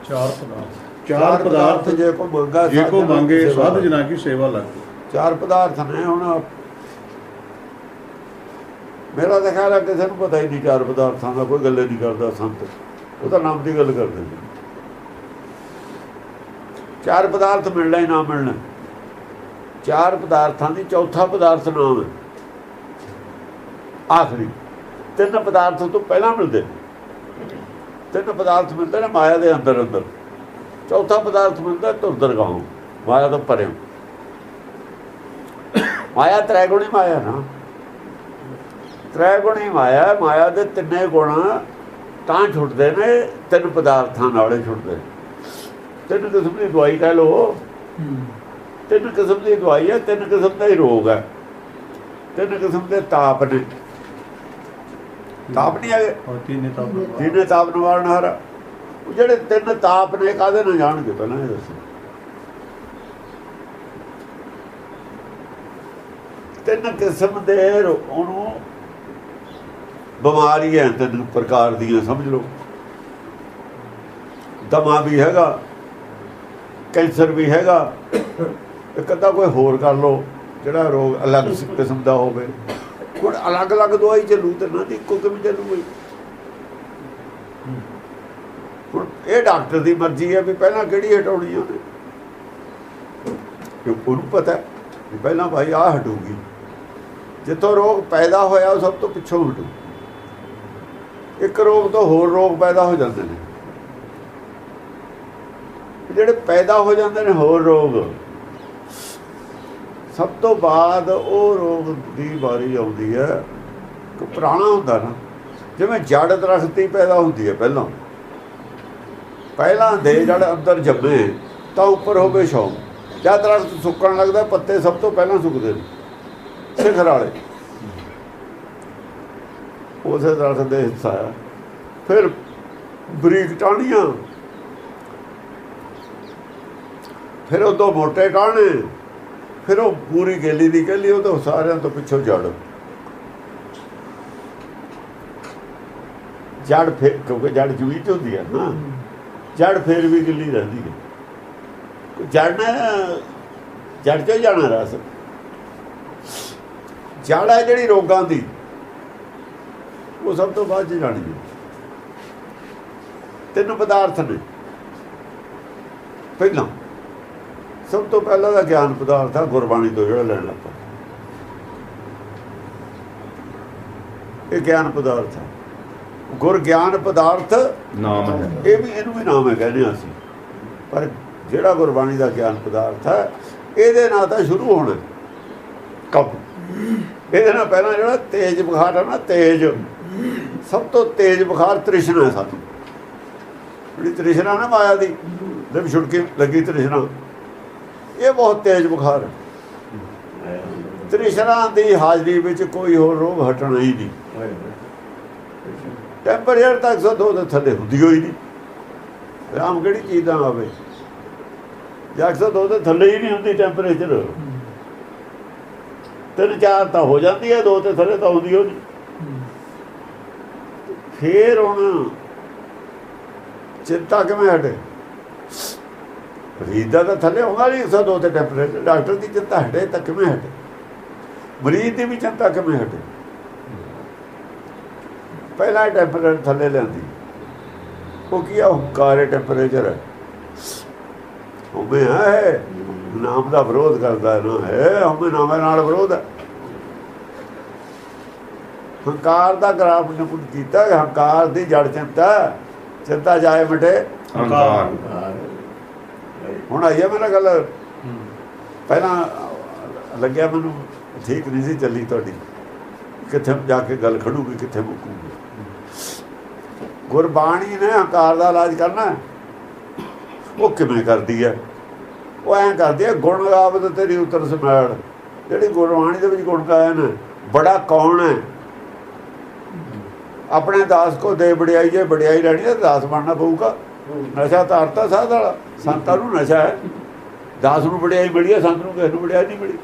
चार पदार्थ जे को मांगे साध जना की सेवा लगे। चार पदार्थ ने हुण मेरा तो ख्याल है किसी को पता ही नहीं चार पदार्थों का, कोई गल नहीं करता संत, वो तो नाम की गल करते हैं। चार पदार्थ मिलना ही ना मिलना, चार पदार्थों की चौथा पदार्थ नाम है आखिरी। तीन पदार्थ तो पहला मिलते, तीन पदार्थ मिलते हैं माया के अंदर अंदर, चौथा पदार्थ मिलता है तुरदर गांव माया तो परे। माया त्रैगुणी माया ना, त्रैगुणी माया, माया के तिने गुण तां छुटते ने तीन पदार्थों नाल छुटते। तीन किस्म की दवाई कह लो, तीन किस्म की दवाई है, तीन किस्म का ही रोग है, तीन किस्म के ताप ने। ताप नहीं है तीन ताप निवारण हारा। ਜਿਹੜੇ ਤਿੰਨ ਤਾਪ ਨੇ ਕਾਹਦੇ ਨਾਲ ਜਾਣਗੇ ਪਹਿਲਾਂ ਇਹ ਦੱਸੋ। ਤਿੰਨ ਕਿਸਮ ਦੇ ਉਹਨੂੰ ਬਿਮਾਰੀਆਂ ਤਿੰਨ ਪ੍ਰਕਾਰ ਦੀਆਂ ਸਮਝ ਲਓ। ਦਮਾ ਵੀ ਹੈਗਾ, ਕੈਂਸਰ ਵੀ ਹੈਗਾ, ਇੱਕ ਅੱਧਾ ਕੋਈ ਹੋਰ ਕਰ ਲਓ ਜਿਹੜਾ ਰੋਗ ਅਲੱਗ ਕਿਸਮ ਦਾ ਹੋਵੇ। ਹੁਣ ਅਲੱਗ ਅਲੱਗ ਦਵਾਈ ਚੱਲੂ ਤੇ ਨਾ ਇੱਕੋ ਕਿਵੇਂ ਚੱਲੂਗੀ। ਹੁਣ ਇਹ ਡਾਕਟਰ ਦੀ ਮਰਜ਼ੀ ਹੈ ਵੀ ਪਹਿਲਾਂ ਕਿਹੜੀ ਹਟਾਉਣੀ ਉਹਨੇ, ਉਹਨੂੰ ਪਤਾ ਵੀ ਪਹਿਲਾਂ ਭਾਈ ਆਹ ਹਟੂਗੀ। ਜਿੱਥੋਂ ਰੋਗ ਪੈਦਾ ਹੋਇਆ ਉਹ ਸਭ ਤੋਂ ਪਿੱਛੋਂ ਹਟੂ। ਇੱਕ ਰੋਗ ਤੋਂ ਹੋਰ ਰੋਗ ਪੈਦਾ ਹੋ ਜਾਂਦੇ ਨੇ, ਜਿਹੜੇ ਪੈਦਾ ਹੋ ਜਾਂਦੇ ਨੇ ਹੋਰ ਰੋਗ, ਸਭ ਤੋਂ ਬਾਅਦ ਉਹ ਰੋਗ ਦੀ ਵਾਰੀ ਆਉਂਦੀ ਹੈ। ਪੁਰਾਣਾ ਹੁੰਦਾ ਨਾ, ਜਿਵੇਂ ਜੜ ਦਰਖਤ ਹੀ ਪੈਦਾ ਹੁੰਦੀ ਹੈ ਪਹਿਲਾਂ ਦੇ ਜੜ ਅੰਦਰ ਜੰਮੇ ਤਾਂ ਉੱਪਰ ਹੋਵੇ ਸ਼ੌਕ। ਜਦ ਦਰਖਤ ਸੁੱਕਣ ਲੱਗਦਾ ਪੱਤੇ ਸਭ ਤੋਂ ਪਹਿਲਾਂ ਸੁੱਕਦੇ ਨੇ ਸਿਖਰ ਵਾਲੇ, ਉਸੇ ਦਰਖਤ ਦੇ ਹਿੱਸਾ ਹੈ। ਫਿਰ ਬਰੀਕ ਟਾਹਣੀਆਂ, ਫਿਰ ਉਦੋਂ ਮੋਟੇ ਟਾਹਣੇ, ਫਿਰ ਉਹ ਪੂਰੀ ਗੇਲੀ ਦੀ ਕਹਿਲੀ, ਉਹ ਤਾਂ ਸਾਰਿਆਂ ਤੋਂ ਪਿੱਛੋਂ ਜੜ ਫਿਰ ਕਿਉਂਕਿ ਜੜ ਜੂਈ ਚ ਹੁੰਦੀ ਹੈ ਨਾ, ਜੜ ਫਿਰ ਵੀ ਗਿੱਲੀ ਰਹਿੰਦੀ ਹੈ। ਜੜ ਚੋਂ ਜਾਣਾ ਰਸ। ਜੜ ਹੈ ਜਿਹੜੀ ਰੋਗਾਂ ਦੀ, ਉਹ ਸਭ ਤੋਂ ਬਾਅਦ 'ਚ ਜਾਣੀ ਹੈ। ਤਿੰਨ ਪਦਾਰਥ ਨੇ। ਪਹਿਲਾਂ ਸਭ ਤੋਂ ਪਹਿਲਾਂ ਦਾ ਗਿਆਨ ਪਦਾਰਥ ਆ, ਗੁਰਬਾਣੀ ਤੋਂ ਜਿਹੜਾ ਲੈਣ ਲੱਗਾ ਇਹ ਗਿਆਨ ਪਦਾਰਥ ਹੈ। ਗੁਰ ਗਿਆਨ ਪਦਾਰਥ ਨਾਮ ਹੈ, ਇਹ ਵੀ ਇਹਨੂੰ ਵੀ ਨਾਮ ਹੈ ਕਹਿੰਦੇ ਹਾਂ ਅਸੀਂ। ਪਰ ਜਿਹੜਾ ਗੁਰਬਾਣੀ ਦਾ ਗਿਆਨ ਪਦਾਰਥ ਹੈ ਇਹਦੇ ਨਾਲ ਤਾਂ ਸ਼ੁਰੂ ਹੋਣਾ ਕੰਮ। ਇਹਦੇ ਨਾਲ ਪਹਿਲਾਂ ਜਿਹੜਾ ਤੇਜ ਬੁਖਾਰ ਹੈ ਨਾ, ਤੇਜ ਸਭ ਤੋਂ ਤੇਜ ਬੁਖਾਰ ਤ੍ਰਿਸ਼ਨਾ ਹੈ ਸਾਨੂੰ। ਜਿਹੜੀ ਤ੍ਰਿਸ਼ਨਾ ਨਾ ਮਾਇਆ ਦੀ ਜਦ ਛੁਟਕੀ ਲੱਗੀ ਤ੍ਰਿਸ਼ਨਾ, ਇਹ ਬਹੁਤ ਤੇਜ ਬੁਖਾਰ ਹੈ। ਤ੍ਰਿਸ਼ਨਾ ਦੀ ਹਾਜ਼ਰੀ ਵਿੱਚ ਕੋਈ ਹੋਰ ਰੋਗ ਹਟਣਾ ਹੀ ਨਹੀਂ। ਟੈਂਪਰੇਚਰ ਤਾਂ 102 ਦੇ ਥੱਲੇ ਹੁੰਦੀ ਹੋਈ ਨਹੀਂ। ਆਮ ਕਿਹੜੀ ਚੀਜ਼ ਦਾ ਆਵੇ, ਜੇ 102 ਦੇ ਥੱਲੇ ਹੀ ਨਹੀਂ ਹੁੰਦੀ ਟੈਂਪਰੇਚਰ। 3-4 ਤਾਂ ਹੋ ਜਾਂਦੀ ਹੈ, 2 ਤੇ ਥੱਲੇ ਤਾਂ ਹੁੰਦੀ ਹੋ ਨਹੀਂ। ਫੇਰ ਹੁਣ ਚਿੰਤਾ ਕਿਵੇਂ ਹਟੇ? ਮਰੀਜ਼ ਦਾ ਤਾਂ ਥੱਲੇ ਹੋਣਾ ਨਹੀਂ 102 ਤੇ ਟੈਂਪਰੇਚਰ। ਡਾਕਟਰ ਦੀ ਚਿੰਤਾ ਹਟੇ ਤਾਂ ਕਿਵੇਂ ਹਟੇ? ਮਰੀਜ਼ ਦੀ ਵੀ ਚਿੰਤਾ ਕਿਵੇਂ ਹਟੇ? ਪਹਿਲਾਂ ਟੈਂਪਰੇਚਰ ਥੱਲੇ ਲਿਆਂਦੀ, ਉਹ ਕੀ ਆ? ਹੰਕਾਰ ਟੈਂਪਰੇਚਰ ਹੈ। ਹਉਮੈ ਹੈ, ਨਾਮ ਦਾ ਵਿਰੋਧ ਕਰਦਾ ਨਾ ਹੈ। ਹਉਮੈ ਨਾਮ ਨਾਲ ਵਿਰੋਧ ਹੈ। ਹੰਕਾਰ ਦਾ ਗ੍ਰਾਫ ਨਿਪੁੰਨ ਕੀਤਾ। ਹੰਕਾਰ ਦੀ ਜੜ ਚਿੰਤਾ, ਚਿੰਤਾ ਜਾਏ ਮਿਟੇ ਹੰਕਾਰ। ਹੁਣ ਆਈ ਹੈ ਮੇਰਾ ਗੱਲ। ਪਹਿਲਾਂ ਲੱਗਿਆ ਮੈਨੂੰ ਠੀਕ ਨਹੀਂ ਸੀ ਚੱਲੀ ਤੁਹਾਡੀ, ਕਿੱਥੇ ਜਾ ਕੇ ਗੱਲ ਖੜੂਗੀ, ਕਿੱਥੇ ਮੁੱਕੂਗੀ। ਗੁਰਬਾਣੀ ਨੇ ਹੰਕਾਰ ਦਾ ਇਲਾਜ ਕਰਨਾ। ਉਹ ਕਿਵੇਂ ਕਰਦੀ ਹੈ? ਉਹ ਐਂ ਕਰਦੀ ਹੈ, ਗੁਣ ਗਾਵਤ ਤੇਰੀ ਉਤਰ ਸਮੈਲ। ਜਿਹੜੀ ਗੁਰਬਾਣੀ ਦੇ ਵਿੱਚ ਗੁਣ ਗਾਏ ਨੇ, ਬੜਾ ਕੌਣ ਹੈ? ਆਪਣੇ ਦਾਸ ਕੋ ਦੇ ਵਡਿਆਈ, ਜੇ ਵਡਿਆਈ ਰਹਿਣੀ ਹੈ ਦਾਸ ਬਣਨਾ ਪਊਗਾ। ਨਸ਼ਾ ਤਾਰਤਾ ਸਾਧ ਵਾਲਾ। ਸੰਤਾਂ ਨੂੰ ਨਸ਼ਾ ਹੈ, ਦਾਸ ਨੂੰ ਵਡਿਆਈ ਮਿਲੀ ਹੈ, ਸੰਤ ਨੂੰ ਕਿਸੇ ਨੂੰ ਵਡਿਆਈ ਨਹੀਂ ਮਿਲੀ।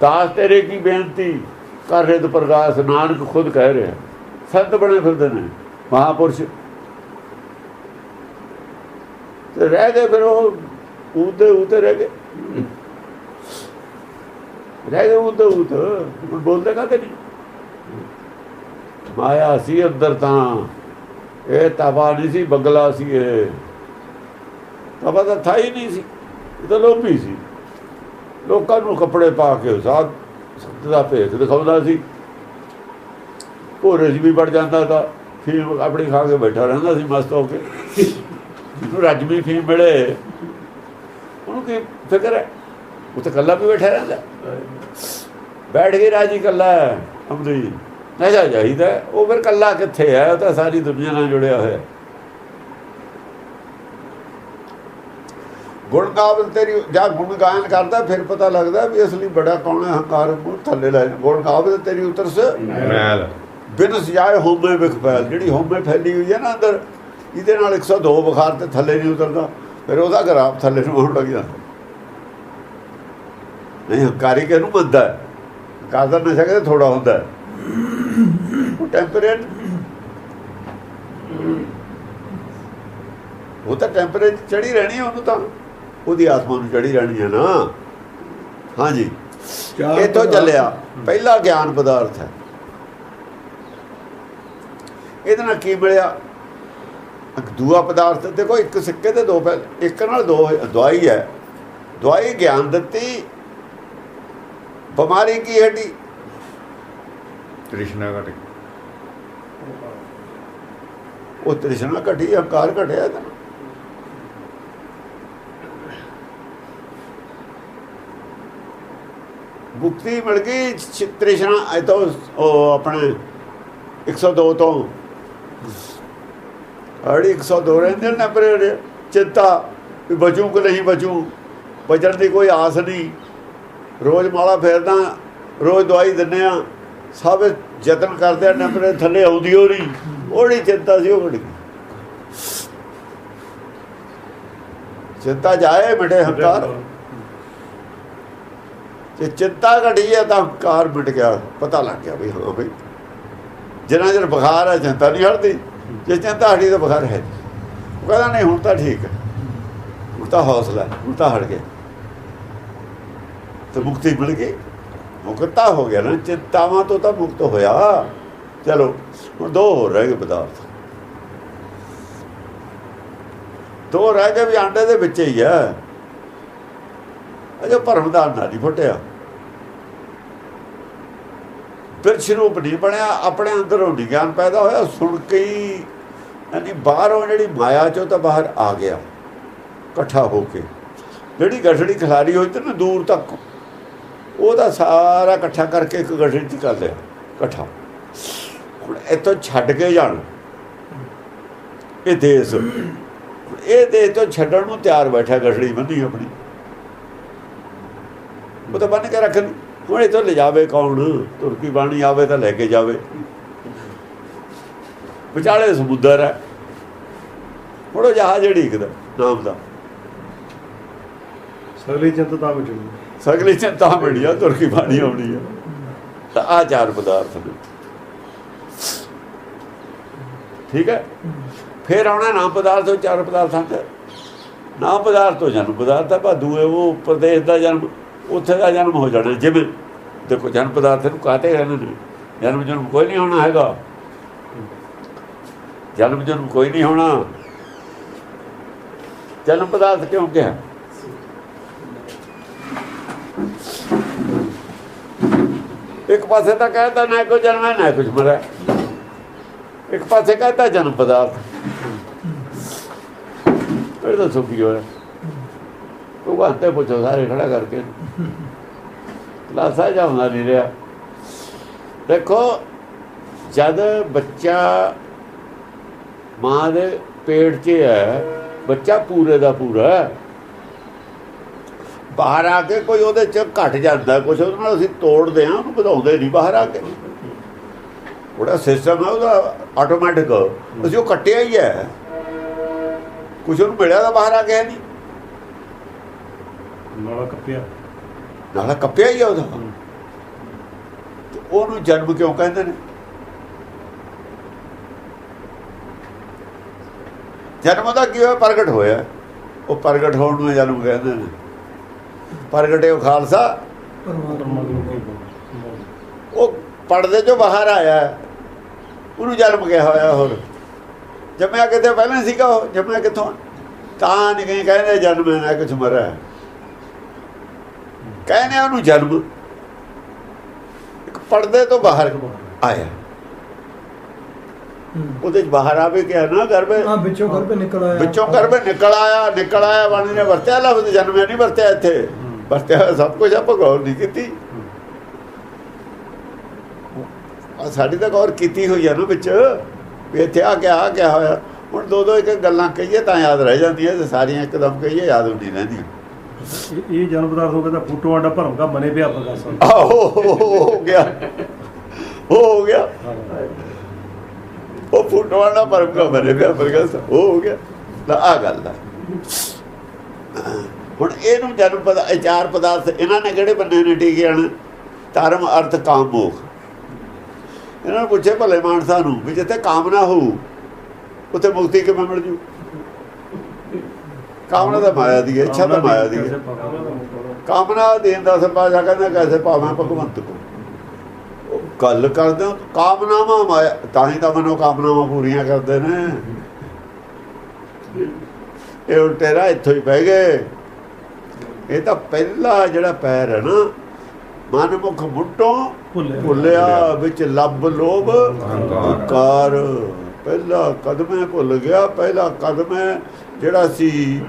ਦਾਸ ਤੇਰੇ ਕੀ ਬੇਨਤੀ ਕਰ ਰਿਦ ਪ੍ਰਕਾਸ਼, ਨਾਨਕ ਖੁਦ ਕਹਿ ਰਿਹਾ। ਸੰਤ ਬਣੇ ਫਿਰਦੇ ਨੇ ਮਹਾਂਪੁਰਸ਼। ਤੇ ਰਹਿ ਗਏ ਫਿਰ ਉਹ ਉਤੇ ਰਹਿ ਗਏ ਉਤ ਹੁਣ ਬੋਲਦੇ ਕਾਹਤੇ ਨਹੀਂ। ਮਾਇਆ ਸੀ ਅੰਦਰ, ਤਾਂ ਇਹ ਤਵਾ ਨਹੀਂ ਸੀ, ਬਗਲਾ ਸੀ। ਇਹ ਤਵਾ ਤਾਂ ਥਾ ਹੀ ਨਹੀਂ ਸੀ, ਇਹ ਤਾਂ ਲੋਭੀ ਸੀ। ਲੋਕਾਂ ਨੂੰ ਕੱਪੜੇ ਪਾ ਕੇ ਸਾਧ ਸੰਤ ਦਾ ਭੇਤ ਦਿਖਾਉਂਦਾ ਸੀ। ਭੋਰੇ 'ਚ ਵੀ ਵੜ ਜਾਂਦਾ ਤਾਂ ਫੀਮ ਆਪਣੀ ਖਾ ਕੇ ਬੈਠਾ ਰਹਿੰਦਾ ਸੀ ਮਸਤ ਹੋ ਕੇ। ਜਿਹਨੂੰ ਰੱਜਵੀਂ ਫੀਮ ਮਿਲੇ ਉਹਨੂੰ ਕੀ ਫਿਕਰ ਹੈ, ਉਹ ਤਾਂ ਇਕੱਲਾ ਵੀ ਬੈਠਾ ਰਹਿੰਦਾ। ਬੈਠ ਕੇ ਰਾਜੀ ਇਕੱਲਾ ਅਮਰੀ ਨਸ਼ਾ ਚਾਹੀਦਾ। ਉਹ ਫਿਰ ਇਕੱਲਾ ਕਿੱਥੇ ਹੈ, ਉਹ ਤਾਂ ਸਾਰੀ ਦੁਨੀਆ ਨਾਲ ਜੁੜਿਆ ਹੋਇਆ। ਗੁਣ ਗਾਵਨ ਤੇਰੀ ਜਾਂ ਗੁਣ ਗਾਇਨ ਕਰਦਾ ਫਿਰ ਪਤਾ ਲੱਗਦਾ ਵੀ ਅਸਲੀ ਬੜਾ ਕੌਣ ਹੈ। ਹੰਕਾਰ ਨੂੰ ਥੱਲੇ ਲੈ ਗੁਣ ਗਾਵਨ ਤੇਰੀ ਉਤਰਸ ਮੈਲ ਬਿਨ ਸਜਾਏ ਹੋਮੇ ਵਿਖ ਫੈਲ। ਜਿਹੜੀ ਹੋਮੇ ਫੈਲੀ ਹੋਈ ਹੈ ਨਾ ਅੰਦਰ, ਇਹਦੇ ਨਾਲ 102 ਬੁਖਾਰ ਤੇ ਥੱਲੇ ਨਹੀਂ ਉਤਰਦਾ, ਫਿਰ ਉਹਦਾ ਗਰਾਬ ਥੱਲੇ ਨੂੰ ਆਉਣ ਲੱਗ ਜਾਂਦਾ। ਨਹੀਂ ਹੰਕਾਰੀ ਕਿਹਨੂੰ ਮੰਨਦਾ ਹੈ? ਹੰਕਾਰ ਦਾ ਨਸ਼ਾ ਕਿਤੇ ਥੋੜਾ ਹੁੰਦਾ ਹੈ, ਉਹ ਟੈਂਪਰੇਟ, ਉਹ ਤਾਂ ਟੈਂਪਰੇਚਰ ਚੜੀ ਰਹਿਣੀ ਹੈ ਉਹਨੂੰ, ਤਾਂ ਉਹਦੀ ਆਤਮਾ ਨੂੰ ਚੜੀ ਰਹਿਣੀ ਹੈ ਨਾ। ਹਾਂਜੀ, ਇੱਥੋਂ ਚੱਲਿਆ ਪਹਿਲਾ ਗਿਆਨ ਪਦਾਰਥ ਹੈ। ਇਹਦੇ ਨਾਲ ਕੀ ਮਿਲਿਆ? ਦੂਆ ਪਦਾਰਥ ਦੇਖੋ, ਇੱਕ ਸਿੱਕੇ ਦੇ ਦੋ ਪਹਿਲੂ, ਇੱਕ ਨਾਲ ਦੋ। ਦਵਾਈ ਹੈ, ਦਵਾਈ ਗਿਆਨ ਦਿੱਤੀ, ਬਿਮਾਰੀ ਕੀ ਹਟੀ? ਤ੍ਰਿਸ਼ਨਾ ਘਟੀ। ਉਹ ਤ੍ਰਿਸ਼ਨਾ ਘਟੀ, ਹੰਕਾਰ ਘਟਿਆ। ਤਾਂ ਮੁਕਤੀ ਮਿਲ ਗਈ। ਤ੍ਰਿਸ਼ਨਾ ਇਹ ਤੋਂ ਉਹ ਆਪਣੇ 102 ਤੋਂ 102 ਰਹਿੰਦੇ ਨੇ ਪਰ ਚਿੰਤਾ ਵੀ ਬਚੂ ਕਿ ਨਹੀਂ ਬਚੂ, ਬਚਣ ਦੀ ਕੋਈ ਆਸ ਨਹੀਂ। ਰੋਜ਼ ਮਾਲਾ ਫੇਰਦਾ, ਰੋਜ਼ ਦਵਾਈ ਦਿੰਦੇ ਆ, ਸਭ ਯਤਨ ਕਰਦੇ ਆ, ਨੰਬਰ ਥੱਲੇ ਆਉਂਦੀ ਹੋ ਨਹੀਂ। ਉਹ ਨਹੀਂ ਚਿੰਤਾ ਸੀ, ਉਹ ਘਟ ਗਈ। ਚਿੰਤਾ ਜਾਏ ਮਿਟੇ ਹੰਕਾਰ। ਜੇ ਚਿੰਤਾ ਘਟੀ ਹੈ ਤਾਂ ਹੰਕਾਰ ਮਿਟ ਗਿਆ। ਪਤਾ ਲੱਗ ਗਿਆ ਵੀ ਹਾਂ ਬਈ ਜਿੰਨਾ ਚਿਰ ਬੁਖਾਰ ਹੈ ਚਿੰਤਾ ਨਹੀਂ ਹਟਦੀ, ਜੇ ਚਿੰਤਾ ਹਟੀ ਤਾਂ ਬੁਖਾਰ ਹੈ। ਉਹ ਕਹਿੰਦਾ ਨਹੀਂ ਹੁਣ ਤਾਂ ਠੀਕ ਹੈ, ਹੁਣ ਤਾਂ ਹੌਸਲਾ, ਹੁਣ ਤਾਂ ਹਟ ਗਿਆ, ਤਾਂ ਮੁਕਤੀ ਮਿਲ ਗਈ। ਮੁਕਤਾ ਹੋ ਗਿਆ ਨਾ, ਚਿੰਤਾਵਾਂ ਤੋਂ ਤਾਂ ਮੁਕਤ ਹੋਇਆ। ਚਲੋ ਹੁਣ ਦੋ ਹੋਰ ਰਹਿ ਗਏ ਪਦਾਰਥ, ਦੋ ਰਹਿ ਗਏ ਵੀ ਆਂਡੇ ਦੇ ਵਿੱਚ ਹੀ ਹੈ। ਅਜੇ ਭਰਮ ਦਾ ਅੰਡਾ ਨਹੀਂ ਫੁੱਟਿਆ, ਫਿਰ ਸਰੂਪ ਨਹੀਂ ਬਣਿਆ, ਆਪਣੇ ਅੰਦਰੋਂ ਨਹੀਂ ਗਿਆਨ ਪੈਦਾ ਹੋਇਆ। ਸੁਣ ਕੇ ਹੀ ਯਾਨੀ ਬਾਹਰੋਂ ਜਿਹੜੀ ਮਾਇਆ ਚੋਂ ਤਾਂ ਬਾਹਰ ਆ ਗਿਆ ਇਕੱਠਾ ਹੋ ਕੇ। ਜਿਹੜੀ ਗਠੜੀ ਖਿਲਾਰੀ ਹੋਈ ਤੇ ਨਾ ਦੂਰ ਤੱਕ, ਉਹਦਾ ਸਾਰਾ ਇਕੱਠਾ ਕਰਕੇ ਇੱਕ ਗਠੜੀ 'ਚ ਕਰ ਲਿਆ ਇਕੱਠਾ। ਹੁਣ ਇੱਥੋਂ ਛੱਡ ਕੇ ਜਾਣ ਇਹ ਦੇਸ਼, ਇਹ ਦੇਸ਼ ਤੋਂ ਛੱਡਣ ਨੂੰ ਤਿਆਰ ਬੈਠਾ ਗਠੜੀ ਬੰਨੀ ਆਪਣੀ, ਉਹ ਤਾਂ ਬੰਨ ਕੇ ਰੱਖਣੀ। ਹੁਣ ਇੱਥੋਂ ਲਿਜਾਵੇ ਕੌਣ? ਤੁਰਕੀ ਬਾਣੀ ਆਵੇ ਤਾਂ ਲੈ ਕੇ ਜਾਵੇ। ਵਿਚਾਲੇ ਸਮੁੰਦਰ ਹੈ, ਹੁਣ ਉਹ ਜਹਾਜ਼ ਢੀਕਦਾ ਨਾਮ ਦਾ। ਸਗਲੀ ਚਿੰਤਾ ਬਚਣੀ, ਸਗਲੀ ਚਿੰਤਾ ਬਣੀ ਆ, ਤੁਰਕੀ ਬਾਣੀ ਆਉਣੀ ਆ। ਤਾਂ ਆਹ ਚਾਰ ਪਦਾਰਥ ਨੇ, ਠੀਕ ਹੈ। ਫਿਰ ਆਉਣਾ ਨਾਮ ਪਦਾਰਥ। ਉਹ ਚਾਰ ਪਦਾਰਥਾਂ 'ਚ ਨਾਮ ਪਦਾਰਥ ਤੋਂ ਜਨਮ ਪਦਾਰਥ ਹੈ। ਭਾਦੂ ਹੈ ਉਹ ਪ੍ਰਦੇਸ਼ ਦਾ ਜਨਮ, ਉੱਥੇ ਦਾ ਜਨਮ ਹੋ ਜਾਣਾ। ਜਿਵੇਂ ਦੇਖੋ ਜਨਮ ਪਦਾਰਥ ਨੂੰ ਕਾਹਤੇ ਕਹਿੰਦੇ ਨੇ? ਜਨਮ ਕੋਈ ਨਹੀਂ ਹੋਣਾ ਹੈਗਾ, ਜਨਮ ਕੋਈ ਨਹੀਂ ਹੋਣਾ। ਜਨਮ ਪਦਾਰਥ ਕਿਉਂ ਕਿਹਾ? ਇੱਕ ਪਾਸੇ ਤਾਂ ਕਹਿੰਦਾ ਨਾ ਕੋਈ ਜਨਮ ਹੈ ਨਾ ਕੁਝ ਮਰਿਆ, ਇੱਕ ਪਾਸੇ ਕਹਿੰਦਾ ਜਨਮ ਪਦਾਰਥ। ਇਹ ਦੱਸੋ ਕੀ ਹੋਇਆ? ਉਹ ਵਾਸਤੇ ਪੁੱਛੋ ਸਾਰੇ ਖੜਾ ਕਰਕੇ, ਕਲਾਸਾਂ ਜਾਉਂਦਾ ਨਹੀਂ ਰਿਹਾ। ਦੇਖੋ ਜਦ ਬੱਚਾ ਮਾਂ ਦੇ ਪੇਟ 'ਚ ਹੈ, ਬੱਚਾ ਪੂਰੇ ਦਾ ਪੂਰਾ, ਬਾਹਰ ਆ ਕੇ ਕੋਈ ਉਹਦੇ 'ਚ ਘਟ ਜਾਂਦਾ ਕੁਛ, ਉਹਦੇ ਨਾਲ ਅਸੀਂ ਤੋੜਦੇ ਹਾਂ, ਉਹਨੂੰ ਵਧਾਉਂਦੇ ਨਹੀਂ ਬਾਹਰ ਆ ਕੇ। ਉਹਦਾ ਸਿਸਟਮ ਹੈ ਉਹਦਾ ਆਟੋਮੈਟਿਕ, ਅਸੀਂ ਉਹ ਕੱਟਿਆ ਹੀ ਹੈ। ਕੁਛ ਉਹਨੂੰ ਮਿਲਿਆ ਤਾਂ ਬਾਹਰ ਆ ਕੇ ਨਹੀਂ, ਨਾਲਾ ਕੱਪਿਆ ਹੀ ਆ ਉਹਦਾ। ਉਹਨੂੰ ਜਨਮ ਕਿਉਂ ਕਹਿੰਦੇ ਨੇ? ਜਨਮ ਦਾ ਕੀ ਹੋਇਆ? ਪ੍ਰਗਟ ਹੋਇਆ। ਉਹ ਪ੍ਰਗਟ ਹੋਣ ਨੂੰ ਜਨਮ ਕਹਿੰਦੇ ਨੇ। ਪ੍ਰਗਟੇ ਉਹ ਖਾਲਸਾ, ਉਹ ਪਰਦੇ ਚੋਂ ਬਾਹਰ ਆਇਆ, ਉਹਨੂੰ ਜਨਮ ਕਿਹਾ ਹੋਇਆ। ਹੋਰ ਜੰਮਿਆ ਕਿਤੇ ਪਹਿਲਾਂ ਸੀਗਾ? ਉਹ ਜੰਮਿਆ ਕਿੱਥੋਂ? ਤਾਂ ਨਹੀਂ ਕਹਿੰਦੇ ਜਨਮ ਨਾ ਕੁਛ ਮਰਿਆ, ਕਹਿੰਦੇ ਉਹਨੂੰ ਜਨਮ ਇੱਕ ਪਰਦੇ ਤੋਂ ਬਾਹਰ ਆਇਆ। ਉਹਦੇ ਚ ਬਾਹਰ ਆਵੇ ਕਿਹਾ ਨਾ, ਗਰਭੇ ਵਿੱਚੋਂ ਗਰਭੇ ਨਿਕਲ ਆਇਆ, ਵਿੱਚੋਂ ਗਰਭੇ ਨਿਕਲ ਆਇਆ। ਬਾਣੀ ਨੇ ਵਰਤਿਆ ਲਫ਼ਜ਼ ਜਨਮਿਆ ਨਹੀਂ ਵਰਤਿਆ, ਇੱਥੇ ਵਰਤਿਆ ਸਭ ਕੁਝ। ਆਪਾਂ ਗੌਰ ਨਹੀਂ ਕੀਤੀ, ਸਾਡੀ ਤਾਂ ਗੌਰ ਕੀਤੀ ਹੋਈ ਆ ਨਾ ਵਿੱਚ ਵੀ ਇੱਥੇ ਆ ਕਿਆ ਹੋਇਆ। ਹੁਣ ਦੋ ਇੱਕ ਗੱਲਾਂ ਕਹੀਏ ਤਾਂ ਯਾਦ ਰਹਿ ਜਾਂਦੀਆਂ, ਤੇ ਸਾਰੀਆਂ ਇੱਕਦਮ ਕਹੀਏ ਯਾਦ ਨਹੀਂ ਰਹਿੰਦੀਆਂ। ਇਹ ਜਨਮ ਪਦਾਰਥ ਹੋ ਗਿਆ ਤਾਂ ਫੋਟੋਆਂ ਦਾ ਭਰਮ ਦਾ ਬਨੇ ਪਿਆ ਪ੍ਰਕਾਸ਼ ਹੋ ਗਿਆ ਉਹ ਫੋਟੋਆਂ ਦਾ ਭਰਮ ਦਾ ਬਨੇ ਪਿਆ ਪ੍ਰਕਾਸ਼ ਹੋ ਗਿਆ। ਤਾਂ ਆ ਗੱਲ ਦਾ ਹੁਣ ਇਹਨੂੰ ਜਨਮ ਪਦਾ ਇਹ ਚਾਰ ਪਦਾਰਥ ਇਹਨਾਂ ਨੇ ਕਿਹੜੇ ਬੰਨੇ ਨੇ ਟਿਕੇ ਹਨ? ਧਰਮ, ਅਰਥ, ਕਾਮ, ਮੋਖ। ਇਹਨਾਂ ਨੂੰ ਪੁੱਛੇ ਭਲੇ ਮਾਨਸਾਂ ਨੂੰ ਵੀ ਜਿੱਥੇ ਕਾਮਨਾ ਹੋਊ ਉੱਥੇ ਮੁਕਤੀ ਕਿਵੇਂ ਮਿਲ ਜੂ? ਕਾਮਨਾ ਤਾਂ ਮਾਇਆ ਦੀ ਹੈ, ਇੱਛਾ ਤਾਂ ਮਾਇਆ ਦੀ ਹੈ। ਕਾਮਨਾ ਦੇਣ ਦਾ ਸਪਾਸ਼ਾ ਕਹਿੰਦਾ ਕੈਸੇ ਪਾਵਾਂ ਭਗਵੰਤ ਕੋ। ਉਹ ਗੱਲ ਕਰਦੇ ਹੋ ਕਾਮਨਾਵਾਂ ਮਾਇਆ, ਤਾਂ ਹੀ ਤਾਂ ਮਨੋ ਕਾਮਨਾਵਾਂ ਪੂਰੀਆਂ ਕਰਦੇ ਨੇ। ਇਹ ਉਲਟੇਰਾ ਇੱਥੋਂ ਹੀ ਪੈ ਗਏ। ਇਹ ਤਾਂ ਪਹਿਲਾ ਜਿਹੜਾ ਪੈਰ ਹੈ ਨਾ, ਮਨਮੁਖ ਮੁੱਢੋਂ ਭੁੱਲਿਆ, ਵਿੱਚ ਲੱਭ ਲੋਭ ਹੰਕਾਰ। ਪਹਿਲਾ ਕਦਮੇ ਭੁੱਲ ਗਿਆ, ਪਹਿਲਾ ਕਦਮ ਜਿਹੜਾ ਸੀ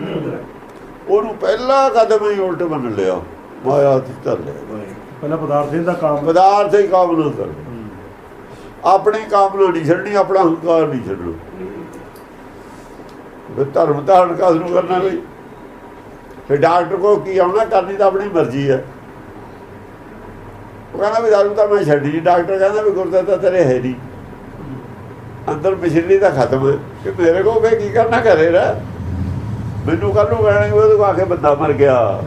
ਉਹਨੂੰ ਪਹਿਲਾ ਕਦਮ ਹੀ ਉਲਟ ਮੰਨ ਲਿਆ, ਮਾਇਆ ਤੇ ਧਰ ਲਿਆ। ਪਹਿਲਾਂ ਪਦਾਰਥ ਦਾ ਕਾਮ, ਪਦਾਰਥ ਹੀ ਕਾਮਨਾ ਕਰ, ਆਪਣੀ ਕਾਮਨਾ ਨਹੀਂ ਛੱਡਣੀ, ਆਪਣਾ ਹੰਕਾਰ ਨਹੀਂ ਛੱਡਣਾ। ਧਰਮ ਧਾਰਨ ਕਾਸ ਨੂੰ ਕਰਨਾ ਬਈ। ਫਿਰ ਡਾਕਟਰ ਕੋਲ ਕੀ ਆਉਣਾ, ਕਰਨੀ ਤਾਂ ਆਪਣੀ ਮਰਜ਼ੀ ਹੈ। ਉਹ ਕਹਿੰਦਾ ਵੀ ਦਾਰੂ ਤਾਂ ਮੈਂ ਛੱਡੀ। ਡਾਕਟਰ ਕਹਿੰਦਾ ਵੀ ਗੁਰਦਾ ਤਾਂ ਤੇਰੇ ਹੈ ਨਹੀਂ, ਅੰਦਰ ਪਿਛਲੀ ਤਾਂ ਖਤਮ ਹੈ, ਕਿ ਮੇਰੇ ਕੋਲ ਫੇ ਕੀ ਕਰਨਾ ਕਰੇ ਰਾ। ਮੈਨੂੰ ਕੱਲ ਨੂੰ ਕਹਿਣਗੇ ਉਹਦੇ ਕੋਲ ਆ ਕੇ ਬੰਦਾ ਮਰ ਗਿਆ।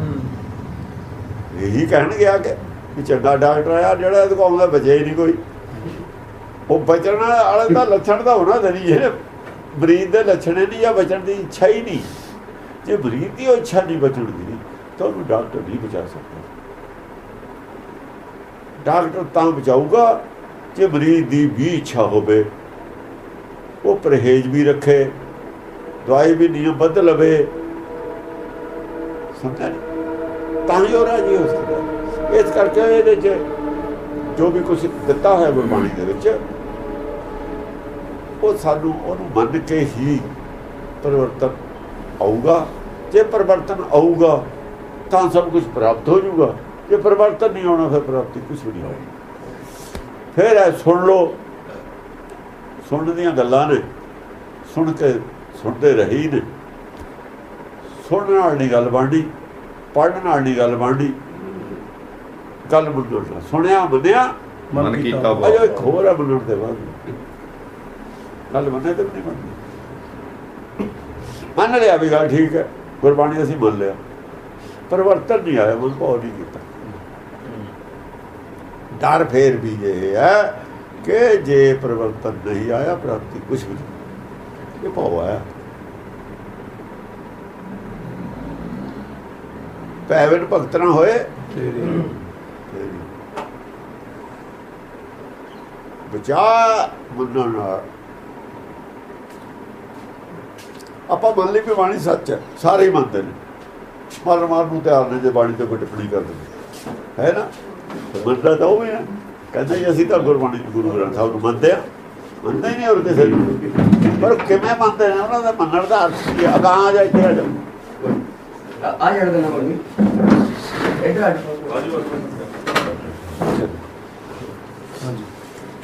ਇਹੀ ਕਹਿਣਗੇ ਆ ਕੇ ਵੀ ਚੰਗਾ ਡਾਕਟਰ ਆ ਜਿਹੜਾ ਇਹਦੇ ਕੋਲ ਆਉਂਦਾ ਬਚਿਆ ਹੀ ਨਹੀਂ ਕੋਈ। ਉਹ ਬਚਣ ਵਾਲੇ ਦਾ ਲੱਛਣ ਤਾਂ ਹੋਣਾ ਨਹੀਂ, ਜਿਹੜੇ ਮਰੀਜ਼ ਦੇ ਲੱਛਣ ਨਹੀਂ ਜਾਂ ਬਚਣ ਦੀ ਇੱਛਾ ਹੀ ਨਹੀਂ। ਜੇ ਮਰੀਜ਼ ਦੀ ਉਹ ਇੱਛਾ ਨਹੀਂ ਬਚਣ ਦੀ ਤਾਂ ਉਹਨੂੰ ਡਾਕਟਰ ਨਹੀਂ ਬਚਾ ਸਕਦਾ। ਡਾਕਟਰ ਤਾਂ ਬਚਾਊਗਾ ਜੇ ਮਰੀਜ਼ ਦੀ ਵੀ ਇੱਛਾ ਹੋਵੇ, ਉਹ ਪਰਹੇਜ਼ ਵੀ ਰੱਖੇ, ਦਵਾਈ ਵੀ ਨਿਯਮਬੱਧ ਲਵੇ, ਸਮਝਿਆ ਨਹੀਂ, ਤਾਂ ਹੀ ਉਹ ਰਾਜੀ ਹੋ ਸਕਦਾ। ਇਸ ਕਰਕੇ ਇਹਦੇ 'ਚ ਜੋ ਵੀ ਕੁਛ ਦਿੱਤਾ ਹੋਇਆ ਗੁਰਬਾਣੀ ਦੇ ਵਿੱਚ, ਉਹ ਸਾਨੂੰ ਉਹਨੂੰ ਮੰਨ ਕੇ ਹੀ ਪਰਿਵਰਤਨ ਆਊਗਾ। ਜੇ ਪਰਿਵਰਤਨ ਆਊਗਾ ਤਾਂ ਸਭ ਕੁਝ ਪ੍ਰਾਪਤ ਹੋ ਜਾਊਗਾ। ਜੇ ਪਰਿਵਰਤਨ ਨਹੀਂ ਆਉਣਾ ਫਿਰ ਪ੍ਰਾਪਤੀ ਕੁਛ ਵੀ ਨਹੀਂ ਹੋਣੀ। ਫਿਰ ਇਹ ਸੁਣ ਲਓ, ਸੁਣਨ ਦੀਆਂ ਗੱਲਾਂ ਨੇ, ਸੁਣ ਕੇ ਸੁਣਦੇ ਰਹੀ ਨੇ। ਸੁਣਨ ਨਾਲ ਨਹੀਂ ਗੱਲ ਬਣਨੀ, ਪੜ੍ਹਨ ਨਾਲ ਨਹੀਂ ਗੱਲ ਬਣਨੀ, ਗੱਲ ਮੰਨਣ। ਸੁਣਿਆ ਮੰਨਿਆ ਮਨ ਕੀਤਾ ਅਜੋ ਇੱਕ ਹੋਰ ਹੈ ਮੰਨਣ ਦੇ ਬਾਅਦ ਗੱਲ ਮੰਨੇ ਤੇ ਨਹੀਂ ਬਣਨੀ। ਮੰਨ ਲਿਆ ਵੀ ਗੱਲ ਠੀਕ ਹੈ, ਗੁਰਬਾਣੀ ਅਸੀਂ ਮੰਨ ਲਿਆ, ਪਰਿਵਰਤਨ ਨਹੀਂ ਆਇਆ, ਮਨ ਭਾਵ ਨਹੀਂ ਕੀਤਾ। ਡਰ ਫੇਰ ਵੀ ਇਹ ਹੈ ਕਿ ਜੇ ਪਰਿਵਰਤਨ ਨਹੀਂ ਆਇਆ ਪ੍ਰਾਪਤੀ ਕੁਛ ਵੀ ਨਹੀਂ। ਇਹ ਭਾਵ ਆਇਆ ਪੈਵਨ ਭਗਤ ਨਾ ਹੋਏ ਬਚਾ ਮੰਨਣ ਨਾਲ। ਆਪਾਂ ਮੰਨ ਲਈ ਵੀ ਬਾਣੀ ਸੱਚ ਹੈ, ਸਾਰੇ ਹੀ ਮੰਨਦੇ ਨੇ, ਮਾਰ ਨੂੰ ਤਿਆਰ ਨੇ ਜੇ ਬਾਣੀ ਤੇ ਕੋਈ ਟਿੱਪਣੀ ਕਰ ਦਿੰਦੇ ਹੈ ਨਾ। ਮੰਨਦਾ ਤਾਂ ਉਹ ਵੀ ਹੈ, ਕਹਿੰਦਾ ਜੀ ਅਸੀਂ ਤਾਂ ਗੁਰਬਾਣੀ ਗੁਰੂ ਗ੍ਰੰਥ ਸਾਹਿਬ ਨੂੰ ਮੰਨਦੇ ਹਾਂ, ਮੰਨਦੇ ਹੀ ਨਹੀਂ ਹੋਰ ਕਿਸੇ ਨੂੰ। ਪਰ ਕਿਵੇਂ ਮੰਨਦੇ ਨੇ, ਉਹਨਾਂ ਦਾ ਮੰਨਣ ਦਾ ਅਰਥ ਕੀ ਹੈ? ਅਗਾਂਹ ਜਾ ਇੱਥੇ ਆ ਜਾਓ, ਆ ਜੜ ਦੇਣਾ ਬੋਲੀ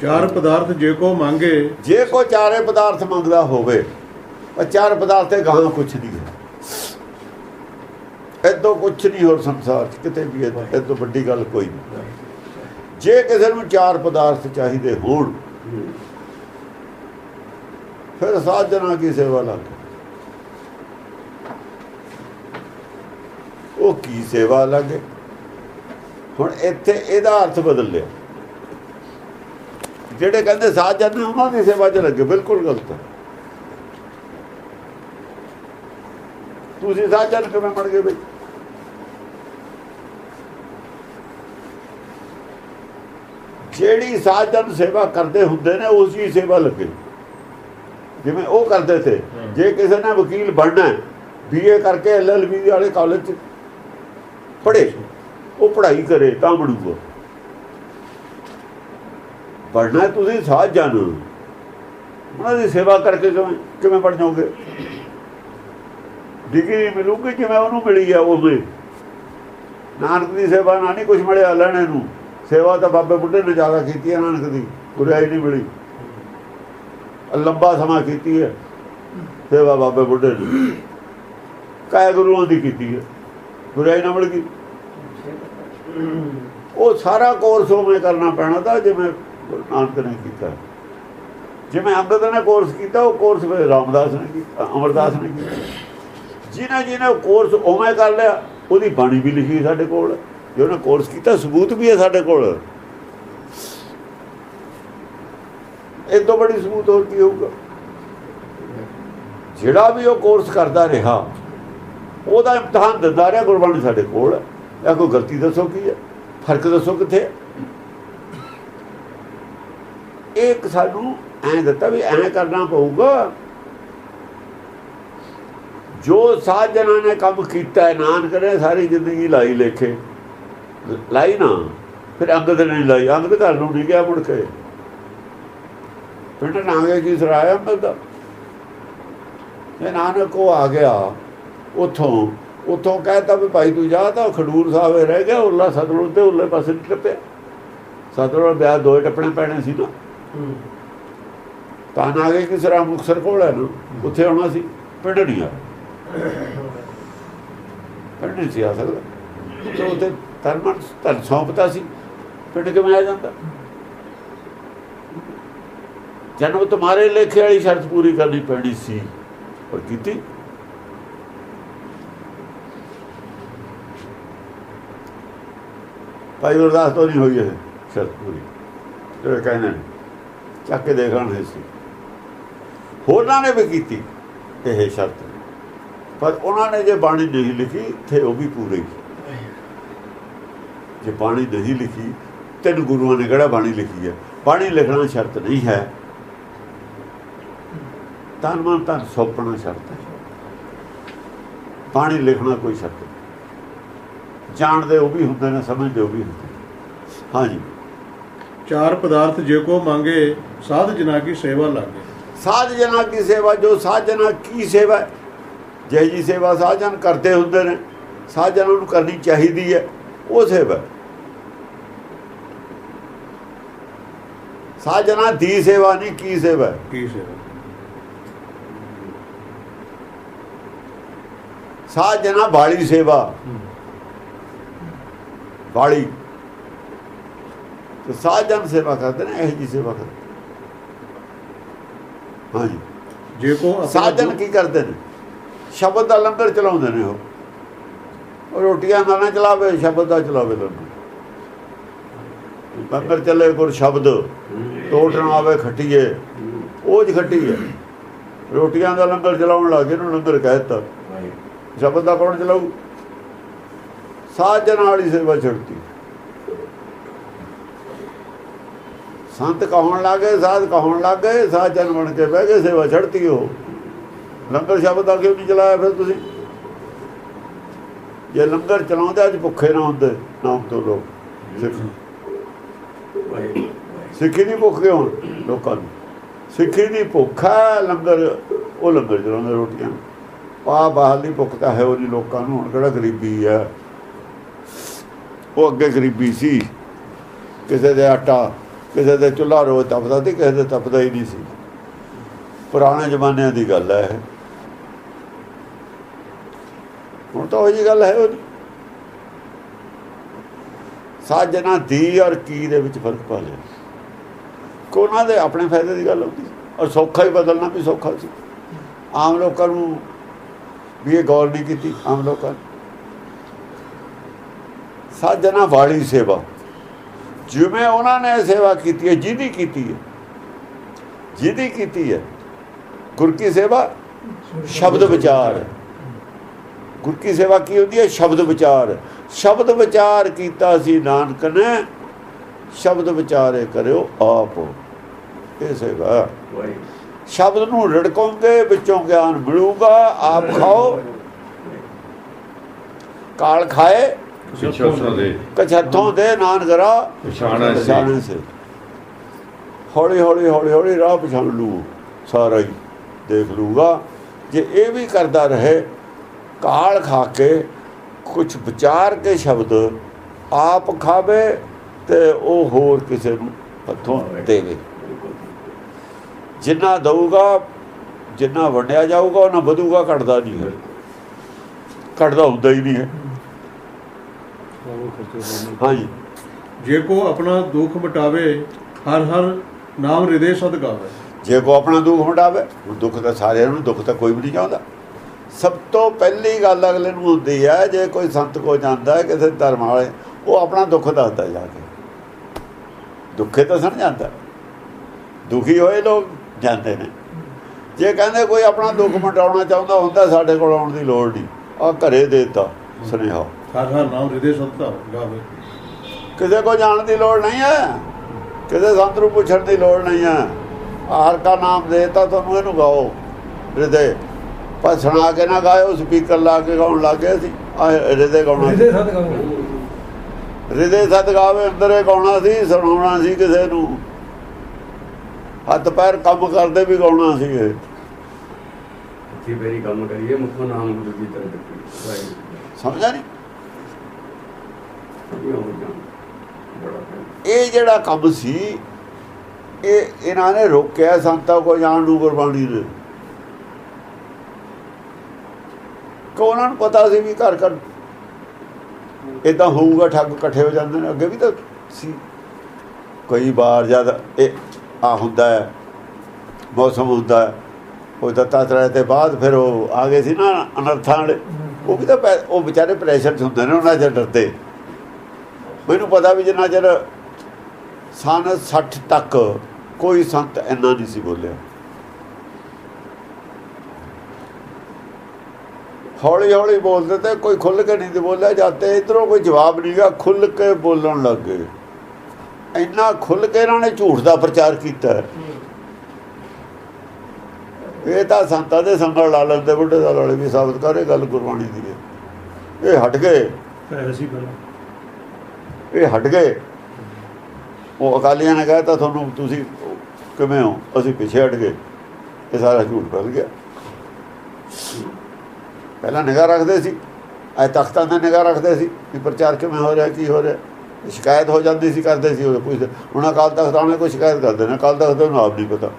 ਚਾਰ ਪਦਾਰਥ ਜੇ ਕੋ ਮੰਗੇ, ਜੇ ਕੋਈ ਚਾਰੇ ਪਦਾਰਥ ਮੰਗਦਾ ਹੋਵੇ, ਪਰ ਚਾਰ ਪਦਾਰਥ ਤੇ ਗਾਹਾਂ ਕੁਛ ਨਹੀਂ ਹੈ। ਏਦੋਂ ਕੁਛ ਨਹੀਂ ਹੋਰ ਸੰਸਾਰ 'ਚ ਕਿਤੇ ਵੀ, ਏਦੋਂ ਵੱਡੀ ਗੱਲ ਕੋਈ ਨਹੀਂ। ਜੇ ਕਿਸੇ ਨੂੰ ਚਾਰ ਪਦਾਰਥ ਚਾਹੀਦੇ ਹੋਣ ਫਿਰ ਸਾਧਨਾ ਕੀ ਸੇਵਾ ਲੱਗ। ਉਹ ਕੀ ਸੇਵਾ ਲੱਗੇ? ਹੁਣ ਇੱਥੇ ਇਹਦਾ ਅਰਥ ਬਦਲ ਲਿਆ। ਜਿਹੜੇ ਕਹਿੰਦੇ ਸਾਧ ਜਨ ਉਹਨਾਂ ਦੀ ਸੇਵਾ 'ਚ ਲੱਗੇ, ਬਿਲਕੁਲ ਗਲਤ ਹੈ। ਤੁਸੀਂ ਸਾਜਨ ਕਿਵੇਂ ਬਣ ਗਏ ਬਈ? ਜਿਹੜੀ ਸਾਜਨ ਸੇਵਾ ਕਰਦੇ ਹੁੰਦੇ ਨੇ ਉਸੀ ਸੇਵਾ ਲੱਗੇ, ਜਿਵੇਂ ਉਹ ਕਰਦੇ ਤੇ। ਜੇ ਕਿਸੇ ਨੇ ਵਕੀਲ ਬਣਨਾ, BA ਕਰਕੇ LLB ਵਾਲੇ ਕਾਲਜ 'ਚ ਪੜ੍ਹੇ, ਉਹ ਪੜ੍ਹਾਈ ਕਰੇ ਤਾਂ ਬਣੂਗਾ। ਪੜ੍ਹਨਾ ਤੁਸੀਂ ਸਾਜਨ, ਉਹਨਾਂ ਦੀ ਸੇਵਾ ਕਰਕੇ ਕਿਵੇਂ ਬਣ ਜਾਓਗੇ? ਡਿਗਰੀ ਮਿਲੂਗੀ ਜਿਵੇਂ ਉਹਨੂੰ ਮਿਲੀ ਆ ਉਵੇਂ। ਨਾਨਕ ਦੀ ਸੇਵਾ ਨਾਲ ਨਹੀਂ ਕੁਛ ਮਿਲਿਆ ਲੈਣੇ ਨੂੰ। ਸੇਵਾ ਤਾਂ ਬਾਬੇ ਬੁੱਢੇ ਨੇ ਜ਼ਿਆਦਾ ਕੀਤੀ ਹੈ, ਨਾਨਕ ਦੀ ਗੁਰਿਆਈ ਨਹੀਂ ਮਿਲੀ। ਲੰਬਾ ਸਮਾਂ ਕੀਤੀ ਹੈ ਸੇਵਾ ਬਾਬੇ ਬੁੱਢੇ ਨੇ, ਕਾਇ ਗੁਰੂਆਂ ਦੀ ਕੀਤੀ ਹੈ, ਗੁਰਿਆਈ ਨਾ ਮਿਲ ਗਈ। ਉਹ ਸਾਰਾ ਕੋਰਸ ਉਵੇਂ ਕਰਨਾ ਪੈਣਾ ਤਾਂ ਜਿਵੇਂ ਨਾਨਕ ਨੇ ਕੀਤਾ। ਜਿਵੇਂ ਅੰਗਦ ਨੇ ਕੋਰਸ ਕੀਤਾ, ਉਹ ਕੋਰਸ ਫਿਰ ਰਾਮਦਾਸ ਨੇ ਕੀਤਾ, ਅਮਰਦਾਸ ਨੇ ਕੀਤਾ। ਜਿਹਨੇ ਕੋਰਸ ਉਵੇਂ ਕਰ ਲਿਆ, ਉਹਦੀ ਬਾਣੀ ਵੀ ਲਿਖੀ ਸਾਡੇ ਕੋਲ। ਜੇ ਉਹਨੇ ਕੋਰਸ ਕੀਤਾ, ਸਬੂਤ ਵੀ ਹੈ ਸਾਡੇ ਕੋਲ। ਇਹ ਤੋਂ ਬੜੀ ਸਬੂਤ ਹੋਰ ਕੀ ਹੋਊਗਾ? ਜਿਹੜਾ ਵੀ ਉਹ ਕੋਰਸ ਕਰਦਾ ਰਿਹਾ, ਉਹਦਾ ਇਮਤਿਹਾਨ ਦਿੰਦਾ ਰਿਹਾ। ਗੁਰਬਾਣੀ ਸਾਡੇ ਕੋਲ ਹੈ। ਕੋਈ ਗਲਤੀ ਦੱਸੋ ਕੀ ਹੈ, ਫਰਕ ਦੱਸੋ ਕਿੱਥੇ? ਇੱਕ ਸਾਨੂੰ ਐਂ ਦਿੱਤਾ ਵੀ ਐਂ ਕਰਨਾ ਪਊਗਾ। ਜੋ ਸਾਜਣਾ ਨੇ ਕੰਮ ਕੀਤਾ, ਨਾਨਕ ਨੇ ਸਾਰੀ ਜ਼ਿੰਦਗੀ ਲਾਈ ਲੇਖੇ, ਲਾਈ ਨਾ ਫਿਰ ਅੰਗਦ ਨੇ ਨਹੀਂ ਲਾਈ। ਅੰਗਦ ਘਰ ਨੂੰ ਨਹੀਂ ਗਿਆ ਮੁੜ ਕੇ, ਪਿੰਡ ਨਾਂਗੇ ਕੀ ਸਰਾਇਆ ਅੰਗਦ ਦਾ। ਨਾਨਕ ਉਹ ਆ ਗਿਆ ਉੱਥੋਂ ਕਹਿਤਾ ਵੀ ਭਾਈ ਤੂੰ ਜਾ, ਤਾਂ ਖਡੂਰ ਸਾਹਿਬ ਰਹਿ ਗਿਆ। ਉੱਲਾ ਸਤਲੁਜ ਤੇ ਉੱਲੇ ਪਾਸੇ ਨਹੀਂ ਟੱਪਿਆ। ਸਤਲੁਜ ਵਿਆਹ 2 ਟੱਪਣੇ ਪੈਣੇ ਸੀ ਨਾ। ਤਾਂ ਨਾਂਗੇ ਕੀ ਸਰਾ ਮੁਕਤਸਰ ਕੋਲ ਹੈ ਨਾ, ਉੱਥੇ ਆਉਣਾ ਸੀ। ਪਿੰਡ ਨਹੀਂ ਆ, ਪਿੰਡ ਨਹੀਂ ਸੀ ਆ ਸਕਦਾ। ਤੇ ਉੱਥੇ ਧਨ ਸੌਂਪਤਾ ਸੀ, ਪਿੰਡ ਕਿਵੇਂ ਆ ਜਾਂਦਾ? ਜਨਮ ਤੁਮਾਰੇ ਲੇਖੇ ਵਾਲੀ ਸ਼ਰਤ ਪੂਰੀ ਕਰਨੀ ਪੈਣੀ ਸੀ, ਪਰ ਕੀਤੀ। ਭਾਈ ਗੁਰਦਾਸ ਤੋਂ ਨਹੀਂ ਹੋਈ ਇਹ ਸ਼ਰਤ ਪੂਰੀ, ਜਿਹੜੇ ਕਹਿੰਦੇ ਨੇ ਚੱਕ ਕੇ ਦੇਖਣ ਸੀ। ਹੋਰਾਂ ਨੇ ਵੀ ਕੀਤੀ ਇਹ ਸ਼ਰਤ, ਪਰ ਉਹਨਾਂ ਨੇ ਜੇ ਬਾਣੀ ਨਹੀਂ ਲਿਖੀ ਤੇ ਉਹ ਵੀ ਪੂਰੇ। ਜੇ ਬਾਣੀ ਨਹੀਂ ਲਿਖੀ, 3 ਗੁਰੂਆਂ ਨੇ ਕਿਹੜਾ ਬਾਣੀ ਲਿਖੀ ਹੈ? ਬਾਣੀ ਲਿਖਣਾ ਸ਼ਰਤ ਨਹੀਂ ਹੈ, ਤਨ ਮਨ ਧਨ ਸੌਂਪਣਾ ਸ਼ਰਤ ਹੈ। ਬਾਣੀ ਲਿਖਣਾ ਕੋਈ ਸ਼ਰਤ ਨਹੀਂ। ਜਾਣਦੇ ਉਹ ਵੀ ਹੁੰਦੇ ਨੇ, ਸਮਝਦੇ ਉਹ ਵੀ ਹੁੰਦੇ ਨੇ। ਹਾਂਜੀ, 4 ਪਦਾਰਥ ਜੇ ਕੋ ਮੰਗੇ, ਸਾਧ ਜਨਾ ਕੀ ਸੇਵਾ ਲਾਗੇ। ਸਾਧ ਜਨਾ ਕੀ ਸੇਵਾ, ਜੋ ਸਾਧ ਜਨਾ ਕੀ ਸੇਵਾ, ਜਿਹੋ ਜਿਹੀ ਸੇਵਾ ਸਾਧਜਨ ਕਰਦੇ ਹੁੰਦੇ ਨੇ, ਸਾਧਜਨਾਂ ਨੂੰ ਕਰਨੀ ਚਾਹੀਦੀ ਹੈ, ਉਹ ਸੇਵਾ। ਸਾਧਜਨਾਂ ਦੀ ਸੇਵਾ ਨਹੀਂ, ਕੀ ਸੇਵਾ? ਕੀ ਸੇਵਾ? ਸਾਧਜਨਾਂ ਵਾਲੀ ਸੇਵਾ, ਵਾਲੀ ਤੇ ਸਾਧਜਨ ਸੇਵਾ ਕਰਦੇ ਨੇ, ਇਹੋ ਜਿਹੀ ਸੇਵਾ ਕਰਦੇ। ਹਾਂਜੀ, ਜੇ ਕੋ ਸਾਧਜਨ ਕੀ ਕਰਦੇ ਨੇ? ਸ਼ਬਦ ਦਾ ਲੰਗਰ ਚਲਾਉਂਦੇ ਨੇ। ਉਹ ਰੋਟੀਆਂ ਦਾ ਨਾ ਚਲਾਵੇ, ਸ਼ਬਦ ਦਾ ਚਲਾਵੇ ਲੰਗਰ। ਲੰਗਰ ਚੱਲੇ ਗੁਰ ਸ਼ਬਦ, ਟੋਟ ਨਾ ਆਵੇ ਖੱਟੀਏ, ਉਹ ਜ ਖੱਟੀ ਹੈ। ਰੋਟੀਆਂ ਦਾ ਲੰਗਰ ਚਲਾਉਣ ਲੱਗ ਗਏ, ਇਹਨੂੰ ਲੰਗਰ ਕਹਿ ਦਿੱਤਾ। ਸ਼ਬਦ ਦਾ ਕੌਣ ਚਲਾਊ? ਸਾਧਜਨ ਵਾਲੀ ਸੇਵਾ ਛੱਡਤੀ। ਸੰਤ ਕਹਾਉਣ ਲੱਗ ਗਏ, ਸਾਧ ਕਹਾਉਣ ਲੱਗ ਗਏ, ਸਾਧਜਨ ਬਣ ਕੇ ਬਹਿ ਗਏ, ਸੇਵਾ ਛੱਡਤੀ। ਉਹ ਲੰਗਰ ਸ਼ਬਦ ਦਾ ਕਿਉਂ ਨਹੀਂ ਚਲਾਇਆ ਫਿਰ ਤੁਸੀਂ? ਜੇ ਲੰਗਰ ਚਲਾਉਂਦੇ ਅੱਜ ਭੁੱਖੇ ਨਾ ਹੁੰਦੇ ਨਾਮ ਤੋਂ ਲੋਕ। ਸਿੱਖੀ ਦੀ ਭੁੱਖ ਕਿਉਂ ਲੋਕਾਂ ਨੂੰ? ਸਿੱਖੀ ਦੀ ਭੁੱਖ ਹੈ ਲੰਗਰ, ਉਹ ਲੰਗਰ ਚਲਾਉਂਦੇ ਰੋਟੀਆਂ। ਬਾਹਰ ਦੀ ਭੁੱਖ ਤਾਂ ਹੈ ਉਹ ਨਹੀਂ ਲੋਕਾਂ ਨੂੰ। ਹੁਣ ਕਿਹੜਾ ਗਰੀਬੀ ਹੈ? ਉਹ ਅੱਗੇ ਗਰੀਬੀ ਸੀ, ਕਿਸੇ ਦੇ ਆਟਾ, ਕਿਸੇ ਦੇ ਚੁੱਲ੍ਹਾ ਰੋਜ਼ ਤਪਦਾ ਸੀ, ਕਿਸੇ ਦੇ ਤਪਦਾ ਹੀ ਨਹੀਂ ਸੀ। ਪੁਰਾਣੇ ਜ਼ਮਾਨਿਆਂ ਦੀ ਗੱਲ ਹੈ। ਹੁਣ ਤਾਂ ਉਹ ਜਿਹੀ ਗੱਲ ਹੈ ਉਹ ਨਹੀਂ। ਸਾਜਣਾ ਦੀ ਔਰ ਕੀ ਦੇ ਵਿੱਚ ਫਰਕ ਪਾ ਲਿਆ। ਉਹਨਾਂ ਦੇ ਆਪਣੇ ਫਾਇਦੇ ਦੀ ਗੱਲ ਹੁੰਦੀ, ਔਰ ਸੌਖਾ ਹੀ ਬਦਲਣਾ ਵੀ ਸੌਖਾ ਸੀ। ਆਮ ਲੋਕਾਂ ਨੂੰ ਵੀ ਇਹ ਗੌਰ ਨਹੀਂ ਕੀਤੀ। ਆਮ ਲੋਕਾਂ ਨੇ ਸਾਜਣਾ ਵਾਲੀ ਸੇਵਾ, ਜਿਵੇਂ ਉਹਨਾਂ ਨੇ ਸੇਵਾ ਕੀਤੀ ਹੈ, ਜਿਹਦੀ ਕੀਤੀ ਹੈ, ਜਿਹਦੀ ਕੀਤੀ ਹੈ। ਗੁਰ ਕੀ ਸੇਵਾ ਸ਼ਬਦ ਵਿਚਾਰ, ਗੁਰ ਕੀ ਸੇਵਾ ਕੀ ਹੁੰਦੀ ਹੈ? ਸ਼ਬਦ ਵਿਚਾਰ। ਸ਼ਬਦ ਵਿਚਾਰ ਕੀਤਾ ਸੀ ਨਾਨਕ ਨੇ, ਸ਼ਬਦ ਵਿਚਾਰੇ ਕਰਿਓ ਆਪ, ਇਹ ਸੇਵਾ। ਸ਼ਬਦ ਨੂੰ ਰੜਕੋਗੇ ਵਿੱਚੋਂ ਗਿਆਨ ਮਿਲੂਗਾ। ਆਪ ਖਾਓ, ਕਾਲ ਖਾਏ ਕਛੱਥੋਂ ਦੇ, ਨਾਨਕਰਾ ਪਛਾਣੇ ਸੇ। ਹੌਲੀ ਹੌਲੀ ਹੌਲੀ ਹੌਲੀ ਰਾਹ ਪਛਾਣ ਲੂ, ਸਾਰਾ ਹੀ ਦੇਖ ਲੂਗਾ। ਜੇ ਇਹ ਵੀ ਕਰਦਾ ਰਹੇ, ਕਾਲ ਖਾ ਕੇ ਕੁਛ ਵਿਚਾਰ ਕੇ ਸ਼ਬਦ ਆਪ ਖਾਵੇ ਤੇ ਉਹ ਹੋਰ ਕਿਸੇ ਨੂੰ ਹੱਥੋਂ ਦੇਵੇ। ਜਿੰਨਾ ਦਊਗਾ, ਜਿੰਨਾ ਵੰਡਿਆ ਜਾਊਗਾ, ਉਹਨਾਂ ਵਧੂਗਾ, ਘਟਦਾ ਨਹੀਂ ਹੈ, ਘਟਦਾ ਹੁੰਦਾ ਹੀ ਨਹੀਂ ਹੈ। ਹਾਂਜੀ, ਜੇ ਕੋ ਆਪਣਾ ਦੁੱਖ ਮਿਟਾਵੇ, ਹਰ ਹਰ ਨਾਮ ਹਿਰਦੇ ਸਦ ਗਾਵੇ। ਜੇ ਕੋ ਆਪਣਾ ਦੁੱਖ ਮਿਟਾਵੇ, ਦੁੱਖ ਤਾਂ ਸਾਰਿਆਂ ਨੂੰ, ਦੁੱਖ ਤਾਂ ਕੋਈ ਵੀ ਨਹੀਂ ਚਾਹੁੰਦਾ। ਸਭ ਤੋਂ ਪਹਿਲੀ ਗੱਲ ਅਗਲੇ ਨੂੰ ਹੁੰਦੀ ਹੈ, ਜੇ ਕੋਈ ਸੰਤ ਕੋ ਜਾਂਦਾ ਹੈ, ਕਿਸੇ ਧਰਮ ਵਾਲੇ, ਉਹ ਆਪਣਾ ਦੁੱਖ ਦੱਸਦਾ ਜਾ ਕੇ। ਦੁੱਖੇ ਤਾਂ ਸਣ ਜਾਂਦਾ, ਦੁਖੀ ਹੋਏ ਲੋਕ ਜਾਂਦੇ ਨੇ। ਜੇ ਕਹਿੰਦੇ ਕੋਈ ਆਪਣਾ ਦੁੱਖ ਮਿਟਾਉਣਾ ਚਾਹੁੰਦਾ ਹੁੰਦਾ, ਸਾਡੇ ਕੋਲ ਆਉਣ ਦੀ ਲੋੜ ਨਹੀਂ, ਆ ਘਰੇ ਦੇ ਦਿੱਤਾ ਸੁਨੇਹਾ। ਹਰ ਹਰ ਨਾਮ ਹਿਰਦੇ ਸਦ ਗਾਵੇ। ਕਿਸੇ ਕੋ ਜਾਣ ਦੀ ਲੋੜ ਨਹੀਂ ਹੈ, ਕਿਸੇ ਸੰਤ ਨੂੰ ਪੁੱਛਣ ਦੀ ਲੋੜ ਨਹੀਂ ਹੈ। ਹਰ ਕਾ ਨਾਮ ਦੇਤਾ ਤੁਹਾਨੂੰ, ਇਹਨੂੰ ਗਾਓ ਹਿਰਦੇ। ਪਰ ਸੁਣਾ ਕੇ ਨਾ ਗਾਇਓ, ਸਪੀਕਰ ਲਾ ਕੇ ਗਾਉਣ ਲੱਗ ਗਏ ਸੀ। ਹਿਰਦੇ ਗਾਉਣਾ, ਹਿਰਦੇ ਸਦ ਗਾਵੇ, ਅੰਦਰੇ ਗਾਉਣਾ ਸੀ, ਸੁਣਾਉਣਾ ਸੀ ਕਿਸੇ ਨੂੰ। ਹੱਥ ਪੈਰ ਕੰਮ ਕਰਦੇ ਵੀ ਗਾਉਣਾ ਸੀ। ਇਹ ਕੰਮ ਕਰੀਏ, ਮੁੱਖੋਂ ਨਾਮ ਗੁਰੂ ਦੀ ਤਰ੍ਹਾਂ ਸਮਝਿਆ ਨਹੀਂ? ਇਹ ਜਿਹੜਾ ਕੰਮ ਸੀ, ਇਹ ਇਹਨਾਂ ਨੇ ਰੋਕਿਆ ਸੰਤਾਂ ਕੋ ਜਾਣ ਨੂੰ, ਗੁਰਬਾਣੀ ਨੇ। ਕਿ ਉਹਨਾਂ ਨੂੰ ਪਤਾ ਸੀ ਵੀ ਘਰ ਘਰ ਇੱਦਾਂ ਹੋਊਗਾ, ਠੱਗ ਇਕੱਠੇ ਹੋ ਜਾਂਦੇ ਨੇ। ਅੱਗੇ ਵੀ ਤਾਂ ਸੀ ਕਈ ਵਾਰ, ਜਦ ਇਹ ਆ ਹੁੰਦਾ ਹੈ, ਮੌਸਮ ਹੁੰਦਾ ਹੈ, ਉਹ ਤਾਂ ਤਤਰੇ ਤੇ ਬਾਅਦ ਫਿਰ ਉਹ ਆ ਗਏ ਸੀ ਨਾ ਅਨਰਥਾਂ ਵਾਲੇ। ਉਹ ਵੀ ਤਾਂ ਉਹ ਵਿਚਾਰੇ ਪ੍ਰੈਸ਼ਰ 'ਚ ਹੁੰਦੇ ਨੇ, ਉਹਨਾਂ 'ਚ ਡਰਦੇ। ਮੈਨੂੰ ਪਤਾ ਵੀ ਜਿੰਨਾ ਚਿਰ ਸਨ 60 ਤੱਕ ਕੋਈ ਸੰਤ ਇੰਨਾ ਨਹੀਂ ਸੀ ਬੋਲਿਆ। ਹੌਲੀ ਹੌਲੀ ਬੋਲਦੇ ਤੇ ਕੋਈ ਖੁੱਲ੍ਹ ਕੇ ਨਹੀਂ ਸੀ ਬੋਲਿਆ। ਜਦ ਤੇ ਇੱਧਰੋਂ ਕੋਈ ਜਵਾਬ ਨਹੀਂ ਗਾ, ਖੁੱਲ੍ਹ ਕੇ ਬੋਲਣ ਲੱਗ ਗਏ। ਇੰਨਾ ਖੁੱਲ੍ਹ ਕੇ ਇਹਨਾਂ ਨੇ ਝੂਠ ਦਾ ਪ੍ਰਚਾਰ ਕੀਤਾ। ਇਹ ਤਾਂ ਸੰਤਾਂ ਦੇ ਸੰਗਲ ਲਾ ਲੈਂਦੇ, ਬੁੱਢੇ ਦਲ ਵਾਲੇ ਵੀ ਸਾਬਤ ਕਰੇ ਗੱਲ ਗੁਰਬਾਣੀ ਦੀ ਹੈ। ਇਹ ਹਟ ਗਏ, ਇਹ ਹਟ ਗਏ। ਉਹ ਅਕਾਲੀਆਂ ਨੇ ਕਹਿਤਾ ਤੁਹਾਨੂੰ, ਤੁਸੀਂ ਕਿਵੇਂ ਹੋ? ਅਸੀਂ ਪਿੱਛੇ ਹਟ ਗਏ। ਇਹ ਸਾਰਾ ਝੂਠ ਫੈਲ ਗਿਆ। ਪਹਿਲਾਂ ਨਿਗਾਹ ਰੱਖਦੇ ਸੀ, ਅੱਜ ਤਖਤਾਂ ਤੇ ਨਿਗਾਹ ਰੱਖਦੇ ਸੀ ਕਿ ਪ੍ਰਚਾਰ ਕਿਵੇਂ ਹੋ ਰਿਹਾ, ਕੀ ਹੋ ਰਿਹਾ। ਸ਼ਿਕਾਇਤ ਹੋ ਜਾਂਦੀ ਸੀ, ਕਰਦੇ ਸੀ, ਉਹ ਪੁੱਛਦੇ। ਹੁਣ ਅਕਾਲ ਤਖਤ ਵਾਲੇ ਕੋਈ ਸ਼ਿਕਾਇਤ ਕਰਦੇ ਨੇ, ਅਕਾਲ ਤਖਤ ਨੂੰ ਆਪ ਨਹੀਂ ਪਤਾ।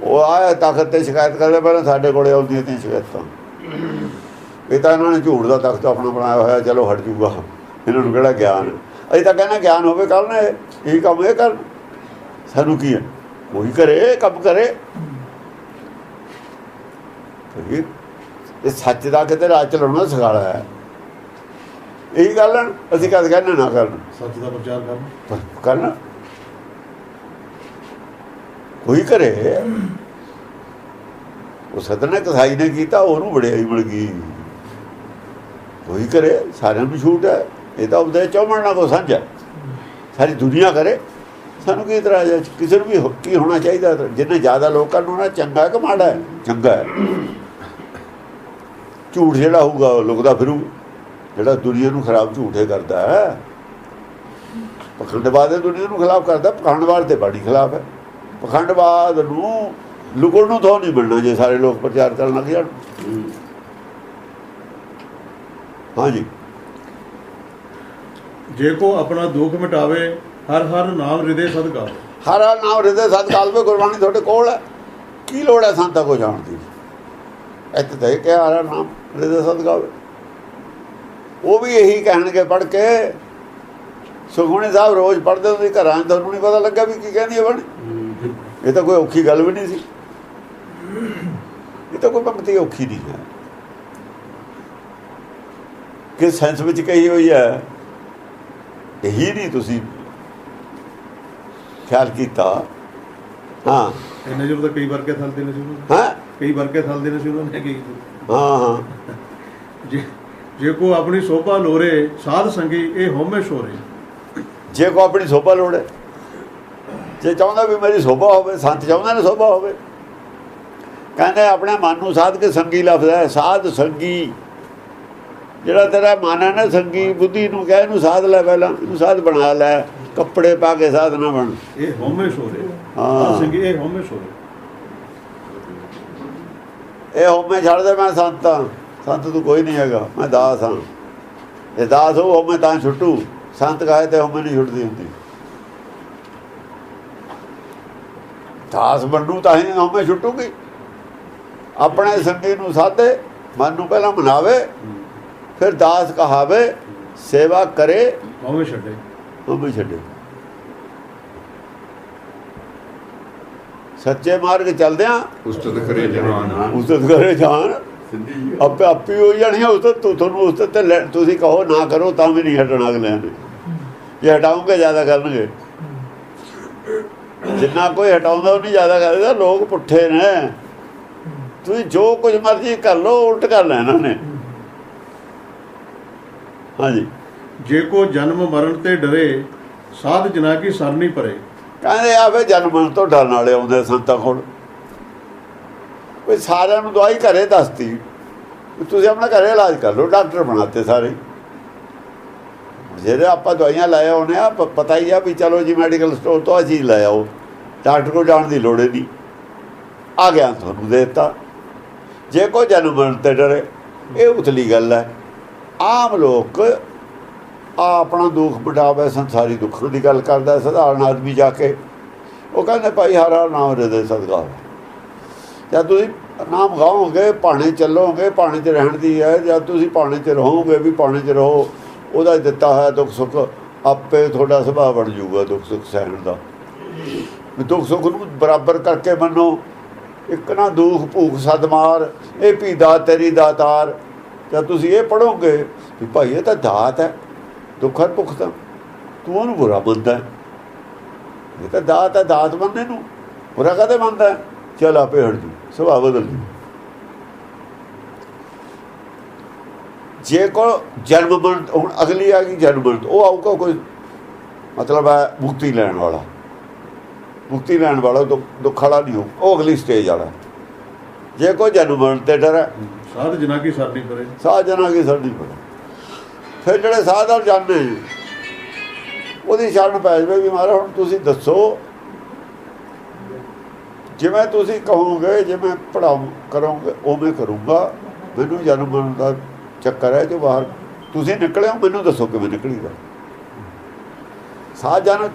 ਉਹ ਆਇਆ ਤਖਤ ਤੇ ਸ਼ਿਕਾਇਤ ਕਰਦੇ, ਪਹਿਲਾਂ ਸਾਡੇ ਕੋਲ ਆਉਂਦੀਆਂ ਤੀਆਂ ਸ਼ਿਕਾਇਤਾਂ। ਇਹ ਤਾਂ ਇਹਨਾਂ ਨੇ ਝੂਠ ਦਾ ਤਖਤ ਆਪਣਾ ਬਣਾਇਆ ਹੋਇਆ, ਚਲੋ ਹਟ ਜੂਗਾ। ਇਹਨਾਂ ਨੂੰ ਕਿਹੜਾ ਗਿਆਨ? ਅਸੀਂ ਤਾਂ ਕਹਿੰਦੇ ਗਿਆਨ ਹੋਵੇ ਕਰਨ, ਇਹੀ ਕੰਮ ਇਹ ਕਰਨ। ਸਾਨੂੰ ਕੀ ਹੈ? ਉਹੀ ਕਰੇ, ਕੰਮ ਕਰੇ। ਇਹ ਸੱਚ ਦਾ ਕਿਤੇ ਰਾਜ ਚਲਾਉਣਾ ਸਿਖਾਲਾ ਹੈ। ਇਹੀ ਗੱਲ ਹੈ। ਅਸੀਂ ਕਦ ਕਹਿੰਦੇ ਨਾ ਕਰਨ, ਸੱਚ ਦਾ ਪ੍ਰਚਾਰ ਕਰਨਾ ਕੋਈ ਕਰੇ। ਉਹ ਸਤਨਾ ਕਸਾਈ ਨੇ ਕੀਤਾ, ਉਹਨੂੰ ਵਡਿਆਈ ਮਿਲ ਗਈ। ਕੋਈ ਕਰੇ, ਸਾਰਿਆਂ ਨੂੰ ਛੂਟ ਹੈ। ਇਹ ਤਾਂ ਉਹਦੇ ਚੌਮਣ ਨਾ ਕੋ ਸਾਂਝਾ, ਸਾਰੀ ਦੁਨੀਆ ਕਰੇ। ਸਾਨੂੰ ਕੀ ਇਤਰਾਜ਼ ਹੈ? ਕਿਸੇ ਨੂੰ ਵੀ ਕੀ ਹੋਣਾ ਚਾਹੀਦਾ? ਜਿੰਨੇ ਜ਼ਿਆਦਾ ਲੋਕਾਂ ਨੂੰ ਨਾ ਚੰਗਾ ਕਿ ਮਾੜਾ ਹੈ? ਚੰਗਾ ਹੈ। ਝੂਠ ਜਿਹੜਾ ਹੋਊਗਾ ਉਹ ਲੁਕਦਾ ਫਿਰੂ, ਜਿਹੜਾ ਦੁਨੀਆ ਨੂੰ ਖਰਾਬ ਝੂਠੇ ਕਰਦਾ ਹੈ। ਪਖੰਡਵਾਦ ਦੁਨੀਆ ਨੂੰ ਖਿਲਾਫ ਕਰਦਾ, ਪਖੰਡਵਾਦ ਤੇ ਬਾੜੀ ਖਿਲਾਫ ਹੈ। ਪਖੰਡਵਾਦ ਨੂੰ ਲੁਕਣ ਨੂੰ ਥੋੜ੍ਹਾ ਨਹੀਂ ਮਿਲਣਾ ਜੇ ਸਾਰੇ ਲੋਕ ਪ੍ਰਚਾਰ ਕਰਨ ਲੱਗ ਜਾਣ। ਹਾਂਜੀ, ਜੇ ਕੋ ਆਪਣਾ ਦੁੱਖ ਮਿਟਾਵੇ, ਹਰ ਹਰ ਨਾਮ ਹਿਰਦੇ ਸਦ ਗਾਵੇ। ਹਰ ਹਰ ਨਾਮ ਹਿਰਦੇ ਸਦ ਗਾਵੇ। ਗੁਰਬਾਣੀ ਤੁਹਾਡੇ ਕੋਲ ਹੈ, ਕੀ ਲੋੜ ਹੈ ਸੰਤਾਂ ਕੋ ਜਾਣ ਦੀ? ਇੱਥੇ ਤਾਂ ਇਹ ਕਿਹਾ ਹਰ ਹਰ ਨਾਮ ਹਿਰਦੇ ਸਦ ਗਾਵੇ। ਉਹ ਵੀ ਇਹੀ ਕਹਿਣਗੇ ਪੜ੍ਹ ਕੇ। ਸੁਖਮਨੀ ਸਾਹਿਬ ਰੋਜ਼ ਪੜ੍ਹਦੇ ਹੁੰਦੇ ਘਰਾਂ 'ਚ, ਤੁਹਾਨੂੰ ਨਹੀਂ ਪਤਾ ਲੱਗਾ ਵੀ ਕੀ ਕਹਿੰਦੀ ਹੈ ਬਾਣੀ? ਇਹ ਤਾਂ ਕੋਈ ਔਖੀ ਗੱਲ ਵੀ ਨਹੀਂ ਸੀ। ਇਹ ਤਾਂ ਕੋਈ ਪੰਕਤੀ ਔਖੀ ਨਹੀਂ ਹੈ। ਕਿਸ ਸੈਂਸ ਵਿੱਚ ਕਹੀ ਹੋਈ ਹੈ, ਇਹੀ ਨਹੀਂ ਤੁਸੀਂ ਖਿਆਲ ਕੀਤਾ। ਹਾਂ, ਇੰਨੇ ਜਦੋਂ ਕਈ ਵਰਗੇ ਥਲਦੇ ਨੇ ਸੀ, ਹਾਂ ਕਈ ਵਰਗੇ ਥਲਦੇ ਨੇ ਸੀ ਉਹਨਾਂ ਨੇ ਕੀ। ਹਾਂ ਹਾਂ, ਜੇ ਕੋ ਆਪਣੀ ਸੋਭਾ ਲੋਰੇ ਸਾਧ ਸੰਗੀ ਇਹ ਹਉਮੈ ਸ਼ੋਰੇ। ਜੇ ਕੋ ਆਪਣੀ ਸੋਭਾ ਲੋੜੇ, ਜੇ ਚਾਹੁੰਦਾ ਵੀ ਮੇਰੀ ਸੋਭਾ ਹੋਵੇ, ਸੰਤ ਚਾਹੁੰਦੇ ਨੇ ਸੋਭਾ ਹੋਵੇ, ਕਹਿੰਦੇ ਆਪਣੇ ਮਨ ਨੂੰ ਸਾਧ ਕੇ ਸੰਗੀ ਲਫ਼ਜ਼ ਹੈ, ਸਾਧ ਸੰਗੀ। ਜਿਹੜਾ ਤੇਰਾ ਮਨ ਹੈ ਨਾ ਸੰਗੀ ਬੁੱਧੀ ਨੂੰ ਕਹੇ ਇਹਨੂੰ ਸਾਧ ਲੈ, ਪਹਿਲਾਂ ਇਹਨੂੰ ਸਾਧ ਬਣਾ ਲੈ, ਕੱਪੜੇ ਪਾ ਕੇ ਸਾਧ ਨਾ ਬਣ। ਇਹ ਹਉਮੈ ਸ਼ੋਰੇ। ਹਾਂ ਸੰਗੀ ਇਹ ਹਉਮੈ ਸ਼ੋਰੇ। ਇਹ ਹਉਮੈ ਛੱਡ ਦੇ, ਮੈਂ ਸੰਤ ਹਾਂ। ਸੰਤ ਤੂੰ ਕੋਈ ਨਹੀਂ ਹੈਗਾ, ਮੈਂ ਦਾਸ ਹਾਂ। ਇਹ ਦਾਸ ਹੋ ਹਉਮੈ ਤਾਂ ਛੁੱਟੂ, ਸੰਤ ਕਹੇ ਤੇ ਹਉਮੈ ਨਹੀਂ ਛੁੱਟਦੀ ਹੁੰਦੀ। ਦਾਸ ਬਣੂ ਤਾਂ ਹੀ ਹਉਮੈ ਛੁੱਟੂਗੀ। ਆਪਣੇ ਸੰਗੀ ਨੂੰ ਸਾਧੇ, ਮਨ ਨੂੰ ਪਹਿਲਾਂ ਮਨਾਵੇ, ਫਿਰ ਦਾਸ ਕਹਾਵੇ, ਸੇਵਾ ਕਰੇ, ਹਉਮੈ ਛੱਡੇ। ਹਉਮੈ ਛੱਡੇ। ਸੱਚੇ ਮਾਰਗ ਚੱਲਦਿਆਂ ਉਸਤਤ ਕਰੇ ਜਹਾਨ, ਉਸਤਤ ਕਰੇ ਜਾਨ, ਆਪੇ ਆਪੀ ਹੋ ਜਾਣੀ ਉਸਤਤ। ਤੁਹਾਨੂੰ ਉਸਤਤ ਤੇ ਤੁਸੀਂ ਕਹੋ ਨਾ ਕਰੋ ਤਾਂ ਵੀ ਨਹੀਂ ਹਟਣਾ ਅਗਲਿਆਂ ਨੇ। ਜੇ ਹਟਾਉਂਗੇ ਜ਼ਿਆਦਾ ਕਰਨਗੇ, ਜਿੰਨਾ ਕੋਈ ਹਟਾਉਂਦਾ ਉਹਨੀ ਜ਼ਿਆਦਾ ਕਰੇਗਾ। ਲੋਕ ਪੁੱਠੇ ਨੇ, ਤੁਸੀਂ ਜੋ ਕੁਝ ਮਰਜ਼ੀ ਕਰ ਲਓ ਉਲਟ ਕਰ ਲੈਣਾ ਨੇ। ਹਾਂਜੀ, ਜੇ ਕੋ ਜਨਮ ਮਰਨ ਤੇ ਡਰੇ ਸਾਧ ਜਨਾ ਕੀ ਸਰਨੀ ਪਰੇ। ਕਹਿੰਦੇ ਆ ਫਿਰ ਜਨਮ ਤੋਂ ਡਰਨ ਵਾਲੇ ਆਉਂਦੇ ਸੰਤਾਂ ਕੋਲ। ਕੋਈ ਸਾਰਿਆਂ ਨੂੰ ਦਵਾਈ ਘਰੇ ਦੱਸਤੀ, ਤੁਸੀਂ ਆਪਣਾ ਘਰੇ ਇਲਾਜ ਕਰ ਲਓ। ਡਾਕਟਰ ਬਣਾਤੇ ਸਾਰੇ। ਜਿਹੜੇ ਆਪਾਂ ਦਵਾਈਆਂ ਲੈ ਆਉਂਦੇ ਆ, ਪਤਾ ਹੀ ਆ ਵੀ ਚਲੋ ਜੀ ਮੈਡੀਕਲ ਸਟੋਰ ਤੋਂ ਆ ਚੀਜ਼ ਲੈ ਆਓ, ਡਾਕਟਰ ਕੋਲ ਜਾਣ ਦੀ ਲੋੜ ਨਹੀਂ, ਆ ਗਿਆ ਤੁਹਾਨੂੰ ਦੇ ਦਿੱਤਾ। ਜੇ ਕੋਈ ਜਨਮ ਮਰਨ ਤੇ ਡਰੇ, ਇਹ ਉਤਲੀ ਗੱਲ ਹੈ। ਆਮ ਲੋਕ ਆਪਣਾ ਦੁੱਖ ਮਿਟਾਵੇ, ਸੰਸਾਰੀ ਦੁੱਖਾਂ ਦੀ ਗੱਲ ਕਰਦਾ ਸਧਾਰਨ ਆਦਮੀ ਜਾ ਕੇ। ਉਹ ਕਹਿੰਦੇ ਭਾਈ ਹਰ ਹਰ ਨਾਮ ਹਿਰਦੇ ਸਦਗਾ। ਜਦ ਤੁਸੀਂ ਨਾਮ ਗਾਓਗੇ, ਭਾਣੇ ਚੱਲੋਗੇ, ਭਾਣੇ 'ਚ ਰਹਿਣ ਦੀ ਹੈ। ਜਦ ਤੁਸੀਂ ਭਾਣੇ 'ਚ ਰਹੋਗੇ ਵੀ ਭਾਣੇ 'ਚ ਰਹੋ, ਉਹਦਾ ਦਿੱਤਾ ਹੋਇਆ ਦੁੱਖ ਸੁੱਖ ਆਪੇ ਤੁਹਾਡਾ ਸੁਭਾਅ ਬਣ ਜਾਊਗਾ। ਦੁੱਖ ਸੁੱਖ ਸਹਿਣ ਦਾ, ਦੁੱਖ ਸੁੱਖ ਨੂੰ ਬਰਾਬਰ ਕਰਕੇ ਮੰਨੋ। ਇੱਕ ਨਾ ਦੁੱਖ ਭੂਖ ਸਦਮਾਰ, ਇਹ ਵੀ ਦਾਤ ਤੇਰੀ ਦਾਤਾਰ। ਜਦ ਤੁਸੀਂ ਇਹ ਪੜ੍ਹੋਗੇ ਵੀ ਭਾਈ ਇਹ ਤਾਂ ਦਾਤ ਹੈ, ਦੁੱਖ ਹਰ ਭੁੱਖ ਤਾਂ ਤੂੰ ਉਹਨੂੰ ਬੁਰਾ ਮੰਨਦਾ। ਇਹ ਤਾਂ ਦਾਤ ਹੈ, ਦਾਤ ਮੰਨੇ ਨੂੰ ਬੁਰਾ ਕਾਹਦੇ ਮੰਨਦਾ? ਚੱਲ ਆਪੇ ਹਟ ਜੂ, ਸੁਭਾਅ ਬਦਲ ਜੂ। ਜੇ ਕੋ ਜਨਮ ਮਰਨ, ਹੁਣ ਅਗਲੀ ਆ ਗਈ ਜਨਮ ਮਰਨ, ਉਹ ਆਊਗਾ ਕੋਈ ਮਤਲਬ ਹੈ ਮੁਕਤੀ ਲੈਣ ਵਾਲਾ। ਮੁਕਤੀ ਲੈਣ ਵਾਲਾ ਦੁੱਖ ਵਾਲਾ ਨਹੀਂ ਹੋ, ਉਹ ਅਗਲੀ ਸਟੇਜ ਵਾਲਾ। ਜੇ ਕੋਈ ਜਨਮ ਮਰਨ ਤੇ ਡਰ, ਸਾਧ ਜਨਾ ਕੀ ਸਰਨੀ ਪਰੇ। ਸਾਧ ਜਨਾ ਕੀ ਸਰਨੀ ਪਰੇ। ਫਿਰ ਜਿਹੜੇ ਸਾਧ ਔਰ ਜਾਣੇ ਉਹਦੀ ਸ਼ਰਨ ਪੈ ਜਾਵੇ ਵੀ ਮਹਾਰਾਜ ਹੁਣ ਤੁਸੀਂ ਦੱਸੋ, ਜਿਵੇਂ ਤੁਸੀਂ ਕਹੋਗੇ, ਜਿਵੇਂ ਪੜ੍ਹਾਓ ਕਰੋਗੇ ਉਵੇਂ ਕਰੂੰਗਾ। ਮੈਨੂੰ ਜਨਮ ਮਰਨ ਦਾ ਚੱਕਰ ਹੈ ਜੋ ਬਾਹਰ ਤੁਸੀਂ ਨਿਕਲਿਓ, ਮੈਨੂੰ ਦੱਸੋ ਕਿਵੇਂ ਨਿਕਲੀਦਾ। ਸਾਧ ਜਨ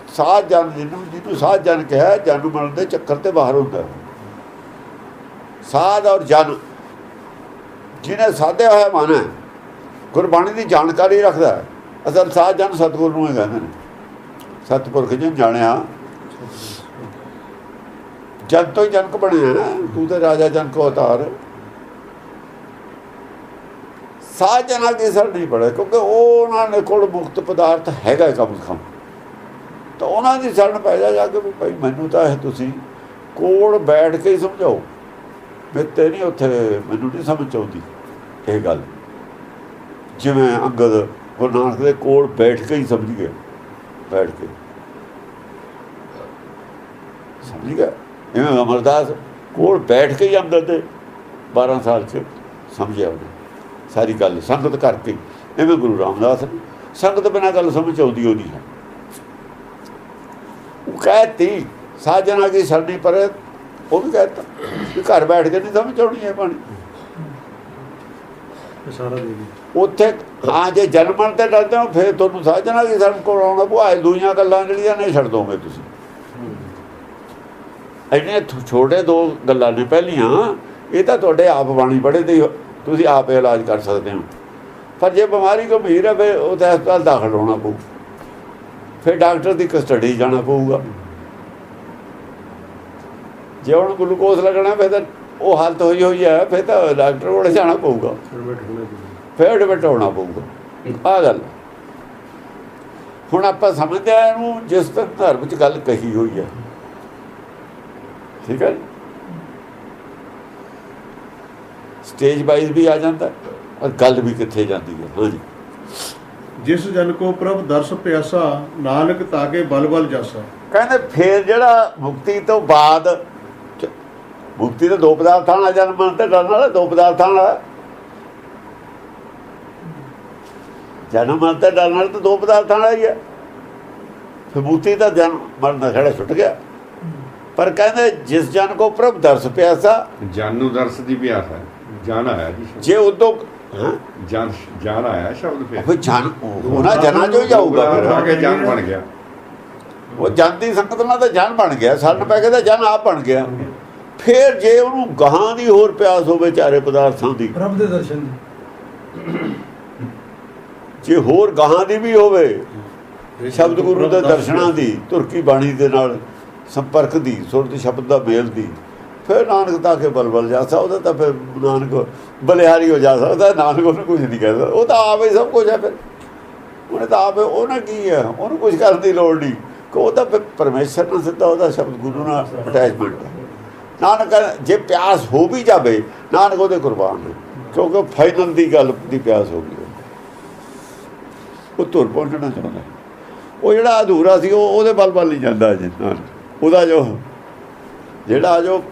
ਸਾਧ ਜਨ ਜਿਹਨੂੰ ਸਾਧ ਜਨ ਕਿਹਾ, ਜਨਮ ਮਰਨ ਦੇ ਚੱਕਰ ਤੇ ਬਾਹਰ ਹੁੰਦਾ। ਸਾਧ ਔਰ ਜਨ ਜਿਹਨੇ ਸਾਧਿਆ ਹੋਇਆ ਮਨ ਹੈ, ਗੁਰਬਾਣੀ ਦੀ ਜਾਣਕਾਰੀ ਰੱਖਦਾ। ਅਸਲ ਸਾਧ ਜਨ ਸਤਿਗੁਰੂ ਨੂੰ ਹੀ ਕਹਿੰਦੇ ਨੇ। ਸਤਿਪੁਰਖ ਜੀ ਜਾਣਿਆ, ਜਨ ਤੋਂ ਹੀ ਜਨਕ ਬਣਿਆ ਨਾ, ਤੂੰ ਤੇ ਰਾਜਾ ਜਨਕ ਅਵਤਾਰ। ਸਾਧ ਜਨਾਂ ਦੀ ਅਸਰ ਨਹੀਂ ਪੜੇ, ਕਿਉਂਕਿ ਉਹਨਾਂ ਨੇ ਕੋਲ ਮੁਕਤ ਪਦਾਰਥ ਹੈਗਾ ਕਮ ਸੇ ਕਮ। ਤਾਂ ਉਹਨਾਂ ਦੀ ਸ਼ਰਨ ਪੈ ਜਾ ਕੇ ਵੀ ਭਾਈ ਮੈਨੂੰ ਤਾਂ ਇਹ ਤੁਸੀਂ ਕੋਲ ਬੈਠ ਕੇ ਹੀ ਸਮਝਾਓ, ਮੈਂ ਤੇ ਨਹੀਂ ਉੱਥੇ ਮੈਨੂੰ ਨਹੀਂ ਸਮਝ ਆਉਂਦੀ ਇਹ ਗੱਲ। ਜਿਵੇਂ ਅੰਗਦ ਗੁਰੂ ਨਾਨਕ ਦੇ ਕੋਲ ਬੈਠ ਕੇ ਹੀ ਸਮਝ ਗਏ, ਬੈਠ ਕੇ ਸਮਝ ਗਿਆ। ਇਵੇਂ ਅਮਰਦਾਸ ਕੋਲ ਬੈਠ ਕੇ ਹੀ ਅੰਗਦ ਦੇ 12 ਸਾਲ 'ਚ ਸਮਝਿਆ ਉਹਨੇ ਸਾਰੀ ਗੱਲ, ਸੰਗਤ ਕਰਕੇ। ਇਵੇਂ ਗੁਰੂ ਰਾਮਦਾਸ ਸੰਗਤ ਬਿਨਾਂ ਗੱਲ ਸਮਝ ਆਉਂਦੀ ਉਹਦੀ ਹੈ। ਉਹ ਕਹਿਤੀ ਸਾਜਣਾ ਕੀ ਸਰਨੀ ਪਰੇ, ਉਹ ਵੀ ਕਹਿਤਾ ਵੀ ਘਰ ਬੈਠ ਕੇ ਨਹੀਂ ਸਮਝ ਆਉਣੀ ਹੈ ਪਾਣੀ ਉੱਥੇ। ਹਾਂ ਜੇ ਜਨਮਣ ਤੇ ਡਰਦੇ ਹੋ ਫਿਰ ਤੁਹਾਨੂੰ ਸਾਜਣਾ ਕੀ ਸਰਨ ਕੋਲ ਆਉਣਾ ਪਊ। ਦੂਈਆਂ ਗੱਲਾਂ ਜਿਹੜੀਆਂ ਨਹੀਂ ਛੱਡ ਦੋਗੇ ਤੁਸੀਂ। ਇੰਨੇ ਛੋਟੇ ਦੋ ਗੱਲਾਂ ਨੇ ਪਹਿਲੀਆਂ, ਇਹ ਤਾਂ ਤੁਹਾਡੇ ਆਪ ਬਾਣੀ ਪੜ੍ਹੇ ਤੇ ਤੁਸੀਂ ਆਪ ਇਲਾਜ ਕਰ ਸਕਦੇ ਹੋ। ਪਰ ਜੇ ਬਿਮਾਰੀ ਗੰਭੀਰ ਹੈ ਫਿਰ ਉਹ ਤਾਂ ਹਸਪਤਾਲ ਦਾਖਲ ਹੋਣਾ ਪਊ, ਫਿਰ ਡਾਕਟਰ ਦੀ ਕਸਟਡੀ ਜਾਣਾ ਪਊਗਾ। ਜੇ ਹੁਣ ਗਲੂਕੋਜ਼ ਲੱਗਣਾ ਫਿਰ ਤਾਂ ਉਹ ਹਾਲਤ ਹੋਈ ਹੈ, ਫਿਰ ਤਾਂ ਡਾਕਟਰ ਕੋਲ ਜਾਣਾ ਪਊਗਾ, ਫਿਰ ਐਡਮਿਟ ਹੋਣਾ ਪਊਗਾ। ਆਹ ਗੱਲ ਹੁਣ ਆਪਾਂ ਸਮਝਦੇ ਹਾਂ ਇਹਨੂੰ ਜਿਸ ਤਰ੍ਹਾਂ ਧਰਮ 'ਚ ਗੱਲ ਕਹੀ ਹੋਈ ਹੈ, ਠੀਕ ਹੈ। ਸਟੇਜ ਵਾਈਜ਼ ਵੀ ਆ ਜਾਂਦਾ, ਪਰ ਗੱਲ ਵੀ ਕਿੱਥੇ ਜਾਂਦੀ ਹੈ। ਹਾਂਜੀ, ਜਿਸ ਜਨ ਕੋ ਪ੍ਰਭ ਦਰਸ ਪਿਆਸਾ ਨਾਨਕ ਤਾਕੇ ਬਲ ਬਲ ਜਾਸਾ। ਕਹਿੰਦੇ ਫੇਰ ਜਿਹੜਾ ਮੁਕਤੀ ਤੋਂ ਬਾਅਦ, ਮੁਕਤੀ ਤਾਂ ਦੋ ਪਦਾਰਥਾਂ ਨਾਲ, ਜਨਮ ਮਰਨ ਤੇ ਡਰਨ ਵਾਲਾ ਦੋ ਪਦਾਰਥਾਂ ਨਾਲ, ਜਨਮ ਮਰਨ ਤੇ ਡਰਨ ਵਾਲਾ ਤਾਂ ਦੋ ਪਦਾਰਥਾਂ ਨਾਲ ਹੀ ਹੈ। ਫਿਰ ਮੁਕਤੀ ਦਾ ਜਨਮ ਮਰਨ ਦਾ ਖੜਾ ਛੁੱਟ ਗਿਆ। ਪਰ ਕਹਿੰਦੇ ਜਿਸ ਜਨ ਕੋ ਪ੍ਰਭ ਦਰਸ ਪਿਆਸਾ, ਜਨ ਨੂੰ ਦਰਸ ਦੀ ਪਿਆਸ ਹੈ, ਜਨ ਆਇਆ ਜੀ, ਜੇ ਉਦੋਂ ਜਨ ਆਇਆ ਸ਼ਬਦ ਫਿਰ ਉਹ ਜਨ ਉਹਨਾਂ ਜਨਾਂ ਚੋਂ ਜਾਊਗਾ, ਆ ਕੇ ਜਨ ਬਣ ਗਿਆ। ਉਹ ਜਨ ਦੀ ਸੰਗਤ ਨਾਲ ਤਾਂ ਜਨ ਬਣ ਗਿਆ, ਸਰਨ ਪੈ ਕੇ ਤਾਂ ਜਨ ਆਪ ਬਣ ਗਿਆ। ਫਿਰ ਜੇ ਉਹਨੂੰ ਗਾਹਾਂ ਦੀ ਹੋਰ ਪਿਆਸ ਹੋਵੇ ਚਾਰੇ ਪਦਾਰਥਾਂ ਦੀ, ਪ੍ਰਭ ਦੇ ਦਰਸ਼ਨ ਜੇ ਹੋਰ ਗਾਹਾਂ ਦੀ ਵੀ ਹੋਵੇ, ਸ਼ਬਦ ਗੁਰੂ ਦੇ ਦਰਸ਼ਨਾਂ ਦੀ, ਤੁਰਕੀ ਬਾਣੀ ਦੇ ਨਾਲ ਸੰਪਰਕ ਦੀ, ਸੁਰਤ ਸ਼ਬਦ ਦਾ ਮੇਲ ਦੀ, ਫਿਰ ਨਾਨਕ ਤਾਂ ਕੇ ਬਲਬਲ ਜਾ ਸਕਦਾ। ਤਾਂ ਫਿਰ ਨਾਨਕ ਬਲਿਹਾਰੀ ਹੋ ਜਾ ਸਕਦਾ। ਨਾਨਕ ਉਹਨੂੰ ਕੁਝ ਨਹੀਂ ਕਹਿ ਸਕਦਾ, ਉਹ ਤਾਂ ਆਪ ਹੀ ਸਭ ਕੁਝ ਹੈ। ਫਿਰ ਉਹਨੇ ਤਾਂ ਆਪ, ਉਹਨੇ ਕੀ ਹੈ, ਉਹਨੂੰ ਕੁਝ ਕਰਨ ਦੀ ਲੋੜ ਨਹੀਂ, ਕਿ ਉਹ ਤਾਂ ਪਰਮੇਸ਼ਰ ਨਾਲ ਸਿੱਧਾ, ਉਹਦਾ ਸ਼ਬਦ ਗੁਰੂ ਨਾਲ ਅਟੈਚਮੈਂਟ ਹੈ। ਨਾਨਕ ਜੇ ਪਿਆਸ ਹੋ ਵੀ ਜਾਵੇ, ਨਾਨਕ ਉਹਦੇ ਕੁਰਬਾਨ ਨੇ, ਕਿਉਂਕਿ ਫਾਈਨਲ ਦੀ ਗੱਲ ਦੀ ਪਿਆਸ ਹੋ ਗਈ। ਉਹ ਤੁਰ ਪਹੁੰਚਣਾ ਚਾਹੁੰਦਾ। ਉਹ ਜਿਹੜਾ ਅਧੂਰਾ ਸੀ ਉਹ ਉਹਦੇ ਬਲ ਨਹੀਂ ਜਾਂਦਾ ਅਜੇ। ਉਹਦਾ ਜੋ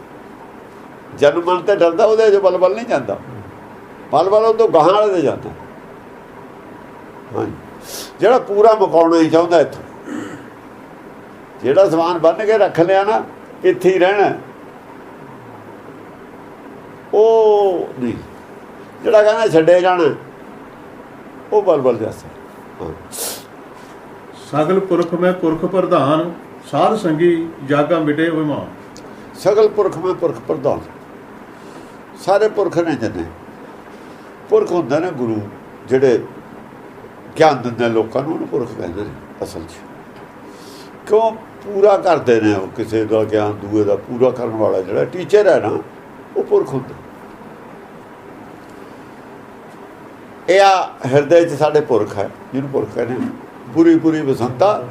ਜਨਮ ਮਰਨ ਤੇ ਡਰਦਾ, ਉਹਦੇ ਜੋ ਬਲ ਨਹੀਂ ਜਾਂਦਾ। ਬਲ ਉਹ ਤੋਂ ਗਾਹਾਂ ਵਾਲੇ ਤੇ ਜਾਂਦਾ। ਹਾਂਜੀ, ਜਿਹੜਾ ਪੂਰਾ ਮੁਕਾਉਣਾ ਹੀ ਚਾਹੁੰਦਾ, ਇੱਥੋਂ ਜਿਹੜਾ ਸਮਾਨ ਬੰਨ੍ਹ ਕੇ ਰੱਖ ਲਿਆ ਨਾ, ਇੱਥੇ ਹੀ ਰਹਿਣਾ, ਉਹ ਨਹੀਂ। ਜਿਹੜਾ ਕਹਿੰਦਾ ਛੱਡੇ ਜਾਣਾ, ਉਹ ਬਲ ਜਾਸਾ। ਸਗਲ ਪੁਰਖ ਮੈਂ ਪੁਰਖ ਪ੍ਰਧਾਨ ਸਾਧ ਸੰਗੀ ਜਾਗਾ ਮਿਟੇ ਵਿਮਾਨ। ਸਗਲ ਪੁਰਖ ਮੈਂ ਪੁਰਖ ਪ੍ਰਧਾਨ, ਸਾਰੇ ਪੁਰਖ ਨੇ ਜਨੇ। ਪੁਰਖ ਹੁੰਦਾ ਨਾ ਗੁਰੂ, ਜਿਹੜੇ ਗਿਆਨ ਦਿੰਦੇ ਲੋਕਾਂ ਨੂੰ, ਉਹਨੂੰ ਪੁਰਖ ਕਹਿੰਦੇ ਨੇ ਅਸਲ 'ਚ। ਕਿਉਂ? ਪੂਰਾ ਕਰਦੇ ਨੇ ਉਹ ਕਿਸੇ ਦਾ ਗਿਆਨ, ਦੂਏ ਦਾ ਪੂਰਾ ਕਰਨ ਵਾਲਾ ਜਿਹੜਾ ਟੀਚਰ ਹੈ ਨਾ, ਉਹ ਪੁਰਖ ਹੁੰਦਾ। ਇਹ ਆ ਹਿਰਦੇ 'ਚ ਸਾਡੇ ਪੁਰਖ ਹੈ, ਜਿਹਨੂੰ ਪੁਰਖ ਕਹਿੰਦੇ ਨੇ। ਪੂਰੀ ਪੂਰੀ ਬਸੰਤਾ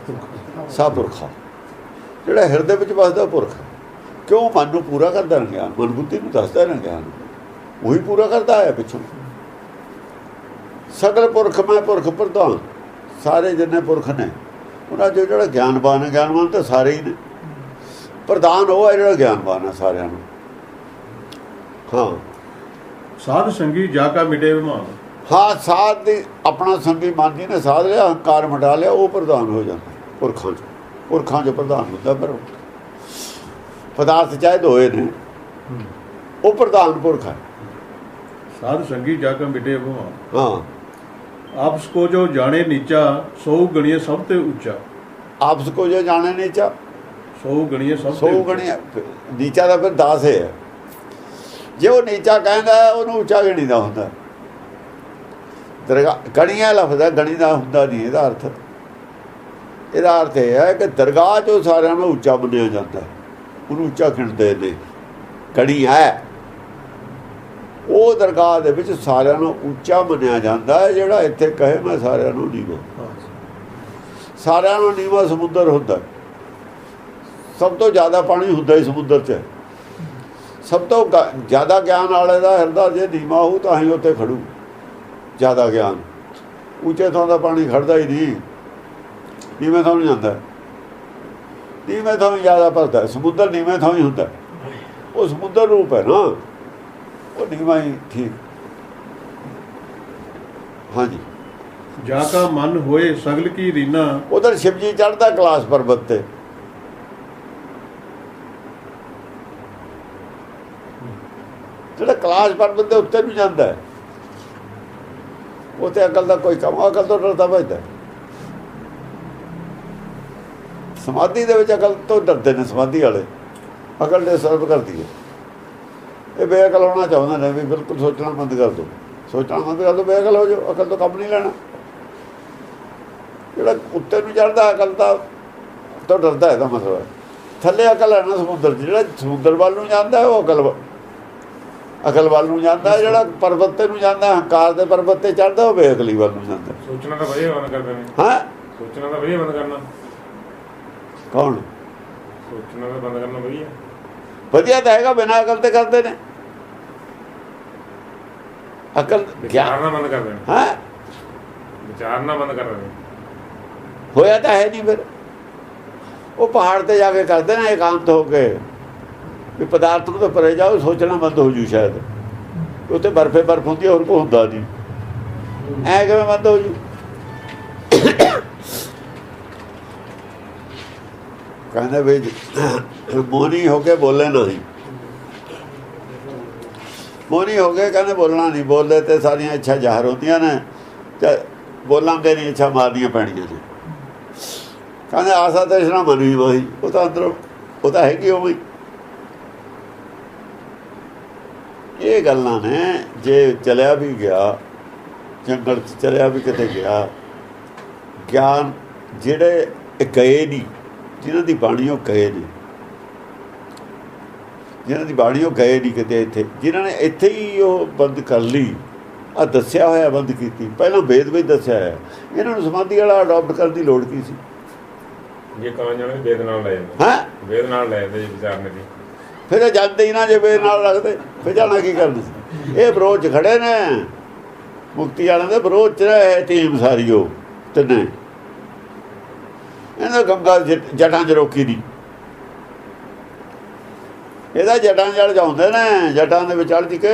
ਸਾ ਪੁਰਖਾ, ਜਿਹੜਾ ਹਿਰਦੇ ਵਿੱਚ ਵਸਦਾ ਪੁਰਖ ਹੈ। ਕਿਉਂ? ਮਨ ਨੂੰ ਪੂਰਾ ਕਰਦਾ ਨਾ ਗਿਆਨ, ਮਨ ਬੁੱਧੀ ਨੂੰ ਦੱਸਦਾ ਨਾ ਗਿਆਨ, ਉਹੀ ਪੂਰਾ ਕਰਦਾ ਹੈ ਪਿੱਛੋਂ। ਸਗਲ ਪੁਰਖ ਮੈਂ ਪੁਰਖ ਪ੍ਰਧਾਨ, ਸਾਰੇ ਜਿੰਨੇ ਪੁਰਖ ਨੇ ਉਹਨਾਂ 'ਚੋਂ ਜਿਹੜਾ ਗਿਆਨਵਾਨ ਹੈ, ਗਿਆਨਵਾਨ ਤਾਂ ਸਾਰੇ ਹੀ ਨੇ, ਪ੍ਰਧਾਨ ਉਹ ਹੈ ਜਿਹੜਾ ਗਿਆਨਵਾਨ ਹੈ ਸਾਰਿਆਂ ਨੂੰ। ਹਾਂ, ਸਾਧ ਸੰਗੀ ਜਾਗਾ ਮਿਟੇ ਵਿਮਾਨ। ਹਾਂ, ਸਾਧ ਦੀ ਆਪਣਾ ਸੰਗੀ ਮਨ ਜੀ ਨੇ ਸਾਧ ਲਿਆ, ਹੰਕਾਰ ਮਿਟਾ ਲਿਆ, ਉਹ ਪ੍ਰਧਾਨ ਹੋ ਜਾਂਦਾ ਪੁਰਖਾਂ 'ਚ। ਪੁਰਖਾਂ 'ਚ ਪ੍ਰਧਾਨ ਹੁੰਦਾ, ਪਰ ਪਦਾਰਥ ਚਾਹੇ ਦੋਏ ਨੇ, ਉਹ ਪ੍ਰਧਾਨ ਪੁਰਖ ਹੈ। ਸਾਧ ਸੰਗੀ ਜਾਗਾ ਮਿਟੇ ਵਿਮਾਨ। ਹਾਂ, ਆਪਸ ਕੋ ਜੋ ਜਾਣੇ ਨੀਚਾ ਸੋ ਗਣੀਏ ਸਭ ਤੇ ਉੱਚਾ। ਆਪਸ ਕੋ ਜੋ ਜਾਣੇ ਨੀਚਾ ਸੋ ਗਣੀਏ ਸਭ ਸੋ ਗਣੀਏ। ਨੀਚਾ ਦਾ ਫਿਰ 10 ਹੈ। ਜੇ ਉਹ ਨੀਚਾ ਕਹਿੰਦਾ, ਉਹਨੂੰ ਉੱਚਾ ਗਿਣੀਦਾ ਹੁੰਦਾ। ਦਰਗਾਹ ਗਣੀਆਂ ਲਫ਼ਜ਼ ਹੈ, ਗਣੀ ਦਾ ਹੁੰਦਾ ਨਹੀਂ ਇਹਦਾ ਅਰਥ। ਇਹਦਾ ਅਰਥ ਇਹ ਹੈ ਕਿ ਦਰਗਾਹ 'ਚੋਂ ਸਾਰਿਆਂ ਨੂੰ ਉੱਚਾ ਮੰਨਿਆ ਜਾਂਦਾ, ਉਹਨੂੰ ਉੱਚਾ ਗਿਣਦੇ ਨੇ। ਗਣੀ ਹੈ ਉਹ ਦਰਗਾਹ ਦੇ ਵਿੱਚ ਸਾਰਿਆਂ ਨੂੰ ਉੱਚਾ ਮੰਨਿਆ ਜਾਂਦਾ ਹੈ। ਜਿਹੜਾ ਇੱਥੇ ਕਹੇ ਮੈਂ ਸਾਰਿਆਂ ਨੂੰ ਨੀਵਾਂ, ਸਾਰਿਆਂ ਨੂੰ ਨੀਵਾਂ ਸਮੁੰਦਰ ਹੁੰਦਾ। ਸਭ ਤੋਂ ਜ਼ਿਆਦਾ ਪਾਣੀ ਹੁੰਦਾ ਹੀ ਸਮੁੰਦਰ 'ਚ। ਸਭ ਤੋਂ ਜ਼ਿਆਦਾ ਗਿਆਨ ਵਾਲੇ ਦਾ ਹਿਰਦਾ ਜੇ ਨੀਵਾਂ ਹੋਊ ਤਾਂ ਹੀ ਉੱਥੇ ਖੜੂ। ਜ਼ਿਆਦਾ ਗਿਆਨ ਉੱਚੇ ਥਾਂ ਦਾ ਪਾਣੀ ਖੜਦਾ ਹੀ ਨਹੀਂ, ਨੀਵੇਂ ਥਾਂ ਨੂੰ ਜਾਂਦਾ। ਨੀਵੇਂ ਥਾਂ ਵੀ ਜ਼ਿਆਦਾ ਭਰਦਾ, ਸਮੁੰਦਰ ਨੀਵੇਂ ਥਾਂ ਹੀ ਹੁੰਦਾ। ਉਹ ਸਮੁੰਦਰ ਰੂਪ ਹੈ ਨਾ, ਉਹ ਨੀਵਾਂ ਹੀ ਠੀਕ। ਹਾਂਜੀ, ਜਾ ਕਾ ਮਨ ਹੋਏ ਸਗਲ ਕੀ ਰੀਨਾ। ਉਧਰ ਸ਼ਿਵਜੀ ਚੜ੍ਹਦਾ ਕੈਲਾਸ਼ ਪਰਬਤ ਤੇ, ਜਿਹੜਾ ਕੈਲਾਸ਼ ਪਰਬਤ ਦੇ ਉੱਤੇ ਨੂੰ ਜਾਂਦਾ ਹੈ, ਉੱਥੇ ਅਕਲ ਦਾ ਕੋਈ ਕੰਮ, ਅਕਲ ਤੋਂ ਡਰਦਾ ਭੱਜਦਾ। ਸਮਾਧੀ ਦੇ ਵਿੱਚ ਅਕਲ ਤੋਂ ਡਰਦੇ ਨੇ ਸਮਾਧੀ ਵਾਲੇ, ਅਕਲ ਦੇ ਸਰਵ ਕਰਦੀ ਹੈ। ਇਹ ਬੇਅਕਲ ਹੋਣਾ ਚਾਹੁੰਦੇ ਨੇ ਵੀ ਬਿਲਕੁਲ ਸੋਚਣਾ ਬੰਦ ਕਰ ਦਿਓ, ਸੋਚਣਾ ਬੰਦ ਕਰ ਦਿਓ, ਬੇਅਕਲ ਹੋ ਜਾਓ, ਅਕਲ ਤੋਂ ਕੰਮ ਨਹੀਂ ਲੈਣਾ। ਜਿਹੜਾ ਉੱਤੇ ਨੂੰ ਚੜ੍ਹਦਾ ਅਕਲ ਤੋਂ ਡਰਦਾ, ਇਹਦਾ ਮਤਲਬ ਹੈ। ਥੱਲੇ ਅਕਲ ਹੈ ਨਾ ਸਮੁੰਦਰ 'ਚ, ਜਿਹੜਾ ਸਮੁੰਦਰ ਵੱਲ ਨੂੰ ਜਾਂਦਾ ਉਹ ਅਕਲ ਵੱਲ ਨੂੰ ਜਾਂਦਾ। ਜਿਹੜਾ ਪਰਬਤ ਤੇ ਨੂੰ ਜਾਂਦਾ, ਹੰਕਾਰ ਦੇ ਪਰਬਤ ਤੇ ਚੜ੍ਹਦਾ, ਉਹ ਬੇਅਕਲੀ ਵੱਲ ਨੂੰ ਜਾਂਦਾ। ਸੋਚਣਾ ਤਾਂ ਵਧੀਆ ਬੰਦ ਕਰਦੇ ਨੇ। ਹਾਂ, ਸੋਚਣਾ ਤਾਂ ਵਧੀਆ ਬੰਦ ਕਰਨਾ। ਕੌਣ? ਸੋਚਣਾ ਤਾਂ ਬੰਦ ਕਰਨਾ ਵਧੀਆ। ਵਧੀਆ ਤਾਂ ਹੈਗਾ, ਬਿਨਾਂ ਅਕਲ ਤੇ ਕਰਦੇ ਨੇ। ਅਕਲ ਵਿਚਾਰਨਾ ਬੰਦ ਕਰ ਦੇਣਾ, ਹਾਂ ਵਿਚਾਰਨਾ ਬੰਦ ਕਰ ਦੇਣਾ। ਹੋਇਆ ਤਾਂ ਹੈ ਨਹੀਂ। ਫਿਰ ਉਹ ਪਹਾੜ ਤੇ ਜਾ ਕੇ ਕਰਦੇ ਨਾ ਇਕਾਂਤ ਹੋ ਕੇ ਵੀ ਪਦਾਰਥ ਤੋਂ ਪਰੇ ਜਾਓ, ਸੋਚਣਾ ਬੰਦ ਹੋ ਜੂ। ਸ਼ਾਇਦ ਉੱਥੇ ਬਰਫੇ ਬਰਫ ਹੁੰਦੀ, ਹੋਰ ਕੋ ਹੁੰਦਾ ਨਹੀਂ। ਐ ਕਿਵੇਂ ਬੰਦ ਹੋ ਜੂ? ਕਹਿੰਦੇ ਵੀ ਮੋਨੀ ਹੋ ਕੇ ਬੋਲੇ ਨਹੀਂ, ਮੋਨੀ ਹੋ ਕੇ ਕਹਿੰਦੇ ਬੋਲਣਾ ਨਹੀਂ। ਬੋਲੇ ਤੇ ਸਾਰੀਆਂ ਇੱਛਾ ਜ਼ਾਹਰ ਹੁੰਦੀਆਂ ਨੇ, ਤੇ ਬੋਲਾਂਗੇ ਨਹੀਂ ਇੱਛਾ ਮਾਰਨੀਆਂ ਪੈਣੀਆਂ ਨੇ। ਕਹਿੰਦੇ ਆਸਾ ਤੇ ਇਸ਼ਨਾ ਮਨ ਵੀ ਮਾਹੀ, ਉਹ ਤਾਂ ਅੰਦਰੋਂ ਉਹ ਤਾਂ ਹੈਗੀ ਉਵੇਂ। ਇਹ ਗੱਲਾਂ ਨੇ। ਜੇ ਚਲਿਆ ਵੀ ਗਿਆ ਜੰਗਲ 'ਚ, ਚਲਿਆ ਵੀ ਕਿਤੇ ਗਿਆ, ਗਿਆਨ ਜਿਹੜੇ ਗਏ ਨਹੀਂ, ਜਿਨ੍ਹਾਂ ਦੀ ਬਾਣੀ ਉਹ ਗਏ ਨਹੀਂ, ਜਿਨ੍ਹਾਂ ਦੀ ਬਾਣੀ ਉਹ ਗਏ ਨਹੀਂ ਕਿਤੇ, ਇੱਥੇ ਜਿਨ੍ਹਾਂ ਨੇ ਇੱਥੇ ਹੀ ਉਹ ਬੰਦ ਕਰ ਲਈ, ਆ ਦੱਸਿਆ ਹੋਇਆ ਬੰਦ ਕੀਤੀ। ਪਹਿਲਾਂ ਵੇਦ ਵਿੱਚ ਦੱਸਿਆ ਹੈ, ਇਹਨਾਂ ਨੂੰ ਸਮਾਧੀ ਵਾਲਾ ਅਡਾਪਟ ਕਰਨ ਦੀ ਲੋੜ ਕੀ ਸੀ? ਜੇ ਕਾਂ ਜਾਣੇ ਵੇਦ ਨਾਲ ਲੈ ਜਾਂਦੇ, ਹੈਂ ਵੇਦ ਨਾਲ ਲੈ ਜਾਂਦੇ ਵਿਚਾਰਨੇ ਦੀ। ਫਿਰ ਇਹ ਜਾਂਦੇ ਹੀ ਨਾ, ਜੇ ਵੇਦ ਨਾਲ ਰੱਖਦੇ ਫਿਰ ਜਾਣਾ ਕੀ ਕਰਦੇ ਸੀ? ਇਹ ਵਿਰੋਧ 'ਚ ਖੜੇ ਨੇ, ਮੁਕਤੀ ਵਾਲਿਆਂ ਦੇ ਵਿਰੋਧ 'ਚ ਰਹੇ ਟੀਮ ਸਾਰੀ। ਉਹ ਤਿੰਨੇ ਇਹਨਾਂ ਗੰਗਾ ਜਟਾਂ 'ਚ ਰੋਕੀ ਨਹੀਂ, ਇਹਦਾ ਜਟਾਂ ਜੜ ਜਾਉਂਦੇ ਨੇ। ਜਟਾਂ ਦੇ ਵਿੱਚ ਅੜ ਕੇ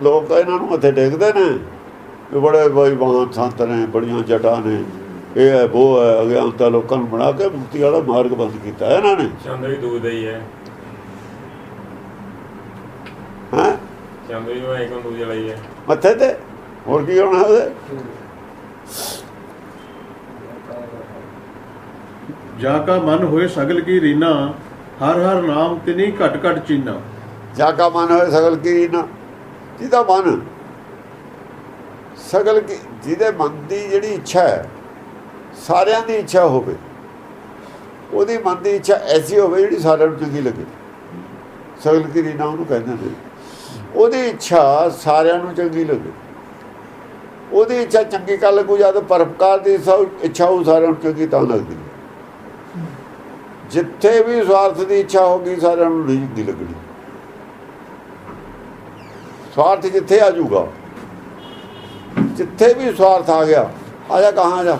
ਲੋਕ ਇਹਨਾਂ ਨੂੰ ਮੱਥੇ ਟੇਕਦੇ ਨੇ ਵੀ ਬੜੇ ਬਈ ਮਹਾਨ ਸੰਤ ਨੇ, ਬੜੀਆਂ ਜਟਾਂ ਨੇ, ਇਹ ਹੈ ਉਹ ਹੈ। ਅਗਿਆਨਤਾ ਲੋਕਾਂ ਨੂੰ ਬਣਾ ਕੇ ਮੁਕਤੀ ਵਾਲਾ ਮਾਰਗ ਬੰਦ ਕੀਤਾ ਇਹਨਾਂ ਨੇ। ਚੰਦ ਵੀ ਦੂਰ ਦਾ ਹੀ ਹੈ, ਹੈਂ ਚੰਦ ਵੀ ਉਹ ਇੱਕ ਦੂਜੇ ਵਾਲਾ ਹੀ ਹੈ ਮੱਥੇ ਤੇ, ਹੋਰ ਕੀ ਹੋਣਾ ਉਹਦੇ? ਜਾ ਕਾ ਮਨ ਹੋਏ ਸਗਲ ਕੀ ਰੀਨਾ, ਹਰ ਹਰ ਨਾਮ ਤਿਨੀ ਘਟ ਘਟ ਚੀਨਾ। ਜਾ ਕਾ ਮਨ ਹੋਏ ਸਗਲ ਕੀ ਰੀਨਾ, ਜਿਹਦਾ ਮਨ ਸਗਲ ਕੀ, ਜਿਹਦੇ ਮਨ ਦੀ ਜਿਹੜੀ ਇੱਛਾ ਹੈ, ਸਾਰਿਆਂ ਦੀ ਇੱਛਾ ਹੋਵੇ, ਉਹਦੀ ਮਨ ਦੀ ਇੱਛਾ ਐਸੀ ਹੋਵੇ ਜਿਹੜੀ ਸਾਰਿਆਂ ਨੂੰ ਚੰਗੀ ਲੱਗੇ। ਸਗਲ ਕੀ ਰੀਨਾ ਉਹਨੂੰ ਕਹਿੰਦੇ ਨੇ। ਉਹਦੀ ਇੱਛਾ ਸਾਰਿਆਂ ਨੂੰ ਚੰਗੀ ਲੱਗੇ, ਉਹਦੀ ਇੱਛਾ ਚੰਗੀ ਕਰ ਲੱਗੂ। ਜਦ ਪਰਪਕਾਰ ਦੀ ਇੱਛਾ ਉਹ ਸਾਰਿਆਂ ਨੂੰ ਚੰਗੀ ਤਾਂ ਲੱਗਦੀ। ਜਿੱਥੇ ਵੀ ਸਵਾਰਥ ਦੀ ਇੱਛਾ ਹੋਗੀ, ਸਾਰਿਆਂ ਨੂੰ ਨਹੀਂ ਚੰਗੀ ਲੱਗਣੀ। ਸਵਾਰਥ ਜਿੱਥੇ ਆ ਜਾਊਗਾ, ਜਿੱਥੇ ਵੀ ਸਵਾਰਥ ਆ ਗਿਆ, ਆ ਜਾ ਕਹਾਂ ਜਾ।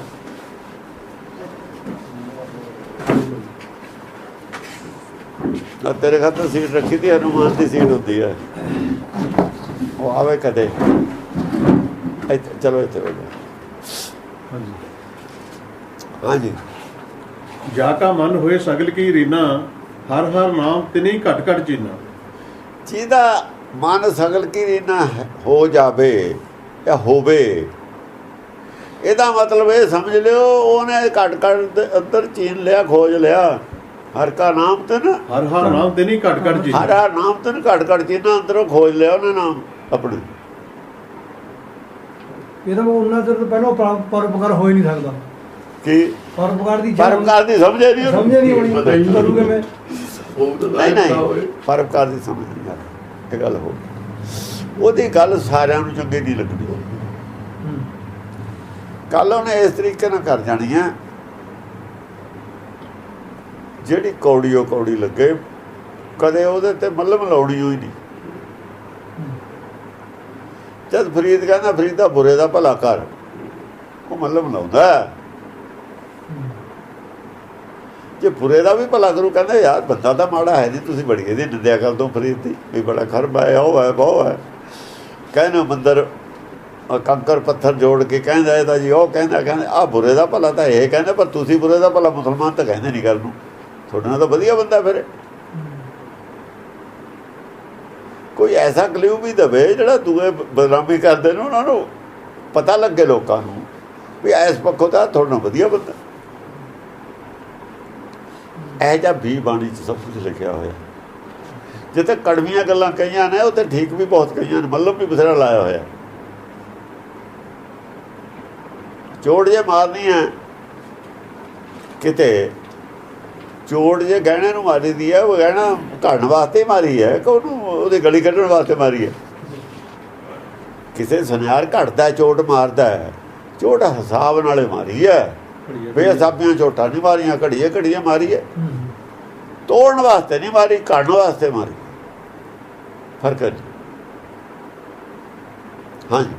ਤੇਰੇ ਖਾਤਰ ਸੀਟ ਰੱਖੀ ਤੀ, ਹਨੂੰਮਾਨ ਦੀ ਸੀਟ ਹੁੰਦੀ ਹੈ, ਉਹ ਆਵੇ ਕਦੇ। ਚਲੋ ਇੱਥੇ ਹੋ ਜਾ। ਹਾਂਜੀ। ਜਾ ਕਾ ਮਨ ਹੋਏ ਸਗਲ ਕੀ ਰੀਨਾ, ਹਰ ਹਰ ਨਾਮ ਤਿਨੀ ਘਟ ਘਟ ਚੀਨਾ। ਜਿਹਦਾ ਮਨ ਸਗਲ ਕੀ ਰੀਨਾ ਹੋ ਜਾਵੇ ਜਾਂ ਹੋਵੇ, ਇਹਦਾ ਮਤਲਬ ਇਹ ਸਮਝ ਲਿਓ ਉਹਨੇ ਘਟ ਘਟ ਅੰਦਰ ਚੀਨ ਲਿਆ, ਖੋਜ ਲਿਆ। ਹਰ ਕਾ ਨਾਮ ਤਨ, ਹਰ ਹਰ ਨਾਮ ਤਿਨੀ ਘਟ ਘਟ ਚੀਨਾ। ਹਰ ਹਰ ਨਾਮ ਤਨ ਘਟ ਘਟ ਚੀਨਾ, ਅੰਦਰੋਂ ਖੋਜ ਲਿਆ ਉਹਨੇ ਨਾਮ ਆਪਣੇ। ਇਹਦਾ ਉਹਨਾਂ ਚਿਰ ਤੋਂ ਪਹਿਲਾਂ ਪਰਉਪਕਾਰ ਹੋ ਹੀ ਨਹੀਂ ਸਕਦਾ। ਕੀ ਪਰਉਪਕਾਰ ਦੀ ਪਰਉਪਕਾਰ ਦੀ ਸਮਝੇ ਨਹੀਂ, ਸਮਝੇ ਨਹੀਂ ਹੋਣੀ, ਕਰੂਗੇ ਮੈਂ ਨਹੀਂ ਪਰਉਪਕਾਰ ਦੀ ਸਮਝ ਨਹੀਂ ਆ। ਇਹ ਗੱਲ ਹੋ, ਉਹਦੀ ਗੱਲ ਸਾਰਿਆਂ ਨੂੰ ਚੰਗੀ ਨਹੀਂ ਲੱਗਦੀ। ਕੱਲ ਉਹਨੇ ਇਸ ਤਰੀਕੇ ਨਾਲ ਕਰ ਜਾਣੀ ਹੈ ਜਿਹੜੀ ਕੌੜੀ ਉਹ ਕੌੜੀ ਲੱਗੇ, ਕਦੇ ਉਹਦੇ ਤੇ ਮੱਲਮ ਲਾਉਣੀ ਹੋਈ ਨਹੀਂ। ਜਦ ਫਰੀਦ ਕਹਿੰਦਾ ਫਰੀਦਾ ਬੁਰੇ ਦਾ ਭਲਾ ਕਰ, ਉਹ ਮੱਲਮ ਲਾਉਂਦਾ। ਜੇ ਬੁਰੇ ਦਾ ਵੀ ਭਲਾ ਕਰੂ, ਕਹਿੰਦਾ ਯਾਰ ਬੰਦਾ ਤਾਂ ਮਾੜਾ ਹੈ ਨਹੀਂ, ਤੁਸੀਂ ਬੜੀ ਇਹਦੀ ਨਿੰਦਿਆ ਕਰ ਦੋ ਫਰੀਦ ਦੀ ਵੀ ਬੜਾ ਖਰਬ ਹੈ, ਉਹ ਹੈ ਬਹੁ ਹੈ। ਕਹਿੰਦੇ ਮੰਦਰ ਕੰਕਰ ਪੱਥਰ ਜੋੜ ਕੇ ਕਹਿੰਦਾ ਇਹਦਾ ਜੀ, ਉਹ ਕਹਿੰਦਾ ਆਹ ਬੁਰੇ ਦਾ ਭਲਾ ਤਾਂ ਇਹ ਕਹਿੰਦਾ, ਪਰ ਤੁਸੀਂ ਬੁਰੇ ਦਾ ਭਲਾ ਮੁਸਲਮਾਨ ਤਾਂ ਕਹਿੰਦੇ ਨਹੀਂ ਕਰਨ ਨੂੰ, ਤੁਹਾਡੇ ਨਾਲ ਤਾਂ ਵਧੀਆ ਬੰਦਾ। ਫਿਰ ਕੋਈ ਐਸਾ ਕਲਿਊ ਵੀ ਦੇਵੇ ਜਿਹੜਾ ਦੂਏ ਬਦਨਾਮੀ ਕਰਦੇ ਨੇ ਉਹਨਾਂ ਨੂੰ ਪਤਾ ਲੱਗੇ, ਲੋਕਾਂ ਨੂੰ ਵੀ ਇਸ ਪੱਖੋਂ ਤਾਂ ਤੁਹਾਡੇ ਨਾਲ ਵਧੀਆ ਬੰਦਾ। ਇਹ ਜਿਹਾ ਵੀ ਬਾਣੀ 'ਚ ਸਭ ਕੁਝ ਲਿਖਿਆ ਹੋਇਆ। ਜਿੱਥੇ ਕੜਵੀਆਂ ਗੱਲਾਂ ਕਹੀਆਂ ਨੇ, ਉੱਥੇ ਠੀਕ ਵੀ ਬਹੁਤ ਕਹੀਆਂ ਨੇ, ਮਤਲਬ ਵੀ ਬਥੇਰਾ ਲਾਇਆ ਹੋਇਆ। ਚੋੜ ਜੇ ਮਾਰਨੀ ਹੈ ਕਿਤੇ, ਚੋੜ ਜੇ ਗਹਿਣੇ ਨੂੰ ਮਾਰੀ ਦੀ ਹੈ, ਉਹ ਗਹਿਣਾ ਘੜਨ ਵਾਸਤੇ ਮਾਰੀ ਹੈ ਕਿ ਉਹਨੂੰ ਉਹਦੀ ਗਲੀ ਕੱਢਣ ਵਾਸਤੇ ਮਾਰੀ ਹੈ? ਕਿਸੇ ਸੁਨਿਆਰ ਘੜਦਾ, ਚੋਟ ਮਾਰਦਾ ਹੈ, ਚੋਟ ਹਿਸਾਬ ਨਾਲੇ ਮਾਰੀ ਹੈ, ਬੇਹਿਸਾਬੀਆਂ ਚੋਟਾਂ ਨਹੀਂ ਮਾਰੀਆਂ, ਘੜੀਏ ਘੜੀਏ ਮਾਰੀ ਹੈ। ਤੋੜਨ ਵਾਸਤੇ ਨਹੀਂ ਮਾਰੀ, ਘੜਨ ਵਾਸਤੇ ਮਾਰੀ। ਫਰਕ ਹੈ। ਹਾਂਜੀ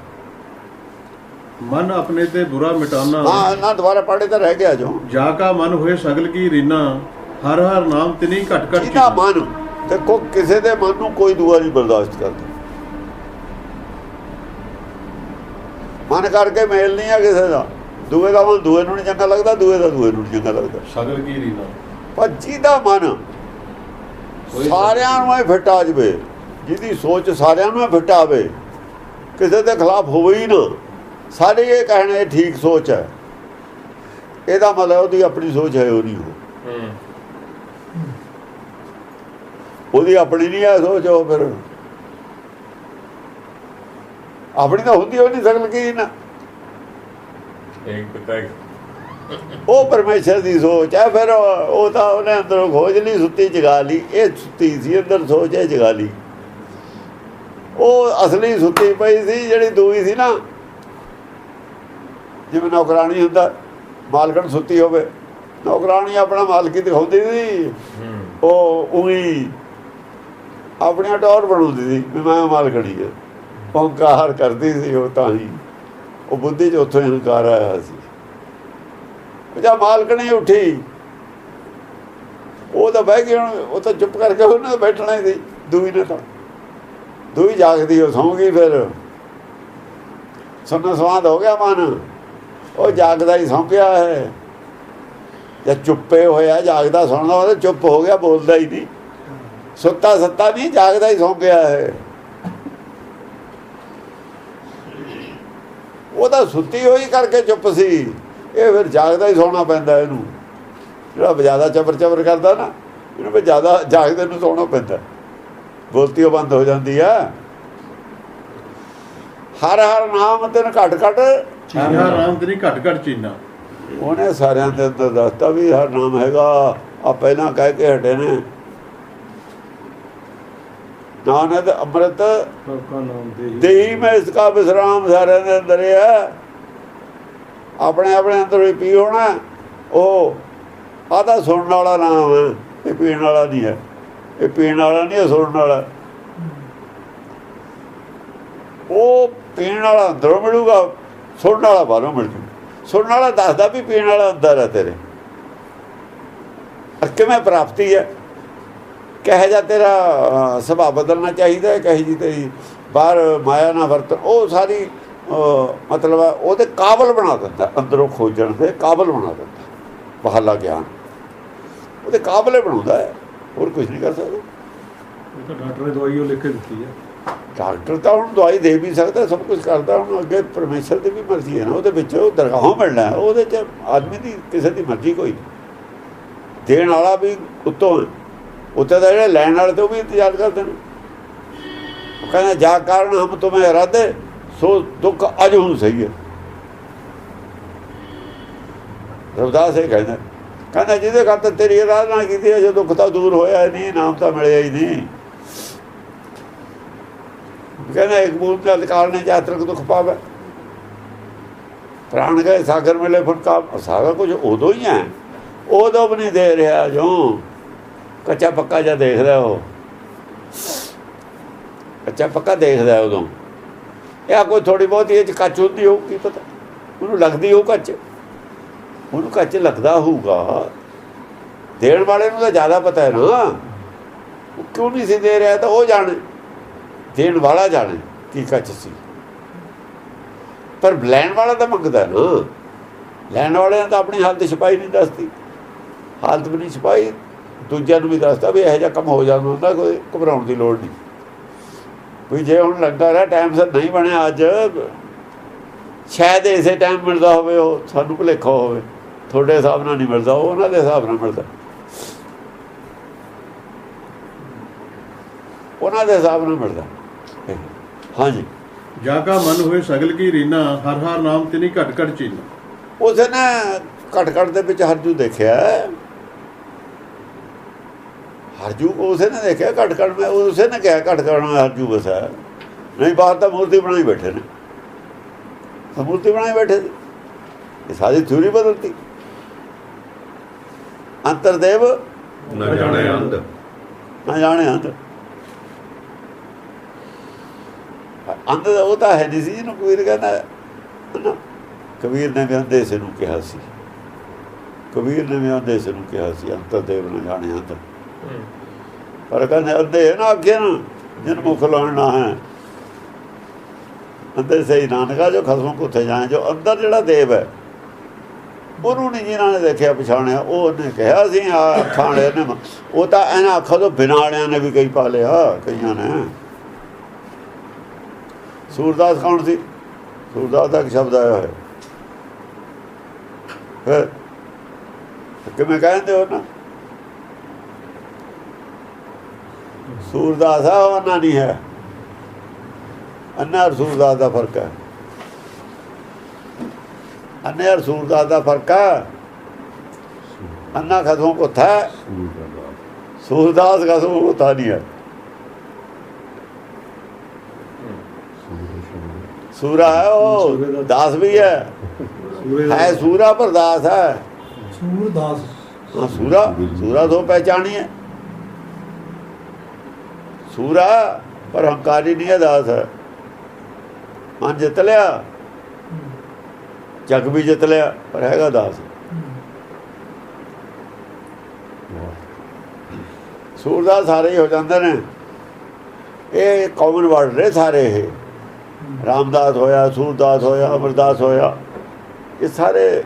मन अपने ते बुरा मिटाना, हाँ ना दोबारा पढ़े तो रह गया जो जाका मन होए सगल की रीना, हर हर नाम तिनी घट घट ਜਿਹਦਾ ਮਨ ਦੇਖੋ ਕਿਸੇ ਦੇ ਮਨ ਨੂੰ ਕੋਈ ਦੂਆ ਨਹੀਂ ਬਰਦਾਸ਼ਤ ਕਰਦਾ। ਮਨ ਕਰਕੇ ਮੇਲ ਨਹੀਂ ਆ ਕਿਸੇ ਦਾ, ਦੂਏ ਦਾ ਮਨ ਦੂਏ ਨੂੰ ਨਹੀਂ ਚੰਗਾ ਲੱਗਦਾ, ਦੂਏ ਦਾ ਦੂਏ ਨੂੰ ਨਹੀਂ ਚੰਗਾ ਲੱਗਦਾ। सगल की रीना, ਪਰ ਜਿਹਦਾ ਮਨ ਸਾਰਿਆਂ ਨੂੰ ਹੀ ਫਿੱਟ ਆ ਜਾਵੇ, ਜਿਹਦੀ ਸੋਚ ਸਾਰਿਆਂ ਨੂੰ ਹੀ ਫਿੱਟ ਆਵੇ, ਕਿਸੇ ਦੇ ਖਿਲਾਫ ਹੋਵੇ ਹੀ ਨਾ, ਸਾਰੇ ਇਹ ਕਹਿਣ ਇਹ ਠੀਕ ਸੋਚ ਹੈ, ਇਹਦਾ ਮਤਲਬ ਉਹਦੀ ਆਪਣੀ ਸੋਚ ਹੈ, ਉਹ ਨਹੀਂ ਉਹਦੀ ਆਪਣੀ ਨਹੀਂ ਹੈ ਸੋਚ, ਉਹ ਫਿਰ ਆਪਣੀ ਤਾਂ ਹੁੰਦੀ ਹੋ ਨਹੀਂ ਸਕਲ ਕੀ ਨਾ, ਇੱਕ ਪਿਤਾ ਉਹ ਪਰਮੇਸ਼ਰ ਦੀ ਸੋਚ ਹੈ। ਫਿਰ ਉਹ ਤਾਂ ਉਹਨੇ ਅੰਦਰੋਂ ਖੋਜ ਲਈ, ਸੁੱਤੀ ਜਗਾ ਲਈ, ਇਹ ਸੁੱਤੀ ਸੀ ਅੰਦਰ ਸੋਚ ਹੈ ਜਗਾ ਲਈ, ਉਹ ਅਸਲੀ ਸੁੱਤੀ ਪਈ ਸੀ, ਜਿਹੜੀ ਦੂਈ ਸੀ ਨਾ, ਜਿਵੇਂ ਨੌਕਰਾਣੀ ਹੁੰਦਾ ਮਾਲਕਣ ਸੁੱਤੀ ਹੋਵੇ, ਨੌਕਰਾਣੀ ਆਪਣਾ ਮਾਲਕੀ ਦਿਖਾਉਂਦੀ ਸੀ, ਉਹ ਉਹੀ ਆਪਣੀਆਂ ਟੌਰ ਬਣਾਉਂਦੀ ਸੀ ਵੀ ਮੈਂ ਮਾਲਕਣੀ ਹਾਂ, ਹੰਕਾਰ ਕਰਦੀ ਸੀ ਉਹ, ਤਾਂ ਹੀ ਉਹ ਬੁੱਧੀ 'ਚ ਉੱਥੋਂ ਹੰਕਾਰ ਆਇਆ ਸੀ। ਜਾਂ ਮਾਲਕਣੀ ਉੱਠੀ, ਉਹ ਤਾਂ ਬਹਿ ਕੇ ਹੁਣ ਉਹ ਤਾਂ ਚੁੱਪ ਕਰਕੇ ਉਹਨੇ ਬੈਠਣਾ ਹੀ ਸੀ, ਦੂਈ ਨੇ ਤਾਂ ਦੂਈ ਜਾਗਦੀ ਉਹ ਸੌਂ ਗਈ, ਫਿਰ ਸੁਣਨਾ ਸਵਾਦ ਹੋ ਗਿਆ ਮਨ, ਉਹ ਜਾਗਦਾ ਹੀ ਸੌਂ ਗਿਆ ਹੈ। ਜਦ ਚੁੱਪੇ ਹੋਇਆ ਜਾਗਦਾ ਸੁਣਦਾ ਉਹ ਚੁੱਪ ਹੋ ਗਿਆ, ਬੋਲਦਾ ਹੀ ਨਹੀਂ, ਸੁੱਤਾ ਸੱਤਾ ਨਹੀਂ, ਜਾਗਦਾ ਹੀ ਸੌਂ ਗਿਆ ਹੈ। ਉਹ ਤਾਂ ਸੁੱਤੀ ਹੋਈ ਕਰਕੇ ਚੁੱਪ ਸੀ, ਇਹ ਫਿਰ ਜਾਗਦਾ ਹੀ ਸੌਣਾ ਪੈਂਦਾ ਇਹਨੂੰ, ਜਿਹੜਾ ਜ਼ਿਆਦਾ ਚਬਰ ਚਬਰ ਕਰਦਾ ਨਾ, ਇਹਨੂੰ ਫਿਰ ਜ਼ਿਆਦਾ ਜਾਗਦੇ ਨੂੰ ਸੌਣਾ ਪੈਂਦਾ, ਬੋਲਤੀ ਉਹ ਬੰਦ ਹੋ ਜਾਂਦੀ ਹੈ। ਹਰ ਹਰ ਨਾਮ ਤੈਨੂੰ ਘੱਟ ਘੱਟ, हर हर नाम तिनी घट घट चीना, ਉਹਨੇ ਸਾਰਿਆਂ ਦੇ ਅੰਦਰ ਦੱਸਤਾ ਵੀ ਹਰ ਨਾਮ ਹੈਗਾ। ਆ ਪਹਿਲਾਂ ਕਹਿ ਕੇ ਹਟੇ ਨੇ, ਨਾਨਕ ਅੰਮ੍ਰਿਤ ਦੇਹੀ ਮੈਂ ਇਸਕਾ ਵਿਸਰਾਮ, ਸਾਰਿਆਂ ਦੇ ਅੰਦਰ ਹੈ, ਆਪਣੇ ਆਪਣੇ ਅੰਦਰ ਹੀ ਪੀ ਹੋਣਾ। ਉਹ ਆਹ ਤਾਂ ਸੁਣਨ ਵਾਲਾ ਨਾਮ ਹੈ, ਇਹ ਪੀਣ ਵਾਲਾ ਨਹੀਂ ਹੈ, ਇਹ ਪੀਣ ਵਾਲਾ ਨਹੀਂ ਹੈ, ਸੁਣਨ ਵਾਲਾ। ਉਹ ਪੀਣ ਵਾਲਾ ਅੰਦਰੋਂ ਮਿਲੂਗਾ, ਸੁਣਨ ਵਾਲਾ ਬਾਹਰੋਂ ਮਿਲ ਜੂ। ਸੁਣਨ ਵਾਲਾ ਦੱਸਦਾ ਵੀ ਪੀਣ ਵਾਲਾ ਅੰਦਰ ਹੈ ਤੇਰੇ, ਕਿਵੇਂ ਪ੍ਰਾਪਤੀ ਹੈ, ਕਿਹੋ ਜਿਹਾ ਤੇਰਾ ਸੁਭਾਅ ਬਦਲਣਾ ਚਾਹੀਦਾ, ਕਹੇ ਜੀ ਤੇਰੀ ਬਾਹਰ ਮਾਇਆ ਨਾ ਵਰਤ, ਉਹ ਸਾਰੀ ਮਤਲਬ ਉਹਦੇ ਕਾਬਲ ਬਣਾ ਦਿੰਦਾ, ਅੰਦਰੋਂ ਖੋਜਣ ਦੇ ਕਾਬਲ ਬਣਾ ਦਿੰਦਾ, ਬਾਹਰਲਾ ਗਿਆਨ ਉਹਦੇ ਕਾਬਲੇ ਬਣਾਉਂਦਾ ਹੈ, ਹੋਰ ਕੁਝ ਨਹੀਂ ਕਰ ਸਕਦਾ। डॉक्टर ने दवाई लिख के दी है, ਡਾਕਟਰ ਤਾਂ ਹੁਣ ਦਵਾਈ ਦੇ ਵੀ ਸਕਦਾ, ਸਭ ਕੁਝ ਕਰਦਾ, ਹੁਣ ਅੱਗੇ ਪਰਮੇਸ਼ਰ ਦੀ ਵੀ ਮਰਜ਼ੀ ਹੈ ਨਾ, ਉਹਦੇ ਵਿੱਚ ਉਹ ਦਰਗਾਹੋਂ ਮਿਲਣਾ ਹੈ, ਉਹਦੇ 'ਚ ਆਦਮੀ ਦੀ ਕਿਸੇ ਦੀ ਮਰਜ਼ੀ ਕੋਈ ਨਹੀਂ, ਦੇਣ ਵਾਲਾ ਵੀ ਉੱਤੋਂ ਹੈ, ਉੱਤੇ ਤਾਂ ਜਿਹੜੇ ਲੈਣ ਵਾਲੇ ਤੇ ਉਹ ਵੀ ਇੰਤਜ਼ਾਰ ਕਰਦੇ ਨੇ। ਉਹ ਕਹਿੰਦਾ ਜਾ ਕਾਰਨ ਹਮ ਤੁਮੇ ਇਰਾਦੇ ਸੋ ਦੁੱਖ ਅੱਜ ਹੁਣ ਸਹੀ ਹੈ। ਰਵਿਦਾਸ ਇਹ ਕਹਿੰਦਾ ਜਿਹਦੇ ਖਾਤਰ ਤੇਰੀ ਆਰਾਧਨਾ ਕੀਤੀ ਹੈ, ਜੇ ਦੁੱਖ ਤਾਂ ਦੂਰ ਹੋਇਆ ਨਹੀਂ, ਨਾਮ ਤਾਂ ਮਿਲਿਆ ਹੀ ਨਹੀਂ। ਕਹਿੰਦਾ ਇੱਕ ਬੂੰਦ ਦਾ ਅਧਿਕਾਰ ਨੇ ਜਾਤਰਕ ਦੁੱਖ ਪਾਵੇ, ਪ੍ਰਾਣ ਗਏ ਸਾਗਰ ਮਿਲੇ ਫੁਲਕਾ, ਸਾਰਾ ਕੁਝ ਉਦੋਂ ਹੀ ਹੈ, ਉਦੋਂ ਵੀ ਨਹੀਂ ਦੇ ਰਿਹਾ ਜੋ ਕੱਚਾ ਪੱਕਾ ਜਿਹਾ ਦੇਖਦਾ, ਉਹ ਕੱਚਾ ਪੱਕਾ ਦੇਖਦਾ ਉਦੋਂ। ਇਹ ਕੋਈ ਥੋੜ੍ਹੀ ਬਹੁਤੀ ਇਹ 'ਚ ਕੱਚ ਹੁੰਦੀ ਹੋਊ, ਕੀ ਪਤਾ ਉਹਨੂੰ ਲੱਗਦੀ ਹੋਊ ਕੱਚ, ਉਹਨੂੰ ਕੱਚ ਲੱਗਦਾ ਹੋਊਗਾ, ਦੇਣ ਵਾਲੇ ਨੂੰ ਤਾਂ ਜ਼ਿਆਦਾ ਪਤਾ ਹੈ ਨਾ, ਉਹ ਕਿਉਂ ਨਹੀਂ ਸੀ ਦੇ ਰਿਹਾ, ਤਾਂ ਉਹ ਜਾਣੇ, ਦੇਣ ਵਾਲਾ ਜਾਣੇ ਕੀ ਕੱਚ ਸੀ, ਪਰ ਲੈਣ ਵਾਲਾ ਤਾਂ ਮੰਗਦਾ ਨਾ। ਲੈਣ ਵਾਲਿਆਂ ਤਾਂ ਆਪਣੀ ਹਾਲਤ ਛਪਾਈ ਨਹੀਂ ਦੱਸਦੀ, ਹਾਲਤ ਵੀ ਨਹੀਂ ਛਪਾਈ, ਦੂਜਿਆਂ ਨੂੰ ਵੀ ਦੱਸਦਾ ਵੀ ਇਹੋ ਜਿਹਾ ਕੰਮ ਹੋ ਜਾਂਦਾ ਹੁੰਦਾ, ਕੋਈ ਘਬਰਾਉਣ ਦੀ ਲੋੜ ਨਹੀਂ। ਵੀ ਜੇ ਹੁਣ ਲੱਗਾ ਰਿਹਾ ਟਾਈਮ ਸਿਰ ਨਹੀਂ ਬਣਿਆ, ਅੱਜ ਸ਼ਾਇਦ ਇਸੇ ਟਾਈਮ ਮਿਲਦਾ ਹੋਵੇ, ਉਹ ਸਾਨੂੰ ਭੁਲੇਖਾ ਹੋਵੇ, ਤੁਹਾਡੇ ਹਿਸਾਬ ਨਾਲ ਨਹੀਂ ਮਿਲਦਾ, ਉਹ ਉਹਨਾਂ ਦੇ ਹਿਸਾਬ ਨਾਲ ਮਿਲਦਾ, ਉਹਨਾਂ ਦੇ ਹਿਸਾਬ ਨਾਲ ਮਿਲਦਾ। ਹਾਂਜੀ ਜਾਕਾ ਮਨ ਹੋਏ ਸਗਲ ਕੀ ਰੀਨਾ, ਹਰ ਹਰ ਨਾਮ ਤਿਨੀ ਘਟ ਘਟ ਚੀਨਾ। ਉਸੇ ਨੇ ਘਟ ਘਟ ਦੇ ਵਿੱਚ ਹਰਜੂ ਦੇਖਿਆ, ਹਰਜੂ ਉਸੇ ਨੇ ਦੇਖਿਆ ਘਟ ਘਟ ਮੈਂ, ਉਸੇ ਨੇ ਕਿਹਾ ਘਟ ਘਟ ਮੈਂ ਹਰਜੂ ਬਸਾ, ਨਹੀਂ ਬਾਹਰ ਤਾਂ ਮੂਰਤੀ ਬਣਾਈ ਬੈਠੇ ਨੇ, ਮੂਰਤੀ ਬਣਾਈ ਬੈਠੇ ਸੀ, ਇਹ ਸਾਰੀ ਥਿਊਰੀ ਬਦਲਤੀ। ਅੰਤਰਦੇਵ ਨਾ ਜਾਣੇ ਅੰਧ, ਨਾ ਜਾਣੇ ਅੰਧ, ਅੰਧ ਉਹ ਤਾਂ ਹੈ ਨਹੀਂ ਸੀ ਜਿਹਨੂੰ ਕਬੀਰ ਕਹਿੰਦਾ ਨਾ। ਕਬੀਰ ਨੇ ਵੀ ਅੰਧੇ ਸੇ ਨੂੰ ਕਿਹਾ ਸੀ, ਕਬੀਰ ਨੇ ਵੀ ਅੰਧੇ ਸੇ ਨੂੰ ਕਿਹਾ ਸੀ ਅੰਤਰ ਦੇਵ ਨਾ ਜਾਣੇ ਅੰਦਰ। ਪਰ ਕਹਿੰਦੇ ਅੰਧੇ ਨਾ ਅੱਗੇ ਨਾ ਜਿਨ ਮੁਖ ਲਾਉਣਾ ਹੈ, ਅੰਦਰ ਸਹੀ ਨਾਨਕਾ ਜੋ ਖਸਮ ਕੁੱਥੇ ਜਾਏ। ਜੋ ਅੰਦਰ ਜਿਹੜਾ ਦੇਵ ਹੈ ਉਹਨੂੰ ਨਹੀਂ ਜਿਹਨਾਂ ਨੇ ਦੇਖਿਆ ਪਛਾਣਿਆ, ਉਹ ਉਹਨੇ ਕਿਹਾ ਸੀ ਆ ਅੱਖਾਂ ਵਾਲੇ ਨੇ, ਉਹ ਤਾਂ ਇਹਨਾਂ ਅੱਖਾਂ ਤੋਂ ਬਿਨਾਂ ਵਾਲਿਆਂ ਨੇ ਵੀ ਕਈ ਪਾ ਲਿਆ ਕਈਆਂ ਨੇ। ਸੂਰਦਾਸ ਕੌਣ ਸੀ? ਸੂਰਦਾਸ ਦਾ ਇੱਕ ਸ਼ਬਦ ਆਇਆ ਹੋਇਆ, ਫਿਰ ਕਿਵੇਂ ਕਹਿੰਦੇ ਹੋ ਨਾ ਸੂਰਦਾਸ ਆ, ਉਹ ਅੰਨਾ ਨਹੀਂ ਹੈ। ਅੰਨਾ ਔਰ ਸੂਰਦਾਸ ਦਾ ਫਰਕ ਹੈ। ਅੰਨੇ ਔਰ ਸੂਰਦਾਸ ਦਾ ਫਰਕ ਹੈ। ਅੰਨਾ ਖਸਮੋਂ ਕੁੱਥਾ ਹੈ, ਸੂਰਦਾਸ ਖਸਮੋਂ ਕੁੱਥਾ ਨਹੀਂ ਹੈ। ਸੂਰਾ ਹੈ ਉਹ, ਦਾਸ ਵੀ ਹੈ ਸੂਰਾ ਪਰ ਦਾਸ ਹੈ। ਸੂਰਦਾਸ ਹਾਂ ਸੂਰਾ, ਸੂਰਾ ਤੋਂ ਪਹਿਚਾਣੀ ਹੈ। ਸੂਰਾ ਪਰ ਹੰਕਾਰੀ ਨਹੀਂ ਹੈ, ਦਾਸ ਹੈ। ਮਨ ਜਿੱਤ ਲਿਆ, ਜਗ ਵੀ ਜਿੱਤ ਲਿਆ, ਪਰ ਹੈਗਾ ਦਾਸ। ਸੂਰਦਾਸ ਸਾਰੇ ਹੀ ਹੋ ਜਾਂਦੇ ਨੇ। ਇਹ ਕਾਮਨ ਵਰਡ ਨੇ ਸਾਰੇ। ਇਹ ਰਾਮਦਾਸ ਹੋਇਆ, ਸੂਰਦਾਸ ਹੋਇਆ, ਅਮਰਦਾਸ ਹੋਇਆ, ਇਹ ਸਾਰੇ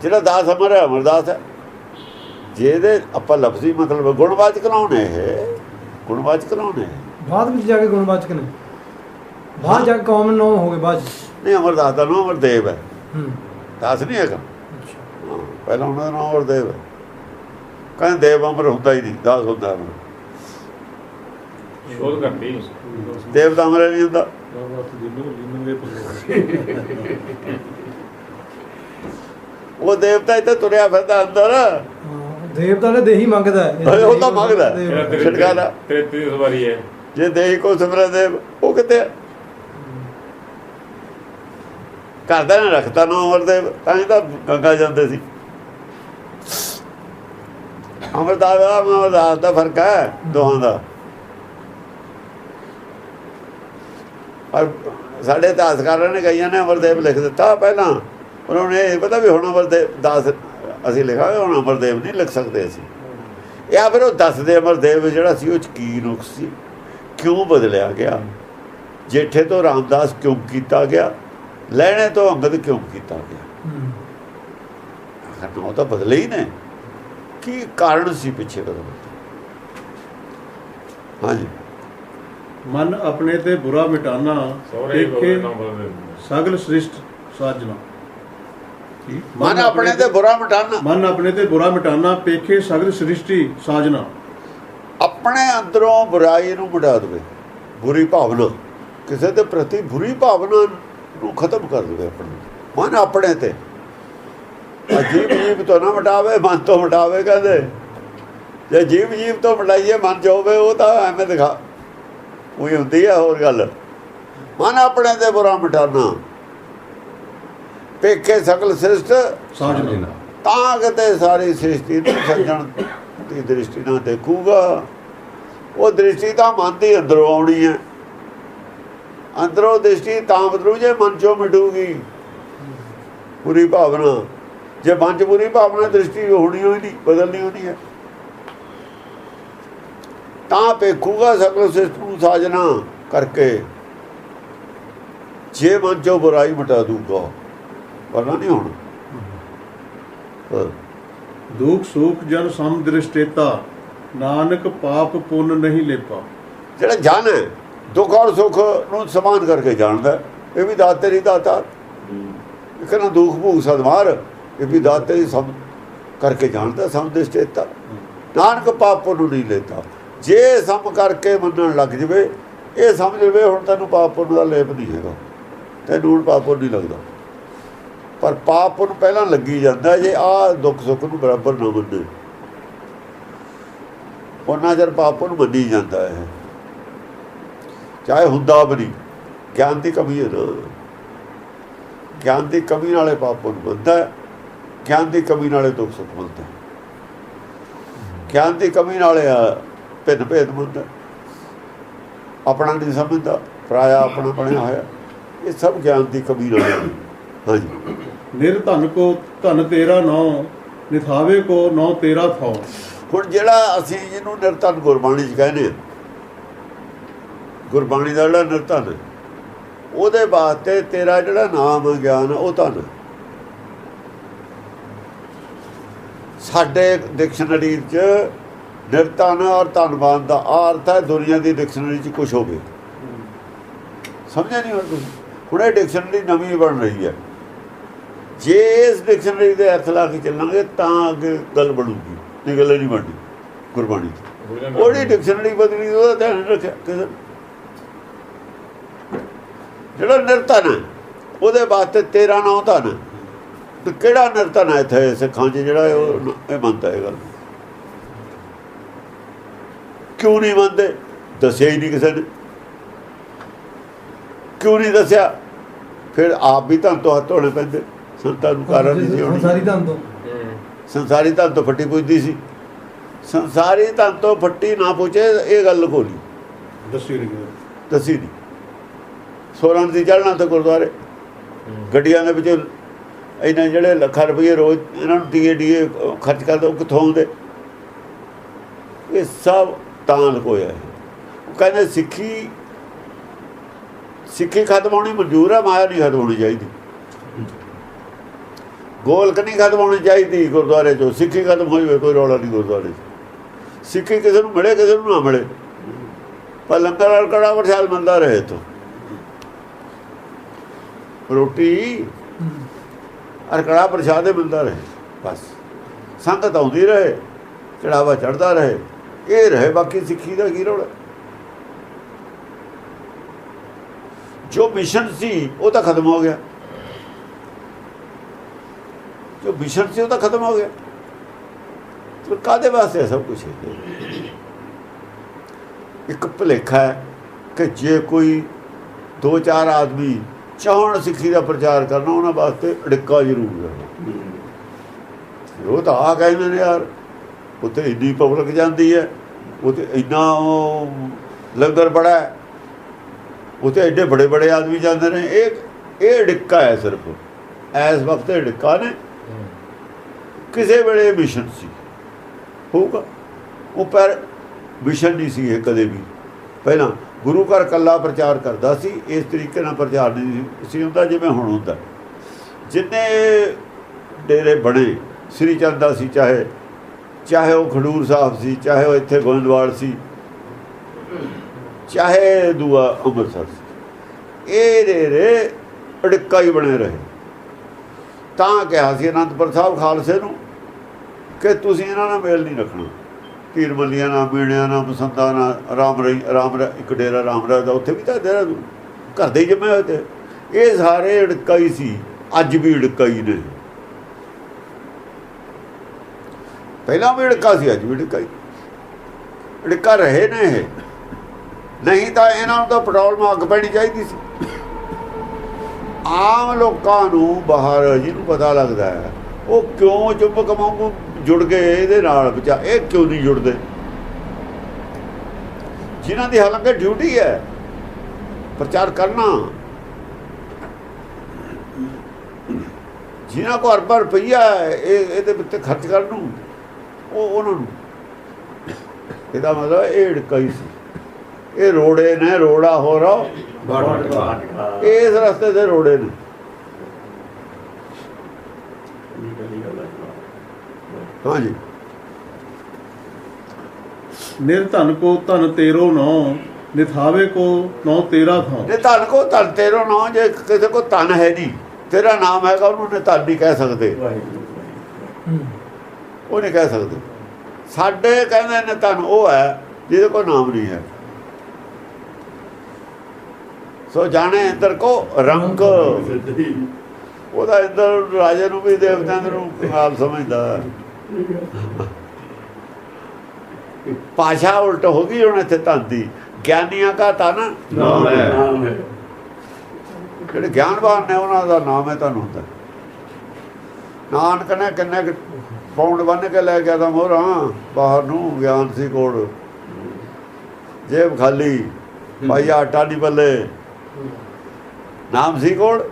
ਜਿਹੜਾ ਦਾਸ ਅਮਰ ਹੈ ਅਮਰਦਾਸ ਹੈ। ਜਿਹਦੇ ਆਪਾਂ ਲਫ਼ਜ਼ੀ ਮਤਲਬ ਗੁਣਵਾਚਕ ਲਾਉਣੇ, ਇਹ ਗੁਣਵਾਚਕ ਲਾਉਣੇ ਬਾਅਦ ਵਿੱਚ ਜਾ ਕੇ ਗੁਣਵਾਚਕ ਨੇ, ਬਾਅਦ ਜਾ ਕੇ ਕਾਮਨ ਨਾਮ ਹੋ ਗਏ ਬਾਅਦ ਨਹੀਂ। ਅਮਰਦਾਸ ਦਾ ਨਾਮ ਅਮਰਦੇਵ ਹੈ, ਦਾਸ ਨਹੀਂ ਹੈਗਾ। ਪਹਿਲਾਂ ਉਹਨਾਂ ਦਾ ਨਾਮ ਅਮਰਦੇਵ ਹੈ। ਕਹਿੰਦੇ ਦੇਵ ਅਮਰ ਹੁੰਦਾ ਹੀ ਨਹੀਂ, ਦਾਸ ਹੁੰਦਾ ਅਮਰ। ਸ਼ੋਧ ਕਰਦੀ ਦੇਵ ਦਾ ਅਮਰ ਨਹੀਂ ਹੁੰਦਾ। ਉਹ ਦੇਵਤਾ ਇੱਥੇ ਤੁਰਿਆ ਫਿਰਦਾ ਅੰਦਰ, ਦੇਵਤਾ ਨੇ ਦੇਹੀ ਮੰਗਦਾ ਹੈ। ਉਹ ਤਾਂ ਮੰਗਦਾ ਛਿੜਕਾਰਾ। 33 ਵਾਰੀ ਹੈ। ਜੇ ਦੇਹੀ ਕੋ ਸਿਮਰੈ ਦੇਵ, ਉਹ ਕਿਤੇ ਘਰਦਾ ਨੇ ਰੱਖਤਾ ਨਾ ਅਮਰਦੇਵ। ਤਾਂ ਹੀ ਤਾਂ ਗੰਗਾ ਜਾਂਦੇ ਸੀ। ਅਮਰਦਾਸ ਦਾ ਫਰਕ ਹੈ ਦੋਹਾਂ ਦਾ। ਪਰ ਸਾਡੇ ਇਤਿਹਾਸਕਾਰਾਂ ਨੇ ਕਈਆਂ ਨੇ ਅਮਰਦੇਵ ਲਿਖ ਦਿੱਤਾ ਪਹਿਲਾਂ। ਉਹਨਾਂ ਨੂੰ ਇਹ ਪਤਾ ਵੀ ਹੁਣ ਅਮਰਦੇਵ ਦਾਸ ਅਸੀਂ ਲਿਖਾਂਗੇ, ਹੁਣ ਅਮਰਦੇਵ ਨਹੀਂ ਲਿਖ ਸਕਦੇ ਅਸੀਂ। ਜਾਂ ਫਿਰ ਉਹ ਦੱਸਦੇ ਅਮਰਦੇਵ ਜਿਹੜਾ ਸੀ ਉਹ 'ਚ ਕੀ ਨੁਕਸ ਸੀ, ਕਿਉਂ ਬਦਲਿਆ ਗਿਆ, ਜੇਠੇ ਤੋਂ ਰਾਮਦਾਸ ਕਿਉਂ ਕੀਤਾ ਗਿਆ, ਲੈਣੇ ਤੋਂ ਅੰਗਦ ਕਿਉਂ ਕੀਤਾ ਗਿਆ। ਉਹ ਤਾਂ ਬਦਲੇ ਹੀ ਨੇ, ਕੀ ਕਾਰਨ ਸੀ ਪਿੱਛੇ ਬਦਲਣ। ਹਾਂਜੀ। ਮਨ ਆਪਣੇ ਤੇ ਬੁਰਾ ਮਿਟਾਨਾ, ਦੇਖੇ ਸਗਲ ਸ੍ਰਿਸ਼ਟ ਸਾਜਣਾ। ਮਨ ਆਪਣੇ ਤੇ ਬੁਰਾ ਮਿਟਾਨਾ, ਮਨ ਆਪਣੇ ਤੇ ਬੁਰਾ ਮਿਟਾਨਾ, ਪੇਖੇ ਸਗਲ ਸ੍ਰਿਸ਼ਟੀ ਸਾਜਣਾ। ਆਪਣੇ ਅੰਦਰੋਂ ਬੁਰਾਈ ਨੂੰ ਮਿਟਾ ਦੇਵੇ, ਬੁਰੀ ਭਾਵਨਾ, ਕਿਸੇ ਦੇ ਪ੍ਰਤੀ ਬੁਰੀ ਭਾਵਨਾ ਨੂੰ ਖਤਮ ਕਰ ਦੇਵੇ। ਆਪਣੇ ਮਨ ਆਪਣੇ ਤੇ ਜੀਵ ਤੋਂ ਨਾ ਮਿਟਾਵੇ, ਮਨ ਤੋਂ ਮਿਟਾਵੇ। ਕਹਿੰਦੇ ਜੇ ਜੀਵ ਤੋਂ ਮਿਟਾਈਏ ਮਨ 'ਚ ਹੋਵੇ, ਉਹ ਤਾਂ ਐਵੇਂ ਦਿਖਾ ਉਹੀ ਹੁੰਦੀ ਆ। ਹੋਰ ਗੱਲ, ਮਨ ਆਪਣੇ ਤੇ ਬੁਰਾ ਮਿਟਾਨਾ, ਪੇਖੇ ਸਗਲ ਸ੍ਰਿਸ਼ਟ ਸਾਜਣਾ। ਤਾਂ ਕਿਤੇ ਸਾਰੀ ਸ੍ਰਿਸ਼ਟੀ ਨੂੰ ਸੱਜਣ ਦੀ ਦ੍ਰਿਸ਼ਟੀ ਨਾਲ ਦੇਖੂਗਾ। ਉਹ ਦ੍ਰਿਸ਼ਟੀ ਤਾਂ ਮਨ ਦੀ ਅੰਦਰੋਂ ਆਉਣੀ ਹੈ। ਅੰਦਰੋਂ ਦ੍ਰਿਸ਼ਟੀ ਤਾਂ ਬਦਲੂ ਜੇ ਮਨ 'ਚੋਂ ਮਿਟੂਗੀ ਬੁਰੀ ਭਾਵਨਾ। ਜੇ ਮਨ 'ਚ ਬੁਰੀ ਭਾਵਨਾ, ਦ੍ਰਿਸ਼ਟੀ ਹੋਣੀ ਹੋਈ ਨਹੀਂ, ਬਦਲਣੀ ਹੋਣੀ ਹੈ। ਤਾਂ ਪੇਖੂਗਾ ਸਗਲ ਸ੍ਰਿਸ਼ਟ ਨੂੰ ਸਾਜਣਾ ਕਰਕੇ, ਜੇ ਮਨ 'ਚੋਂ ਬੁਰਾਈ ਮਿਟਾ ਦੂਗਾ, ਵਰਨਾ ਨਹੀਂ ਹੋਣਾ। ਦੁਖ ਸੁਖ ਜਨ ਸਮ ਦ੍ਰਿਸ਼ਟੇਤਾ, ਨਾਨਕ ਪਾਪ ਪੁੰਨ ਨਹੀਂ ਲੇਪਾ। ਜਿਹੜਾ ਜਨ ਹੈ ਦੁੱਖ ਔਰ ਸੁੱਖ ਨੂੰ ਸਮਾਨ ਕਰਕੇ ਜਾਣਦਾ, ਇਹ ਵੀ ਦਾਤ ਤੇਰੀ ਦਾਤਾ। ਕਹਿੰਦਾ ਦੁੱਖ ਭੂਖ ਸਦਮਾਰ, ਇਹ ਵੀ ਦਾਤ ਤੇਰੀ ਸਮ ਕਰਕੇ ਜਾਣਦਾ। ਸਮ ਦ੍ਰਿਸ਼ਟੇਤਾ, ਨਾਨਕ ਪਾਪ ਪੁੰਨ ਨਹੀਂ ਲੈਤਾ। ਜੇ ਸਮ ਕਰਕੇ ਮੰਨਣ ਲੱਗ ਜਵੇ, ਇਹ ਸਮਝ ਲਵੇ ਹੁਣ ਤੈਨੂੰ ਪਾਪ ਪੁੰਨ ਦਾ ਲੇਪ ਨਹੀਂ ਹੈਗਾ, ਤੈਨੂੰ ਹੁਣ ਪਾਪ ਪੁੰਨ ਨਹੀਂ ਲੱਗਦਾ। ਪਰ ਪਾਪ ਪੁੰਨ ਪਹਿਲਾਂ ਲੱਗੀ ਜਾਂਦਾ ਜੇ ਆਹ ਦੁੱਖ ਸੁੱਖ ਨੂੰ ਬਰਾਬਰ ਨਾ ਮੰਨੇ, ਉਹਨਾਂ ਚਿਰ ਪਾਪ ਪੁੰਨ ਮੰਨੀ ਜਾਂਦਾ ਹੈ। ਚਾਹੇ ਹੁੰਦਾ ਵੀ ਨਹੀਂ, ਗਿਆਨ ਦੀ ਕਮੀ ਹੈ ਨਾ। ਗਿਆਨ ਦੀ ਕਮੀ ਨਾਲੇ ਪਾਪ ਪੁੰਨ ਬਣਦਾ, ਗਿਆਨ ਦੀ ਕਮੀ ਨਾਲੇ ਦੁੱਖ ਸੁੱਖ ਬਣਦਾ, ਗਿਆਨ ਦੀ ਕਮੀ ਨਾਲੇ ਭਿੰਨ ਭੇਦ ਬਣਦਾ। ਆਪਣਾ ਨਹੀਂ ਸਮਝਦਾ, ਪਰਾਇਆ ਆਪਣਾ ਬਣਿਆ ਹੋਇਆ, ਇਹ ਸਭ ਗਿਆਨ ਦੀ ਕਮੀ ਨਾਲ ਹੈ। ਹਾਂਜੀ, ਨਿਰਧਨ ਕੋ ਧਨ ਤੇਰਾ ਨੌ, ਨਿਥਾਵੇ ਕੋ ਨੌ ਤੇਰਾ ਥਾਉ। ਹੁਣ ਜਿਹੜਾ ਅਸੀਂ ਜਿਹਨੂੰ ਨਿਰਧਨ ਗੁਰਬਾਣੀ 'ਚ ਕਹਿੰਦੇ ਹਾਂ, ਗੁਰਬਾਣੀ ਦਾ ਜਿਹੜਾ ਨਿਰਧਨ ਹੈ, ਉਹਦੇ ਵਾਸਤੇ ਤੇਰਾ ਜਿਹੜਾ ਨਾਮ ਗਿਆਨ ਉਹ ਧਨ। ਸਾਡੇ ਡਿਕਸ਼ਨਰੀ 'ਚ ਨਿਰਧਨ ਔਰ ਧਨਵਾਨ ਦਾ ਅਰਥ ਹੈ ਦੁਨੀਆ ਦੀ ਡਿਕਸ਼ਨਰੀ 'ਚ ਕੁਛ ਹੋਵੇ। ਸਮਝਿਆ ਨਹੀਂ ਹੁਣ ਤੁਸੀਂ? ਹੁਣ ਇਹ ਡਿਕਸ਼ਨਰੀ ਨਵੀਂ ਬਣ ਰਹੀ ਹੈ, ਜੇ ਇਸ ਡਿਕਸ਼ਨਰੀ ਦੇ ਅਰਥ ਲਾ ਕੇ ਚੱਲਾਂਗੇ ਤਾਂ ਅੱਗੇ ਗੱਲ ਬਣੂਗੀ, ਇਹ ਗੱਲ ਨਹੀਂ ਬਣਦੀ ਗੁਰਬਾਣੀ 'ਚ। ਉਹਦੀ ਡਿਕਸ਼ਨਰੀ ਬਦਲੀ, ਉਹਦਾ ਧਿਆਨ ਰੱਖਿਆ ਕਿਸੇ। ਜਿਹੜਾ ਨਿਰਧਨ ਹੈ ਉਹਦੇ ਵਾਸਤੇ ਤੇਰਾ ਨਾਮ ਧਨ। ਤੇ ਕਿਹੜਾ ਨਿਰਧਨ ਹੈ ਇੱਥੇ ਸਿੱਖਾਂ 'ਚ ਜਿਹੜਾ ਇਹ ਮੰਨਦਾ ਇਹ ਗੱਲ? ਕਿਉਂ ਨਹੀਂ ਮੰਨਦੇ? ਦੱਸਿਆ ਹੀ ਨਹੀਂ ਕਿਸੇ ਨੇ। ਕਿਉਂ ਨਹੀਂ ਦੱਸਿਆ? ਫਿਰ ਆਪ ਵੀ ਧਨ ਤੋਂ ਹੱਥ ਧੋਣੇ ਪੈਂਦੇ। ਸੰਤਾਂ ਨੂੰ ਕਾਰਨ ਨਹੀਂ ਸੀ ਹੋਣੀ। ਸੰਸਾਰੀ ਧਨ ਤੋਂ ਫੱਟੀ ਪੁੱਜਦੀ ਸੀ। ਸੰਸਾਰੀ ਧਨ ਤੋਂ ਫੱਟੀ ਨਾ ਪੁੱਛੇ ਇਹ ਗੱਲ ਲੁਕੋਲੀ, ਦੱਸੀ ਨਹੀਂ ਦੱਸੀ ਨਹੀਂ। ਸੋਲਾਂ ਦੀ ਚੜ੍ਹਨਾ ਤੇ ਗੁਰਦੁਆਰੇ ਗੱਡੀਆਂ ਦੇ ਵਿੱਚ ਇਹਨਾਂ ਜਿਹੜੇ ਲੱਖਾਂ ਰੁਪਏ ਰੋਜ਼ ਇਹਨਾਂ ਨੂੰ ਡੀਏ ਖਰਚ ਕਰਦੇ, ਉਹ ਕਿੱਥੋਂ ਆਉਂਦੇ? ਇਹ ਸਭ ਤਾਂ ਲੁਕੋਇਆ ਹੈ। ਉਹ ਕਹਿੰਦੇ ਸਿੱਖੀ ਖਤਮ ਹੋਣੀ ਮਨਜ਼ੂਰ ਹੈ, ਮਾਇਆ ਨਹੀਂ ਖਤਮ ਹੋਣੀ ਚਾਹੀਦੀ। ਗੋਲਕ ਨਹੀਂ ਖਤਮ ਹੋਣੀ ਚਾਹੀਦੀ ਗੁਰਦੁਆਰੇ 'ਚੋਂ। ਸਿੱਖੀ ਖਤਮ ਹੋਈ ਹੋਵੇ ਕੋਈ ਰੌਲਾ ਨਹੀਂ ਗੁਰਦੁਆਰੇ 'ਚ। ਸਿੱਖੀ ਕਿਸੇ ਨੂੰ ਮਿਲੇ, ਕਿਸੇ ਨੂੰ ਨਾ ਮਿਲੇ, ਪਰ ਲੰਗਰ ਕੜਾ ਪ੍ਰਸ਼ਾਦ ਮਿਲਦਾ ਰਹੇ। ਤੋਂ ਰੋਟੀ ਔਰ ਕੜਾ ਪ੍ਰਸ਼ਾਦ ਹੀ ਮਿਲਦਾ ਰਹੇ, ਬਸ ਸੰਗਤ ਆਉਂਦੀ ਰਹੇ, ਚੜਾਵਾ ਚੜ੍ਹਦਾ ਰਹੇ, ਇਹ ਰਹੇ। ਬਾਕੀ ਸਿੱਖੀ ਦਾ ਕੀ ਰੌਲਾ? ਜੋ ਮਿਸ਼ਨ ਸੀ ਉਹ ਤਾਂ ਖਤਮ ਹੋ ਗਿਆ, ਜੋ ਮਿਸ਼ਨ ਸੀ ਉਹ ਤਾਂ ਖਤਮ ਹੋ ਗਿਆ। ਫਿਰ ਕਾਹਦੇ ਵਾਸਤੇ ਸਭ ਕੁਛ? ਇੱਕ ਭੁਲੇਖਾ ਹੈ ਕਿ ਜੇ ਕੋਈ 2-4 ਆਦਮੀ ਚਾਹਣ ਸਿੱਖੀ ਦਾ ਪ੍ਰਚਾਰ ਕਰਨਾ, ਉਹਨਾਂ ਵਾਸਤੇ ਅੜਿੱਕਾ ਜ਼ਰੂਰ ਹੈ। ਉਹ ਤਾਂ ਆ ਕਹਿੰਦੇ ਨੇ ਯਾਰ ਉੱਥੇ ਇੰਨੀ ਪਬਲਿਕ ਜਾਂਦੀ ਹੈ, ਉੱਥੇ ਇੰਨਾ ਲੰਗਰ ਬੜਾ ਹੈ, ਉੱਥੇ ਐਡੇ ਬੜੇ ਬੜੇ ਆਦਮੀ ਜਾਂਦੇ ਨੇ। ਇਹ ਅੜਿੱਕਾ ਹੈ ਸਿਰਫ ਇਸ ਵਕਤ। ਅੜਿੱਕਾ ਨੇ ਕਿਸੇ ਵੇਲੇ ਮਿਸ਼ਨ ਸੀ ਹੋਊਗਾ, ਉਹ ਪਰ ਮਿਸ਼ਨ ਨਹੀਂ ਸੀ ਇਹ ਕਦੇ ਵੀ। ਪਹਿਲਾਂ ਗੁਰੂ ਘਰ ਇਕੱਲਾ ਪ੍ਰਚਾਰ ਕਰਦਾ ਸੀ, ਇਸ ਤਰੀਕੇ ਨਾਲ ਪ੍ਰਚਾਰ ਨਹੀਂ ਸੀ ਹੁੰਦਾ ਜਿਵੇਂ ਹੁਣ ਹੁੰਦਾ। ਜਿੰਨੇ ਡੇਰੇ ਬਣੇ ਸ੍ਰੀ ਚੰਦ ਸੀ, ਚਾਹੇ ਉਹ ਖਡੂਰ ਸਾਹਿਬ ਸੀ, ਚਾਹੇ ਉਹ ਇੱਥੇ ਗੋਇੰਦਵਾਲ ਸੀ, ਚਾਹੇ ਦੂਆ ਅੰਮ੍ਰਿਤਸਰ ਸੀ, ਇਹ ਡੇਰੇ ਅੜਿੱਕਾ ਹੀ ਬਣੇ ਰਹੇ। ਤਾਂ ਕਿਹਾ ਸੀ ਅਨੰਦਪੁਰ ਸਾਹਿਬ ਖਾਲਸੇ ਨੂੰ ਕਿ ਤੁਸੀਂ ਇਹਨਾਂ ਨਾਲ ਮੇਲ ਨਹੀਂ ਰੱਖਣਾ। ਪੀਰ ਮੱਲੀਆਂ ਨਾਲ, ਮੀਣਿਆਂ ਨਾਲ, ਮਸੰਦਾਂ ਨਾਲ, ਰਾਮ ਇੱਕ ਡੇਰਾ ਰਾਮ ਰਾਜ ਦਾ, ਉੱਥੇ ਵੀ ਤਾਂ ਡੇਰਾ ਘਰ ਦੇ ਹੀ ਜੰਮੇ ਹੋਏ ਤੇ। ਇਹ ਸਾਰੇ ਅੜਿੱਕਾ ਹੀ ਸੀ, ਅੱਜ ਵੀ ਅੜਿੱਕਾ ਹੀ ਨੇ। ਪਹਿਲਾਂ ਵੀ ਅੜਿੱਕਾ ਸੀ, ਅੱਜ ਵੀ ਅੜਿੱਕਾ ਹੀ। ਅੜਿੱਕਾ ਰਹੇ ਨੇ ਇਹ, ਨਹੀਂ ਤਾਂ ਇਹਨਾਂ ਨੂੰ ਤਾਂ ਪੈਟਰੋਲ ਨੂੰ ਅੱਗ ਪੈਣੀ ਚਾਹੀਦੀ ਸੀ। ਆਮ ਲੋਕਾਂ ਨੂੰ ਬਾਹਰ ਜਿਹਨੂੰ ਪਤਾ ਲੱਗਦਾ ਹੈ ਉਹ ਕਿਉਂ ਚੁੰਬਕ ਵਾਂਗੂ ਜੁੜ ਗਏ ਇਹਦੇ ਨਾਲ? ਬਚਾ ਇਹ ਕਿਉਂ ਨਹੀਂ ਜੁੜਦੇ? ਜਿਨ੍ਹਾਂ ਦੀ ਹਾਲਾਂਕਿ ਡਿਊਟੀ ਹੈ ਪ੍ਰਚਾਰ ਕਰਨਾ, ਜਿਨ੍ਹਾਂ ਕੋਲ ਅਰਬਾਂ ਰੁਪਈਆ ਇਹਦੇ ਉੱਤੇ ਖਰਚ ਕਰਨ ਨੂੰ, ਉਹਨਾਂ ਨੂੰ ਇਹਦਾ ਮਤਲਬ ਇਹ ਅੜਿੱਕਾ ਹੀ ਸੀ। ਇਹ ਰੋੜੇ ਨੇ, ਰੋੜਾ ਹੋ ਰਹਾ ਇਸ ਰਸਤੇ ਦੇ ਰੋੜੇ ਨੇ। ਹਾਂਜੀ, ਨਿਰਧਨ ਕੋ ਧਨ ਤੇਰੋ ਨੌ, ਨਿਥਾਵੇ ਕੋ ਨੌ ਤੇਰਾ ਥਾਉ। ਧਨ ਕੋ ਧਨ ਤੇਰੋ ਨੌ। ਜੇ ਕਿਸੇ ਕੋ ਧਨ ਹੈ ਨਹੀਂ, ਤੇਰਾ ਨਾਮ ਹੈਗਾ, ਉਹਨੂੰ ਧਨ ਨਹੀਂ ਕਹਿ ਸਕਦੇ, ਉਹ ਨਹੀਂ ਕਹਿ ਸਕਦੇ। ਸਾਡੇ ਕਹਿੰਦੇ ਨੇ ਧਨ ਉਹ ਹੈ ਜਿਹਦੇ ਕੋਲ ਨਾਮ ਨਹੀਂ ਹੈ। ਸੋ ਜਾਣੇ ਇੰਦਰ ਕੋ ਰੰਕ, ਉਹਦਾ ਇੰਦਰ ਰਾਜੇ ਨੂੰ ਵੀ ਦੇਵਤਿਆਂ ਨੂੰ ਨਾਲ ਸਮਝਦਾ। ਭਾਸ਼ਾ ਉਲਟ ਹੋ ਗਈ ਹੁਣ ਇੱਥੇ ਧਨ ਦੀ। ਗਿਆਨੀਆਂ ਦਾ ਧਨ ਨਾਮ ਹੈ, ਜਿਹੜੇ ਗਿਆਨਵਾਨ ਨੇ ਉਹਨਾਂ ਦਾ ਨਾਮ ਹੈ ਧਨ ਹੁੰਦਾ। ਨਾਨਕ ਨੇ ਕਿੰਨੇ ਪੌਂਡ ਬੰਨ ਕੇ ਲੈ ਗਿਆ ਤਾਂ ਮੋਹਰਾਂ ਬਾਹਰ ਨੂੰ, ਗਿਆਨ ਸੀ ਕੋਲ, ਜੇਬ ਖਾਲੀ, ਭਾਈ ਆਟਾ ਨਹੀਂ ਬੱਲੇ, ਨਾਮ ਸੀ ਕੋਲ।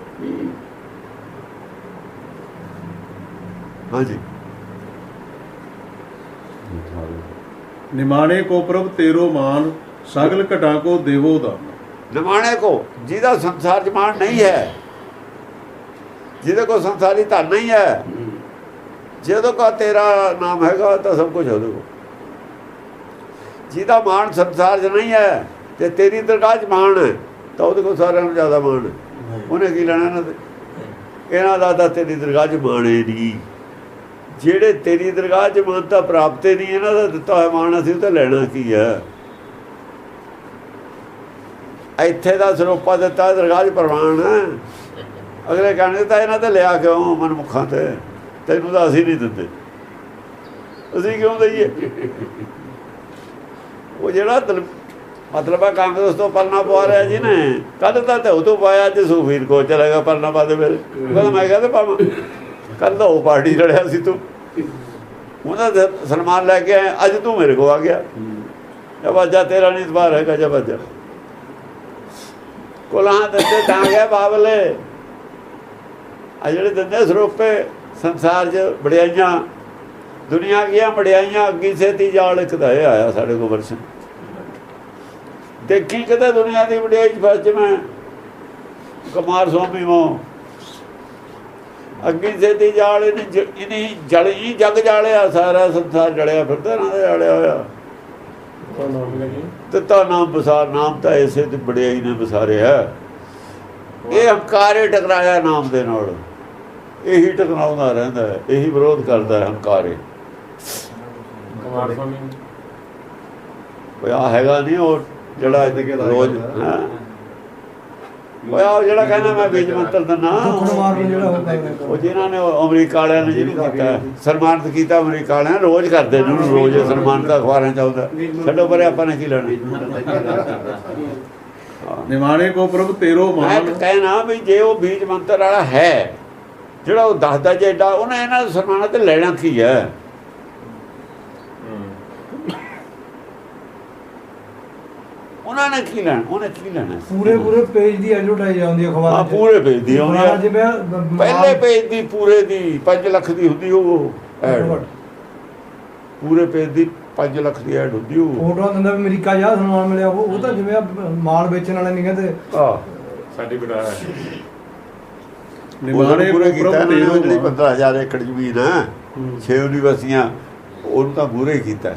ਹਾਂਜੀ ਨਿਮਾਣੇ ਕੋ ਪ੍ਰਭ ਤੇਰੋ ਮਾਨ, ਸਗਲ ਘਟਾ ਕੋ ਦੇਵੋ ਦਾਨ। ਨਿਮਾਣੇ ਕੋ, ਜਿਹਦਾ ਸੰਸਾਰ 'ਚ ਮਾਣ ਨਹੀਂ ਹੈ, ਜਿਹਦੇ ਕੋਲ ਸੰਸਾਰੀ ਧਨ ਨਹੀਂ ਹੈ, ਜਿਹਦੇ ਕੋਲ ਤੇਰਾ ਨਾਮ ਹੈਗਾ ਤਾਂ ਸਭ ਕੁਝ ਉਹਦੇ ਕੋਲ। ਜਿਹਦਾ ਮਾਣ ਸੰਸਾਰ 'ਚ ਨਹੀਂ ਹੈ ਤੇ ਤੇਰੀ ਦਰਗਾਹ 'ਚ ਮਾਣ ਹੈ ਤਾਂ ਉਹਦੇ ਕੋਲ ਸਾਰਿਆਂ ਨੂੰ ਜ਼ਿਆਦਾ ਮਾਣ ਹੈ। ਉਹਨੇ ਕੀ ਲੈਣਾ ਇਹਨਾਂ ਦੇ? ਇਹਨਾਂ ਦਾ ਤਾਂ ਤੇਰੀ ਦਰਗਾਹ 'ਚ ਮਾਣ ਹੀ ਨਹੀਂ। ਜਿਹੜੇ ਤੇਰੀ ਦਰਗਾਹ 'ਚ ਮਾਨਤਾ ਪ੍ਰਾਪਤ ਨਹੀਂ, ਇਹਨਾਂ ਦਾ ਦਿੱਤਾ ਹੋਇਆ ਮਾਣ ਅਸੀਂ ਉਹ ਤਾਂ ਲੈਣਾ ਕੀ ਹੈ? ਇੱਥੇ ਦਾ ਸਰੋਪਾ ਦਿੱਤਾ, ਦਰਗਾਹ 'ਚ ਪ੍ਰਵਾਨ ਹੈ। ਅਗਲੇ ਕਹਿਣਗੇ ਤਾਂ ਇਹਨਾਂ ਤੇ ਲਿਆ ਕਿਉਂ ਮਨਮੁੱਖਾਂ ਤੇ? ਤੈਨੂੰ ਤਾਂ ਅਸੀਂ ਨਹੀਂ ਦਿੰਦੇ, ਅਸੀਂ ਕਿਉਂ ਦਈਏ? ਉਹ ਜਿਹੜਾ ਮਤਲਬ ਹੈ ਕਾਂਗਰਸ ਤੋਂ ਪਰਨਾ ਪਵਾ ਰਿਹਾ ਜੀ ਨੇ, ਕੱਲ੍ਹ ਤਾਂ ਤੇ ਉਹ ਤੋਂ ਪਾਇਆ, ਅੱਜ ਸੁਖਬੀਰ ਕੋਲ ਚਲਾ ਗਿਆ ਪਰਨਾ ਪਾ ਦੇ ਮੇਰੇ। ਕਹਿੰਦਾ ਮੈਂ ਕਹਿੰਦਾ ਪਾਵਾਂ, ਕੱਲ੍ਹ ਤਾਂ ਉਹ ਪਾਰਟੀ ਲੜਿਆ ਸੀ ਤੂੰ, ਉਹਨਾਂ ਦਾ ਸਨਮਾਨ ਲੈ ਕੇ ਆਇਆ, ਅੱਜ ਤੂੰ ਮੇਰੇ ਕੋਲ ਆ ਗਿਆ। ਜਵਾਜਾ ਤੇਰਾ ਨਹੀਂ ਇਤਬਾਰ ਹੈਗਾ, ਜਵਾਜਾ ਕੋਲਾਂ ਦਿੱਤੇ ਤਾਂ ਗਿਆ ਬਾਬਲੇ। ਆ ਜਿਹੜੇ ਦਿੰਦੇ ਸਰੋਪੇ ਸੰਸਾਰ 'ਚ ਵਡਿਆਈਆਂ, ਦੁਨੀਆ ਦੀਆਂ ਵਡਿਆਈਆਂ ਅੱਗੀ ਛੇਤੀ ਜਾਲ ਇੱਕ ਦਾ ਇਹ ਆਇਆ ਸਾਡੇ ਕੋਲ ਵਰਸ਼ਨ। ਦੇਖੀ ਕਿਤੇ ਦੁਨੀਆ ਦੀ ਵਡਿਆਈ 'ਚ ਫਸ ਮੈਂ ਕੁਮਾਰ ਸਵਾਮੀ ਮੋ ਅੱਗੀ ਛੇਤੀ ਜਾਲ ਇਹਨੇ ਜਲੀ ਜਗ ਜਾਲਿਆ, ਸਾਰਾ ਸੰਸਾਰ ਜਲਿਆ ਫਿਰਦਾ ਇਹਨਾਂ ਦਾ ਜਾਲਿਆ ਹੋਇਆ। ਦਿੱਤਾ ਨਾਮ ਬਸਾਰ, ਨਾਮ ਤਾਂ ਇਸੇ ਤੇ ਵਡਿਆਈ ਨੇ ਬਸਾਰਿਆ। ਇਹ ਹੰਕਾਰੇ ਟਕਰਾਇਆ ਨਾਮ ਦੇ ਨਾਲ, ਇਹੀ ਟਕਰਾਉਂਦਾ ਰਹਿੰਦਾ ਹੈ, ਇਹੀ ਵਿਰੋਧ ਕਰਦਾ ਹੈ ਹੰਕਾਰੇ। ਆ ਹੈਗਾ ਨਹੀਂ ਉਹ ਜਿਹੜਾ ਰੋਜ਼ ਉਹ ਜਿਹੜਾ ਕਹਿੰਦਾ ਮੈਂ ਬੀਜ ਮੰਤਰ ਦਿੰਦਾ, ਉਹ ਜਿਨ੍ਹਾਂ ਨੇ ਅਮਰੀਕਾ ਵਾਲਿਆਂ ਨੇ ਜਿਹਨੂੰ ਕੀਤਾ ਸਨਮਾਨਿਤ ਕੀਤਾ, ਅਮਰੀਕਾ ਵਾਲਿਆਂ ਰੋਜ਼ ਕਰਦੇ ਨੇ ਉਹਨੂੰ, ਰੋਜ਼ ਸਨਮਾਨਿਤ ਅਖਬਾਰਾਂ 'ਚ ਆਉਂਦਾ। ਛੱਡੋ ਪਰੇ, ਆਪਾਂ ਨੇ ਕੀ ਲੈਣਾ? ਨਿਮਾਣੇ ਕੋ ਪ੍ਰਭ ਤੇਰੋ ਮਾਨ। ਮੈਂ ਕਹਿਣਾ ਵੀ ਜੇ ਉਹ ਬੀਜ ਮੰਤਰ ਵਾਲਾ ਹੈ, ਜਿਹੜਾ ਉਹ ਦੱਸਦਾ ਜੇ ਏਡਾ, ਉਹਨੇ ਇਹਨਾਂ ਦਾ ਸਨਮਾਨਿਤ ਲੈਣਾ ਕੀ ਹੈ? ਉਹਨਾਂ ਨੇ ਕੀ ਲੈਣਾ? ਉਹਨੇ ਕੀ ਲੈਣਾ? ਪੂਰੇ ਪੇਜ ਦੀ ਐਡਵਰਟਾਈਜ਼ ਆਉਂਦੀ ਅਖਬਾਰ 'ਚ। ਹਾਂ, ਪੂਰੇ ਪੇਜ ਦੀ ਆਉਂਦੀ ਹੈ, ਜਿਵੇਂ ਪਹਿਲੇ ਪੇਜ ਦੀ ਪੂਰੇ ਦੀ 5 ਲੱਖ ਦੀ ਹੁੰਦੀ ਉਹ ਐਡ, ਪੂਰੇ ਪੇਜ ਦੀ 5 ਲੱਖ ਦੀ ਐਡ ਹੁੰਦੀ। ਉਹ ਫੋਟੋਆਂ ਦਿੰਦਾ ਵੀ ਅਮਰੀਕਾ ਜਾ ਸਨਮਾਨ ਮਿਲਿਆ, ਉਹ ਤਾਂ ਜਿਵੇਂ ਮਾਲ ਵੇਚਣ ਵਾਲੇ ਨਹੀਂ ਕਹਿੰਦੇ ਸਾਡੀ ਬੜਾ ਹੈ। ਨਿਮਾਣੇ ਪੂਰੇ ਕੋ ਪ੍ਰਭ ਕੀਤਾ ਤੇਰੋ ਜਿਹੜੀ ਮਾਨ। 15,000 ਏਕੜ ਜ਼ਮੀਨ ਹੈ, 6 ਯੂਨੀਵਰਸਿਟੀਆਂ, ਉਹਨੂੰ ਤਾਂ ਪੂਰੇ ਹੀ ਕੀਤਾ।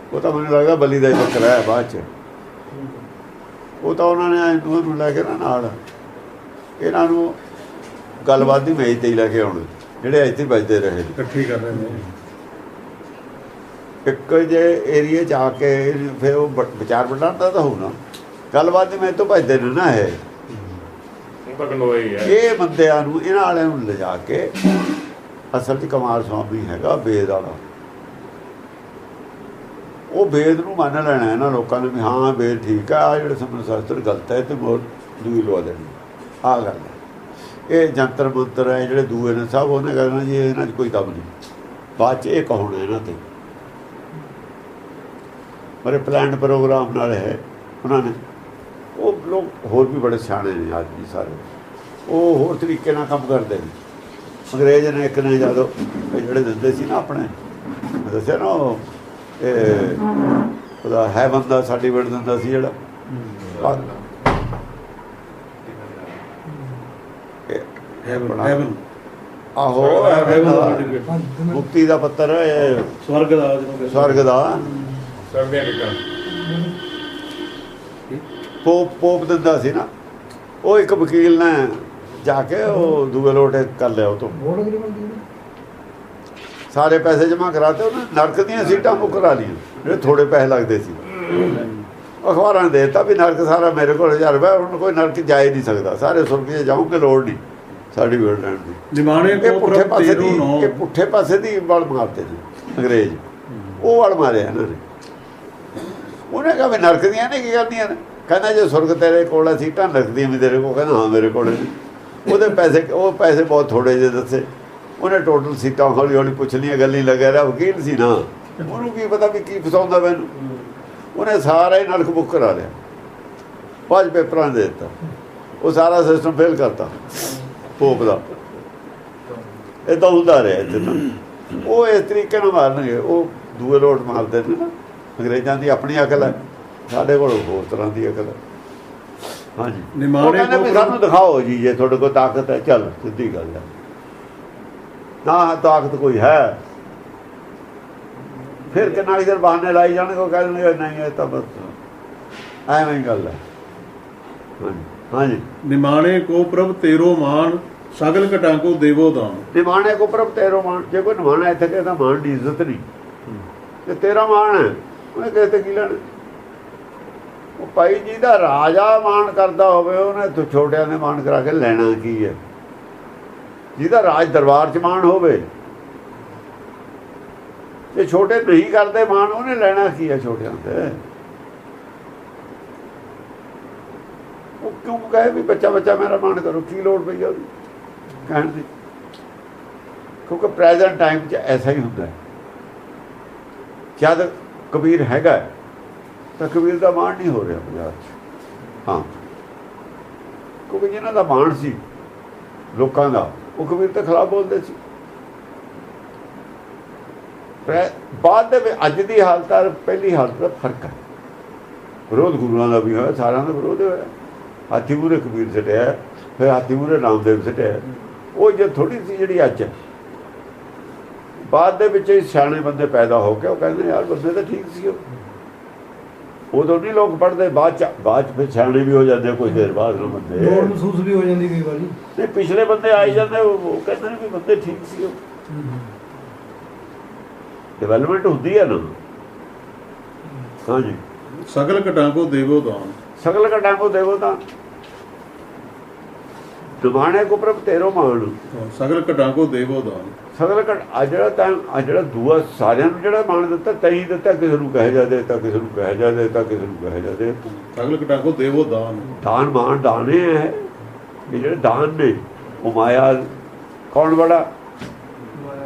ਉਹ ਤਾਂ ਮੈਨੂੰ ਲੱਗਦਾ ਬਲੀ ਦਾ ਹੀ ਬੱਕਰਾ ਹੈ ਬਾਅਦ 'ਚ। ਉਹ ਤਾਂ ਉਹਨਾਂ ਨੇ ਉਹਨੂੰ ਲੈ ਕੇ ਨਾਲ ਇਹਨਾਂ ਨੂੰ ਗੱਲਬਾਤ ਦੀ ਮੇਜ਼ 'ਤੇ ਹੀ ਲੈ ਕੇ ਆਉਣਾ, ਜਿਹੜੇ ਇੱਥੇ ਵੱਜਦੇ ਰਹੇ ਇਕੱਠੀ ਕਰ ਰਹੇ ਨੇ ਇੱਕ ਜੇ ਏਰੀਏ 'ਚ ਆ ਕੇ, ਫਿਰ ਉਹ ਵਿਚਾਰ ਵਟਾਂਦਰਾ ਤਾਂ ਹੋਊ ਨਾ, ਗੱਲਬਾਤ ਦੀ ਮੇਜ਼ ਤੋਂ ਭੱਜਦੇ ਨੇ ਨਾ ਇਹ। ਇਹ ਬੰਦਿਆਂ ਨੂੰ, ਇਹਨਾਂ ਵਾਲਿਆਂ ਨੂੰ ਲਿਜਾ ਕੇ, ਅਸਲ 'ਚ ਕੁਮਾਰ ਸਵਾਮੀ ਹੈਗਾ ਵੇਦ ਵਾਲਾ, ਉਹ ਵੇਦ ਨੂੰ ਮੰਨ ਲੈਣਾ ਇਹਨਾਂ ਲੋਕਾਂ ਨੇ ਵੀ ਹਾਂ ਵੇਦ ਠੀਕ ਆ, ਆਹ ਜਿਹੜੇ ਸਮਨ ਸ਼ਾਸਤਰ ਗਲਤ ਹੈ ਤੇ ਮੋਰ ਦੂਈ ਲਵਾ ਦੇਣੀ। ਆਹ ਗੱਲ ਹੈ, ਇਹ ਜੰਤਰ ਮੰਤਰ ਹੈ ਜਿਹੜੇ ਦੂਏ ਨੇ ਸਭ, ਉਹਨੇ ਕਹਿਣਾ ਜੀ ਇਹਨਾਂ 'ਚ ਕੋਈ ਦਮ ਨਹੀਂ। ਬਾਅਦ 'ਚ ਇਹ ਕਹਾਉਣਾ ਇਹਨਾਂ ਤੇ ਬੜੇ ਪਲਾਨਡ ਪ੍ਰੋਗਰਾਮ ਨਾਲ ਹੈ ਉਹਨਾਂ ਨੇ। ਉਹ ਲੋਕ ਹੋਰ ਵੀ ਬੜੇ ਸਿਆਣੇ ਨੇ ਆਦਮੀ ਸਾਰੇ, ਉਹ ਹੋਰ ਤਰੀਕੇ ਨਾਲ ਕੰਮ ਕਰਦੇ ਨੇ। ਅੰਗਰੇਜ਼ ਨੇ ਇੱਕ ਨੇ ਜਦੋਂ ਜਿਹੜੇ ਦਿੰਦੇ ਸੀ ਨਾ ਆਪਣੇ, ਦੱਸਿਆ ਨਾ ਉਹਦਾ ਹੈ ਬੰਦਾ ਸਰਟੀਫਿਕੇਟ ਦਿੰਦਾ ਸੀ ਜਿਹੜਾ, ਆਹੋ ਮੁਕਤੀ ਦਾ ਪੱਤਰ, ਸਵਰਗ ਦਾ ਪੋਪ ਦਿੰਦਾ ਸੀ ਨਾ। ਉਹ ਇੱਕ ਵਕੀਲ ਨੇ ਜਾ ਕੇ ਉਹ ਦੂਏ ਲੋਟ ਕਰ ਲਿਆ, ਉਹ ਤੋਂ ਸਾਰੇ ਪੈਸੇ ਜਮ੍ਹਾਂ ਕਰਾਤੇ, ਉਹਨੇ ਨਰਕ ਦੀਆਂ ਸੀਟਾਂ ਬੁੱਕ ਕਰਾ ਲਈਆਂ ਜਿਹੜੇ ਥੋੜੇ ਪੈਸੇ ਲੱਗਦੇ ਸੀ। ਅਖਬਾਰਾਂ ਨੇ ਦੇ ਦਿੱਤਾ ਵੀ ਨਰਕ ਸਾਰਾ ਮੇਰੇ ਕੋਲ 1000 ਰੁਪਏ, ਹੁਣ ਕੋਈ ਨਰਕ ਜਾ ਹੀ ਨਹੀਂ ਸਕਦਾ, ਸਾਰੇ ਸੁਰਗੀ ਜਾਊਂਗੇ, ਲੋੜ ਨਹੀਂ ਸਾਡੀ ਵੇਟ ਲੈਣ ਦੀ। ਇਹ ਪੁੱਠੇ ਪਾਸੇ ਦੀ, ਇਹ ਪੁੱਠੇ ਪਾਸੇ ਦੀ ਵਲ ਮਾਰਦੇ ਨੇ ਅੰਗਰੇਜ਼, ਉਹ ਵਲ ਮਾਰਿਆ ਇਹਨਾਂ ਨੇ। ਉਹਨੇ ਕਿਹਾ ਵੀ ਨਰਕ ਦੀਆਂ ਨੇ ਕੀ ਕਰਦੀਆਂ ਨੇ? ਕਹਿੰਦਾ ਜੇ ਸੁਰਗ ਤੇਰੇ ਕੋਲ ਹੈ, ਸੀਟਾਂ ਨਰਕ ਦੀਆਂ ਵੀ ਤੇਰੇ ਕੋਲ? ਕਹਿੰਦਾ ਹਾਂ ਮੇਰੇ ਕੋਲ। ਉਹਦੇ ਪੈਸੇ, ਉਹ ਪੈਸੇ ਬਹੁਤ ਥੋੜ੍ਹੇ ਜਿਹੇ ਦੱਸੇ। ਉਹਨੇ ਟੋਟਲ ਸੀਟਾਂ ਹੌਲੀ ਹੌਲੀ ਪੁੱਛ ਲਈਆਂ, ਗੱਲ ਹੀ ਲੱਗਿਆ ਰਿਹਾ, ਵਕੀਲ ਸੀ ਨਾ, ਉਹਨੂੰ ਕੀ ਪਤਾ ਵੀ ਕੀ ਫਸਾਉਂਦਾ ਮੈਨੂੰ। ਉਹਨੇ ਸਾਰਾ ਹੀ ਨਰਕ ਬੁੱਕ ਕਰਾ ਲਿਆ। 5 ਪੇਪਰਾਂ ਦੇ ਦਿੱਤਾ, ਉਹ ਸਾਰਾ ਸਿਸਟਮ ਫੇਲ ਕਰਤਾ ਪੋਪ ਦਾ। ਇਦਾਂ ਹੁੰਦਾ ਰਿਹਾ ਇੱਥੇ ਤਾਂ। ਉਹ ਇਸ ਤਰੀਕੇ ਨਾਲ ਮਾਰਨਗੇ, ਉਹ ਦੂਏ ਲੋਟ ਮਾਰਦੇ ਨੇ ਨਾ। ਅੰਗਰੇਜ਼ਾਂ ਦੀ ਆਪਣੀ ਅਕਲ ਹੈ, ਸਾਡੇ ਕੋਲ ਹੋਰ ਤਰ੍ਹਾਂ ਦੀ ਅਕਲ ਹੈ। ਹਾਂਜੀ, ਉਹ ਕਹਿੰਦੇ ਵੀ ਸਾਨੂੰ ਦਿਖਾਓ ਜੀ ਜੇ ਤੁਹਾਡੇ ਕੋਲ ਤਾਕਤ ਹੈ। ਚੱਲ ਸਿੱਧੀ ਗੱਲ ਹੈ, ਨਾ ਤਾਕਤ ਕੋਈ ਹੈ। ਫਿਰ ਕਿੰਨਾ ਦਿਨ ਬਹਾਨੇ ਲਾਈ ਜਾਣਗੇ, ਉਹ ਕਹਿੰਦੇ ਨਹੀਂ ਇਹ ਤਾਂ ਬਸ ਐਵੇਂ ਹੀ ਗੱਲ ਹੈ। ਹਾਂਜੀ, ਨਿਮਾਣੇ ਕੋ ਪ੍ਰਭ ਤੇਰੋ ਮਾਨ, ਸਗਲ ਘਟਾਂ ਕੋ ਦੇਵੋ ਦਾਨ। ਨਿਮਾਣੇ ਕੋ ਪ੍ਰਭ ਤੇਰੋ ਮਾਨ, ਜੇ ਕੋਈ ਨਿਮਾਣਾ ਇੱਥੇ ਕਹਿੰਦਾ ਮਾਨ ਦੀ ਇੱਜ਼ਤ ਨਹੀਂ, ਤੇ ਤੇਰਾ ਮਾਣ ਹੈ ਉਹਨੇ ਕਿਸੇ ਤੇ ਕੀ ਲੈਣਾ। ਉਹ ਭਾਈ ਜੀ ਦਾ ਰਾਜਾ ਮਾਣ ਕਰਦਾ ਹੋਵੇ, ਉਹਨੇ ਛੋਟਿਆਂ ਨੇ ਮਾਣ ਕਰਾ ਕੇ ਲੈਣਾ ਕੀ ਹੈ। ਜਿਹਦਾ ਰਾਜ ਦਰਬਾਰ 'ਚ ਮਾਣ ਹੋਵੇ ਤੇ ਛੋਟੇ ਨਹੀਂ ਕਰਦੇ ਮਾਣ, ਉਹਨੇ ਲੈਣਾ ਕੀ ਹੈ ਛੋਟਿਆਂ ਤੇ। ਉਹ ਕਿਉਂ ਕਹੇ ਵੀ ਬੱਚਾ ਬੱਚਾ ਮੇਰਾ ਮਾਣ ਕਰੋ, ਕੀ ਲੋੜ ਪਈ ਉਹਦੀ ਕਹਿਣ ਦੀ। ਕਿਉਂਕਿ ਪ੍ਰੈਜ਼ੈਂਟ ਟਾਈਮ 'ਚ ਐਸਾ ਹੀ ਹੁੰਦਾ ਹੈ। ਜਦ ਕਬੀਰ ਹੈਗਾ ਤਾਂ ਕਬੀਰ ਦਾ ਮਾਣ ਨਹੀਂ ਹੋ ਰਿਹਾ ਪੰਜਾਬ 'ਚ। ਹਾਂ, ਕਿਉਂਕਿ ਜਿਹਨਾਂ ਦਾ ਮਾਣ ਸੀ ਲੋਕਾਂ ਦਾ, ਉਹ ਕਬੀਰ ਦੇ ਖਿਲਾਫ ਬੋਲਦੇ ਸੀ। ਬਾਅਦ ਦੇ ਵਿੱਚ ਅੱਜ ਦੀ ਹਾਲਤ ਔਰ ਪਹਿਲੀ ਹਾਲਤ ਦਾ ਫਰਕ ਹੈ। ਵਿਰੋਧ ਗੁਰੂਆਂ ਦਾ ਵੀ ਹੋਇਆ, ਸਾਰਿਆਂ ਦਾ ਵਿਰੋਧ ਹੋਇਆ। ਹਾਥੀ ਮੂਹਰੇ ਕਬੀਰ ਸਿੱਟਿਆ, ਫਿਰ ਹਾਥੀ ਮੂਹਰੇ ਨਾਮਦੇਵ ਸਿੱਟਿਆ। ਉਹ ਜੇ ਥੋੜ੍ਹੀ ਸੀ ਜਿਹੜੀ ਅੱਜ ਹੈ। ਬਾਅਦ ਦੇ ਵਿੱਚ ਸਿਆਣੇ ਬੰਦੇ ਪੈਦਾ ਹੋ ਕੇ ਉਹ ਕਹਿੰਦੇ ਯਾਰ ਬੰਦੇ ਤਾਂ ਠੀਕ ਸੀ। ਉਦੋਂ ਨਹੀਂ ਲੋਕ ਪੜ੍ਹਦੇ, ਬਾਅਦ 'ਚ ਫਿਰ ਸਿਆਣੇ ਵੀ ਹੋ ਜਾਂਦੇ ਕੁਝ ਦੇਰ ਬਾਅਦ ਨੂੰ ਬੰਦੇ। ਲੋੜ ਮਹਿਸੂਸ ਵੀ ਹੋ ਜਾਂਦੀ ਕਈ ਵਾਰੀ। ਨਹੀਂ, ਪਿਛਲੇ ਬੰਦੇ ਆਈ ਜਾਂਦੇ, ਉਹ ਕਹਿੰਦੇ ਨੇ ਵੀ ਬੰਦੇ ਠੀਕ ਸੀ। ਉਹ ਡਿਵੈਲਪਮੈਂਟ ਹੁੰਦੀ ਹੈ ਨਾ। ਹਾਂਜੀ, ਸਗਲ ਘਟਾਂ ਕੋ ਦੇਵੋ ਦਾਨ। ਸਗਲ ਘਟਾਂ ਕੋ ਦੇਵੋ ਦਾਨ, ਨਿਮਾਣੇ ਕੋ ਪ੍ਰਭ ਤੇਰੋ ਮਾਣ। ਸਗਲ ਘਟਾਂ ਕੋ ਦੇਵੋ ਦਾਨ। ਸਗਲ ਘਟ ਜਿਹੜਾ ਦੂਆ ਸਾਰਿਆਂ ਨੂੰ ਜਿਹੜਾ ਮਾਣ ਦਿੱਤਾ, ਤੈਂ ਦਿੱਤਾ, ਕਿਸੇ ਨੂੰ ਕਹਿ ਜਾ ਦਿੱਤਾ, ਕਿਸੇ ਨੂੰ ਕਹਿ ਜਾ ਦਿੱਤਾ, ਕਿਸੇ ਨੂੰ ਕਹਿ ਜਾ ਦੇ। ਸਗਲ ਘਟਾਂ ਕੋ ਦੇਵੋ ਦਾਨ। ਦਾਨ ਮਾਣ ਦਾਣੇ ਹੈ ਇਹ ਜਿਹੜੇ ਦਾਨ ਨੇ। ਉਹ ਮਾਇਆ ਕੌਣ ਬੜਾ,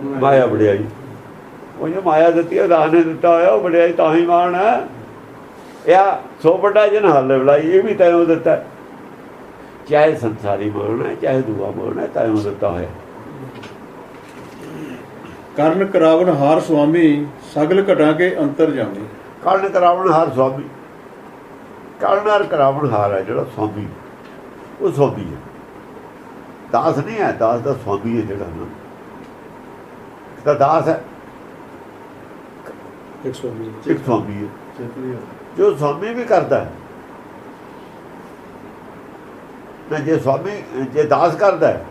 ਮਾਇਆ ਵਡਿਆਈ। ਉਹ ਜੋ ਮਾਇਆ ਦਿੱਤੀ ਉਹ ਦਾਨ ਨੇ ਦਿੱਤਾ ਹੋਇਆ, ਉਹ ਵਡਿਆਈ ਤਾਂ ਹੀ ਮਾਣ ਹੈ। ਇਹ ਸੋ ਵੱਡਾ ਜਨ ਹਾਲੇ ਵਡਾਈ, ਇਹ ਵੀ ਤੈਨੂੰ ਦਿੱਤਾ। ਚਾਹੇ ਸੰਸਾਰੀ ਮਾਣ ਹੈ, ਚਾਹੇ ਦੂਆ ਮਾਣ ਹੈ, ਤੈਨੂੰ ਦਿੱਤਾ ਹੋਇਆ। ਕਰਨ ਕਰਾਵਨ ਹਾਰ ਸੁਆਮੀ, ਸਗਲ ਘਟਾਂ ਕੇ ਅੰਤਰ ਜਾਮੀ। ਕਰਨ ਕਰਾਵਨ ਹਾਰ ਸੁਆਮੀ, ਕਰਨ ਹਾਰ ਕਰਾਵਨ ਹਾਰ ਹੈ ਜਿਹੜਾ ਸੁਆਮੀ, ਉਹ ਸੁਆਮੀ ਹੈ। ਦਾਸ ਨਹੀਂ ਹੈ, ਦਾਸ ਦਾ ਸੁਆਮੀ ਹੈ ਜਿਹੜਾ ਨਾ। ਤਾਂ ਦਾਸ ਹੈ, ਇੱਕ ਸੁਆਮੀ ਹੈ ਜੋ ਸੁਆਮੀ ਵੀ ਕਰਦਾ ਹੈ ਨਾ। ਜੇ ਸੁਆਮੀ ਜੇ ਦਾਸ ਕਰਦਾ ਹੈ,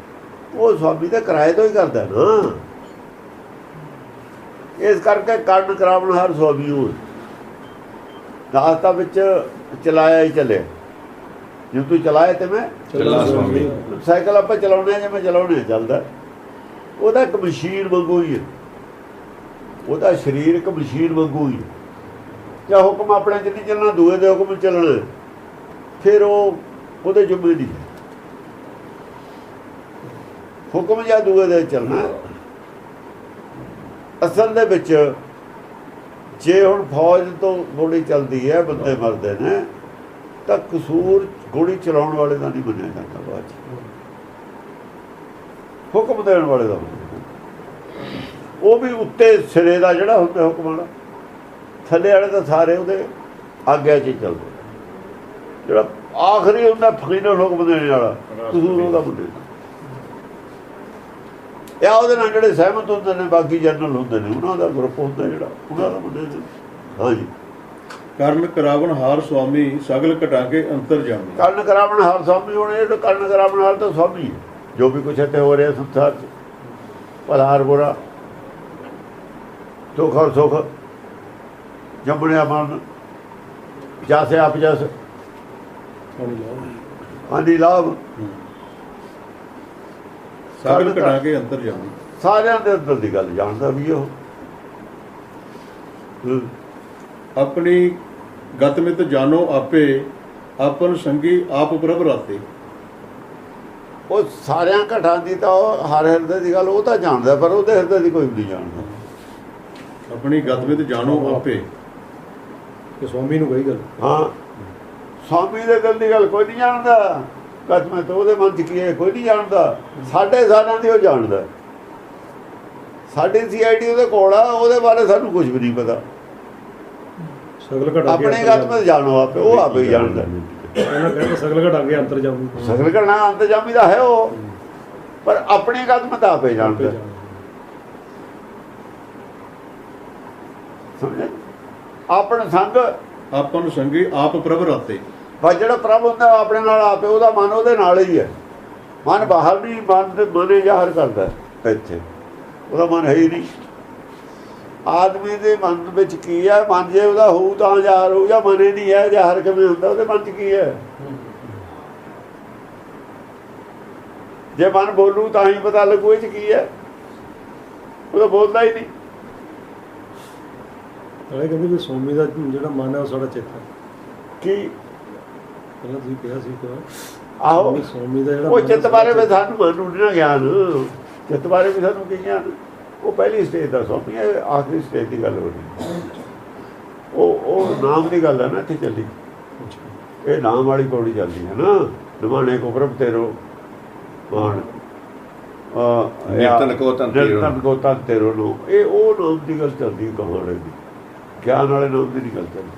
ਉਹ ਸੁਆਮੀ ਦੇ ਕਿਰਾਏ ਤੋਂ ਹੀ ਕਰਦਾ ਨਾ। ਇਸ ਕਰਕੇ ਕਰਨ ਕਰਾਵਨ ਹਾਰ ਸੁਆਮੀ ਹੋ। ਦਾਸ ਤਾਂ ਵਿੱਚ ਚਲਾਇਆ ਹੀ ਚੱਲੇ। ਜੇ ਤੂੰ ਚਲਾਏ ਤੇ ਮੈਂ ਚਲਾ ਸੁਆਮੀ। ਸਾਈਕਲ ਆਪਾਂ ਚਲਾਉਣੇ, ਜਿਵੇਂ ਚਲਾਉਣੇ ਚੱਲਦਾ, ਉਹਦਾ ਇੱਕ ਮਸ਼ੀਨ ਵਾਂਗੂ ਹੀ ਹੈ। ਉਹਦਾ ਸਰੀਰ ਇੱਕ ਮਸ਼ੀਨ ਵਾਂਗੂ ਹੀ। ਜਾਂ ਹੁਕਮ ਆਪਣੇ 'ਚ ਨਹੀਂ ਚੱਲਣਾ, ਦੂਏ ਦੇ ਹੁਕਮ ਚੱਲਣਾ, ਫਿਰ ਉਹ ਉਹਦੇ ਜੁਮੇ ਨਹੀਂ। ਹੁਕਮ ਜਾਂ ਦੂਏ ਦੇ ਚੱਲਣਾ। ਅਸਲ ਦੇ ਵਿੱਚ ਜੇ ਹੁਣ ਫੌਜ ਤੋਂ ਗੋਲੀ ਚੱਲਦੀ ਹੈ, ਬੰਦੇ ਮਰਦੇ ਨੇ, ਤਾਂ ਕਸੂਰ ਗੋਲੀ ਚਲਾਉਣ ਵਾਲੇ ਦਾ ਨਹੀਂ ਮੰਨਿਆ ਜਾਂਦਾ। ਬਾਅਦ 'ਚ ਹੁਕਮ ਦੇਣ ਵਾਲੇ ਦਾ। ਉਹ ਵੀ ਉੱਤੇ ਸਿਰੇ ਦਾ ਜਿਹੜਾ ਹੁੰਦਾ ਹੁਕਮ ਵਾਲਾ, ਥੱਲੇ ਵਾਲੇ ਤਾਂ ਸਾਰੇ ਉਹਦੇ ਆਗਿਆ 'ਚ ਹੀ ਚੱਲਦੇ। ਜਿਹੜਾ ਆਖਰੀ ਹੁੰਦਾ ਫਾਈਨਲ ਹੁਕਮ ਦੇਣ ਵਾਲਾ, ਕਸੂਰ ਉਹਦਾ ਮੁੰਡੇ ਜਾਂ ਉਹਦੇ ਨਾਲ ਜਿਹੜੇ ਸਹਿਮਤ ਹੁੰਦੇ ਨੇ, ਬਾਕੀ ਜਨਰਲ ਹੁੰਦੇ ਨੇ, ਉਹਨਾਂ ਦਾ ਗਰੁੱਪ ਹੁੰਦਾ ਜਿਹੜਾ, ਉਹਨਾਂ ਦਾ ਮੁੰਡੇ ਨੇ। ਹਾਂਜੀ, ਕਰਨ ਕਰਾਵਨ ਹਾਰ ਸੁਆਮੀ, ਸਗਲ ਘਟਾਂ ਕੇ ਅੰਤਰ ਜਾਮੀ। ਕਰਨ ਕਰਾਵਨ ਹਾਰ ਸੁਆਮੀ ਹੋਣੇ, ਇਹ ਤਾਂ ਕਰਨ ਕਰਾਵਨ ਹਾਰ ਤਾਂ ਸੁਆਮੀ ਹੈ। ਜੋ ਵੀ ਕੁਛ ਇੱਥੇ ਹੋ ਰਿਹਾ ਸੰਸਾਰ 'ਚ, ਭਲਾ ਹਰ ਬੁਰਾ, ਦੁੱਖ ਔਰ ਸੁੱਖ, ਜੰਮਣਿਆ ਮਰਨ, ਜਾਸੇ ਆਪ ਜਸ, ਹਾਨੀ ਲਾਭ, ਸਗਲ ਘਟਾਂ ਕੇ ਅੰਤਰ ਜਾਮੀ। ਸਾਰਿਆਂ ਦੇ ਅੰਦਰ ਦੀ ਗੱਲ ਜਾਣਦਾ ਵੀ ਉਹ। ਆਪਣੀ ਗਤ ਮਿਤ ਜਾਨੋ ਆਪੇ, ਆਪਨ ਸੰਗੀ ਆਪ ਪ੍ਰਭ ਰਾਤੇ। ਉਹ ਸਾਰਿਆਂ ਘਟਾਂ ਦੀ ਤਾਂ ਉਹ ਹਰ ਹਿਰਦੇ ਦੀ ਗੱਲ ਉਹ ਤਾਂ ਜਾਣਦਾ, ਪਰ ਉਹਦੇ ਹਿਰਦੇ ਦੀ ਕੋਈ ਨਹੀਂ ਜਾਣਦਾ। ਆਪਣੀ ਗਤ ਮਿਤ ਜਾਨੋ ਆਪੇ, ਕਿ ਸਵਾਮੀ ਨੂੰ ਕਹੀ ਗੱਲ। ਹਾਂ, स्वामी ਦੇ ਦਿਲ ਦੀ ਗੱਲ ਕੋਈ ਨਹੀਂ ਜਾਣਦਾ, ਕਸਮੇ ਤੋਂ ਉਹਦੇ ਮਨ 'ਚ ਕੀ ਹੈ ਕੋਈ ਨਹੀਂ ਜਾਣਦਾ। ਸਾਡੇ ਸਾਰਿਆਂ ਦੀ ਉਹ ਜਾਣਦਾ। ਸਾਡੀ CID ਉਹਦੇ ਕੋਲ ਆ, ਉਹਦੇ ਬਾਰੇ ਸਾਨੂੰ ਕੁਝ ਵੀ ਨਹੀਂ ਪਤਾ। ਸਗਲ ਘਟਾ ਕੇ ਆਪਣੇ ਕਸਮੇ ਜਾਣੋ ਆਪੇ, ਉਹ ਆਪੇ ਹੀ ਜਾਣਦਾ। ਇਹਨਾਂ ਕਹਿੰਦਾ ਸਗਲ ਘਟਾ ਕੇ ਅੰਤਰਜਾਮੀ, ਸਗਲ ਘਟਣਾ ਅੰਤਰਜਾਮੀ ਦਾ ਹੈ ਉਹ, ਪਰ ਆਪਣੇ ਕਸਮੇ ਤਾਂ ਆਪੇ ਜਾਣਦਾ। ਸਮਝੇ? ਆਪਣ ਸੰਗ ਆਪਨ ਸੰਗੀ ਆਪ ਪ੍ਰਭ ਰਾਤੇ। ਬਸ ਜਿਹੜਾ ਪ੍ਰਭ ਹੁੰਦਾ ਆਪਣੇ ਨਾਲ ਆਪੇ, ਉਹਦਾ ਮਨ ਉਹਦੇ ਨਾਲ ਹੀ ਹੈ। ਮਨ ਬਾਹਰ ਨਹੀਂ, ਮਨ ਦੇ ਮਨੇ ਜ਼ਾਹਰ ਕਰਦਾ ਇੱਥੇ, ਉਹਦਾ ਮਨ ਹੈ ਹੀ ਨਹੀਂ। ਆਦਮੀ ਦੇ ਮਨ ਵਿੱਚ ਕੀ ਹੈ? ਮਨ ਜੇ ਉਹਦਾ ਹੋਊ ਤਾਂ ਜ਼ਾਹਰ ਹੋਊ, ਜਾਂ ਮਨੇ ਨਹੀਂ ਹੈ ਜ਼ਾਹਰ ਕਿਵੇਂ ਹੁੰਦਾ? ਉਹਦੇ ਮਨ 'ਚ ਕੀ ਹੈ? ਜੇ ਮਨ ਬੋਲੂ ਤਾਂ ਹੀ ਪਤਾ ਲੱਗੂ ਇਹ 'ਚ ਕੀ ਹੈ। ਉਹ ਤਾਂ ਬੋਲਦਾ ਹੀ ਨਹੀਂ। ਨਾਲੇ ਕਹਿੰਦੇ ਵੀ ਸੋਮੀ ਦਾ ਜਿਹੜਾ ਮਨ ਹੈ ਉਹ ਸਾਡਾ ਚਿੱਤ ਹੈ। ਕੀ ਪਹਿਲਾਂ ਤੁਸੀਂ ਕਿਹਾ ਸੀ ਕਿ ਆਹੋ ਸੋਮੀ ਦਾ ਜਿਹੜਾ ਉਹ ਚਿੱਤ ਬਾਰੇ ਵੀ ਸਾਨੂੰ ਮਨ ਨੂੰ ਨਾ ਗਿਆਨ, ਚਿੱਤ ਬਾਰੇ ਵੀ ਸਾਨੂੰ ਕੀ ਗਿਆਨ? ਉਹ ਪਹਿਲੀ ਸਟੇਜ ਦਾ ਸੋਮੀ ਹੈ, ਆਖਰੀ ਸਟੇਜ ਦੀ ਗੱਲ ਹੋ ਰਹੀ। ਉਹ ਨਾਮ ਦੀ ਗੱਲ ਹੈ ਨਾ ਇੱਥੇ ਚੱਲੀ। ਇਹ ਨਾਮ ਵਾਲੀ ਪੌੜੀ ਚੱਲਦੀ ਹੈ ਨਾ। ਨਿਮਾਣੇ ਕੋ ਪ੍ਰਭ ਤੇਰੋ ਮਾਣ, ਨਿਰਤਨ ਕੋ ਤਨ ਤੇਰੋ ਨੂੰ, ਇਹ ਉਹ ਨਾਮ ਦੀ ਗੱਲ ਚੱਲਦੀ ਕਹਾਣੀ ਦੀ। ਗਿਆਨ ਵਾਲੇ ਨਾਮ ਦੀ ਨਹੀਂ ਗੱਲ ਚੱਲਦੀ।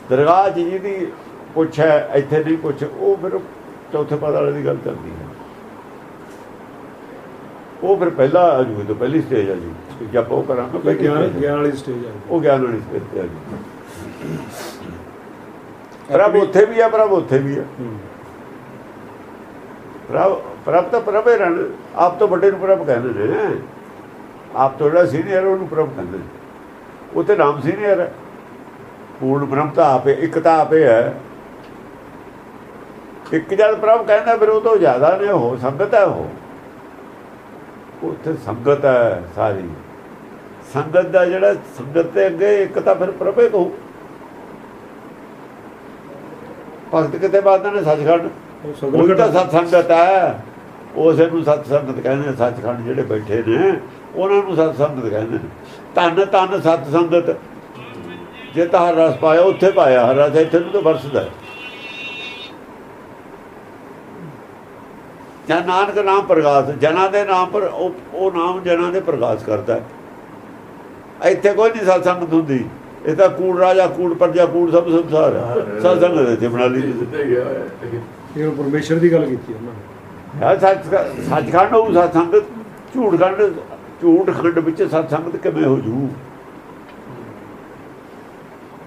ਦਰਗਾਹ 'ਚ ਜਿਹਦੀ ਪੁੱਛ ਹੈ, ਇੱਥੇ ਨਹੀਂ ਪੁੱਛ, ਉਹ ਫਿਰ ਚੌਥੇ ਪਦ ਵਾਲੇ ਦੀ ਗੱਲ ਚੱਲਦੀ ਹੈ। ਉਹ ਫਿਰ ਪਹਿਲਾਂ ਆ ਜੂ, ਤਾਂ ਪਹਿਲੀ ਸਟੇਜ ਆ ਜੂ। ਜਦ ਉਹ ਕਰਾਂਗੇ ਗਿਆਨ ਵਾਲੀ ਸਟੇਜ ਆ, ਉਹ ਗਿਆਨ ਵਾਲੀ ਸਟੇਜ ਤੇ ਆ ਜੂ। ਪ੍ਰਭ ਉੱਥੇ ਵੀ ਆ, ਪ੍ਰਭ ਉੱਥੇ ਵੀ ਆ। ਪ੍ਰਭ ਤਾਂ ਪ੍ਰਭ ਹੀ ਰਹਿਣ। ਆਪ ਤੋਂ ਵੱਡੇ ਨੂੰ ਪ੍ਰਭ ਕਹਿੰਦੇ ਨੇ, ਆਪ ਤੋਂ ਜਿਹੜਾ ਸੀਨੀਅਰ ਉਹਨੂੰ ਪ੍ਰਭ ਕਹਿੰਦੇ ਨੇ। ਉਹ ਤੇ ਨਾਮ ਸੀਨੀਅਰ ਹੈ। ਪੂਰਨ ਬ੍ਰਹਮ ਤਾਂ ਆਪੇ, ਇੱਕ ਤਾਂ ਆਪੇ ਹੈ। ਇੱਕ ਜਦ ਪ੍ਰਭ ਕਹਿੰਦਾ ਫਿਰ ਉਹ ਤੋਂ ਜ਼ਿਆਦਾ ਨੇ, ਉਹ ਸੰਗਤ ਹੈ। ਉਹ ਉੱਥੇ ਸੰਗਤ ਹੈ ਸਾਰੀ। ਸੰਗਤ ਦਾ ਜਿਹੜਾ ਸੰਗਤ ਦੇ ਅੱਗੇ ਇੱਕ ਤਾਂ ਫਿਰ ਪ੍ਰਭੇ ਕਹੂ। ਭਗਤ ਕਿਤੇ ਬਾਤਾਂ ਨੇ ਸੱਚਖੰਡ, ਉਹ ਤਾਂ ਸਤ ਸੰਗਤ ਹੈ। ਉਸੇ ਨੂੰ ਸਤ ਸੰਗਤ ਕਹਿੰਦੇ। ਸੱਚਖੰਡ ਜਿਹੜੇ ਬੈਠੇ ਨੇ ਉਹਨਾਂ ਨੂੰ ਸਤ ਸੰਗਤ ਕਹਿੰਦੇ ਨੇ। ਧੰਨ ਧੰਨ ਸਤ ਸੰਗਤ। ਜੇ ਤਾਂ ਹਰ ਰਸ ਪਾਇਆ ਉੱਥੇ ਪਾਇਆ, ਹਰ ਰਸ ਇੱਥੇ ਨੂੰ ਤਾਂ ਵਰਸਦਾ। ਜਾਂ ਨਾਨਕ ਨਾਮ ਪ੍ਰਗਾਸ, ਜਨਾਂ ਦੇ ਨਾਮ ਪਰ ਉਹ ਨਾਮ ਜਨਾਂ ਦੇ ਪ੍ਰਗਾਸ ਕਰਦਾ ਹੈ। ਇੱਥੇ ਕੋਈ ਨਹੀਂ ਸਤ ਸੰਗਤ ਹੁੰਦੀ। ਇਹ ਤਾਂ ਕੂੜ ਰਾਜਾ, ਕੂੜ ਪ੍ਰਜਾ, ਕੂੜ ਸਭ ਸੰਸਾਰ ਹੈ। ਸਤ ਸੰਗਤ ਇੱਥੇ ਬਣਾ ਲਈ। ਇਹ ਪਰਮੇਸ਼ਰ ਦੀ ਗੱਲ ਕੀਤੀ ਉਹਨਾਂ ਨੇ। ਸੱਚਖੰਡ ਹੋਊ ਸਤ ਸੰਗਤ, ਝੂਠ ਖੰਡ ਵਿੱਚ ਸਤ ਸੰਗਤ ਕਿਵੇਂ ਹੋ ਜੂ?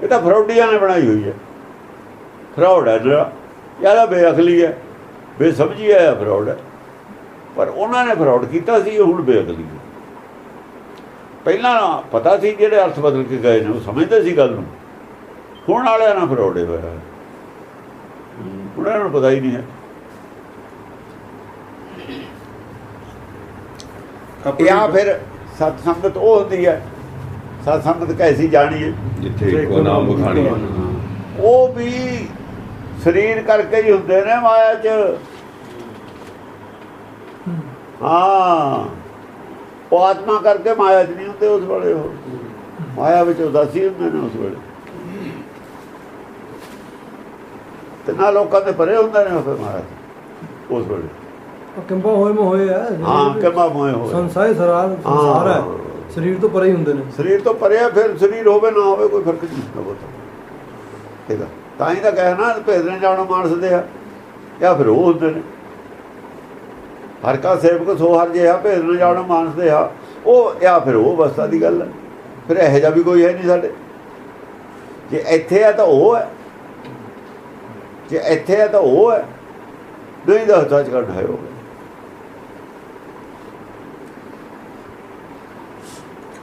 ਇਹ ਤਾਂ ਫਰੌਡੀਆਂ ਨੇ ਬਣਾਈ ਹੋਈ ਹੈ। ਫਰੌਡ ਹੈ ਜਿਹੜਾ, ਯਾਰ ਬੇਅਕਲੀ ਹੈ, ਬੇਸਮਝੀ ਹੈ, ਫਰੌਡ ਹੈ। ਪਰ ਉਹਨਾਂ ਨੇ ਫਰੌਡ ਕੀਤਾ ਸੀ, ਹੁਣ ਬੇਅਕਲੀ ਹੈ। ਪਹਿਲਾਂ ਪਤਾ ਸੀ, ਜਿਹੜੇ ਅਰਥ ਬਦਲ ਕੇ ਗਏ ਨੇ ਉਹ ਸਮਝਦੇ ਸੀ ਗੱਲ ਨੂੰ। ਹੁਣ ਵਾਲਿਆਂ ਨਾਲ ਫਰੌਡ ਹੋਇਆ, ਉਹਨਾਂ ਨੂੰ ਪਤਾ ਹੀ ਨਹੀਂ ਹੈ। ਜਾਂ ਫਿਰ ਸਤ ਸੰਗਤ ਉਹ ਹੁੰਦੀ ਹੈ। ਸਤ ਸੰਗਤ ਕੈਸੀ ਜਾਣੀ ਹੈ? ਜਿੱਥੇ ਇੱਕੋ ਨਾਮ ਬਖਾਣੀ ਹੈ। ਉਹ ਵੀ ਸਰੀਰ ਕਰਕੇ ਹੀ ਹੁੰਦੇ ਨੇ ਮਾਇਆ 'ਚ। ਹਾਂ, ਉਹ ਆਤਮਾ ਕਰਕੇ ਮਾਇਆ 'ਚ ਨਹੀਂ ਹੁੰਦੇ ਉਸ ਵੇਲੇ। ਉਹ ਮਾਇਆ ਵਿੱਚ ਉਦਾਸੀ ਹੁੰਦੇ ਨੇ ਉਸ ਵੇਲੇ। ਤੇ ਨਾ ਲੋਕਾਂ ਦੇ ਪਰੇ ਹੁੰਦੇ ਨੇ ਫਿਰ ਮਾਇਆ 'ਚ ਉਸ ਵੇਲੇ। ਕਿੰਬਾ ਹੋਏ ਹੈ। ਹਾਂ, ਕਿੰਬਾ ਹੋਏ ਸੰਸਾਰ ਸੰਸਾਰ ਹੈ, ਸਰੀਰ ਤੋਂ ਪਰੇ ਹੀ ਹੁੰਦੇ ਨੇ। ਸਰੀਰ ਤੋਂ ਪਰੇ ਆ, ਫਿਰ ਸਰੀਰ ਹੋਵੇ ਨਾ ਹੋਵੇ ਕੋਈ ਫਰਕ ਨਹੀਂ ਹੁੰਦਾ। ਠੀਕ ਆ, ਤਾਂ ਹੀ ਤਾਂ ਕਹਿਣਾ ਭੇਦਣੇ ਜਾਣੋ ਮਾਨਸ ਦੇ ਆ, ਜਾਂ ਫਿਰ ਉਹ ਹੁੰਦੇ ਨੇ। ਹਰ ਕਾ ਸੇਵਕ ਸੋ ਹਰ ਜਿਹਾ, ਭੇਦਣੇ ਜਾਣੋ ਮਾਨਸ ਦੇ ਆ ਉਹ, ਜਾਂ ਫਿਰ ਉਹ ਅਵਸਥਾ ਦੀ ਗੱਲ ਹੈ। ਫਿਰ ਇਹੋ ਜਿਹਾ ਵੀ ਕੋਈ ਹੈ ਨਹੀਂ ਸਾਡੇ। ਜੇ ਇੱਥੇ ਹੈ ਤਾਂ ਉਹ ਹੈ, ਜੇ ਇੱਥੇ ਹੈ ਤਾਂ ਉਹ ਹੈ, ਨਹੀਂ ਦਾ ਸੱਚਖੰਡ ਹੈ ਉਹ।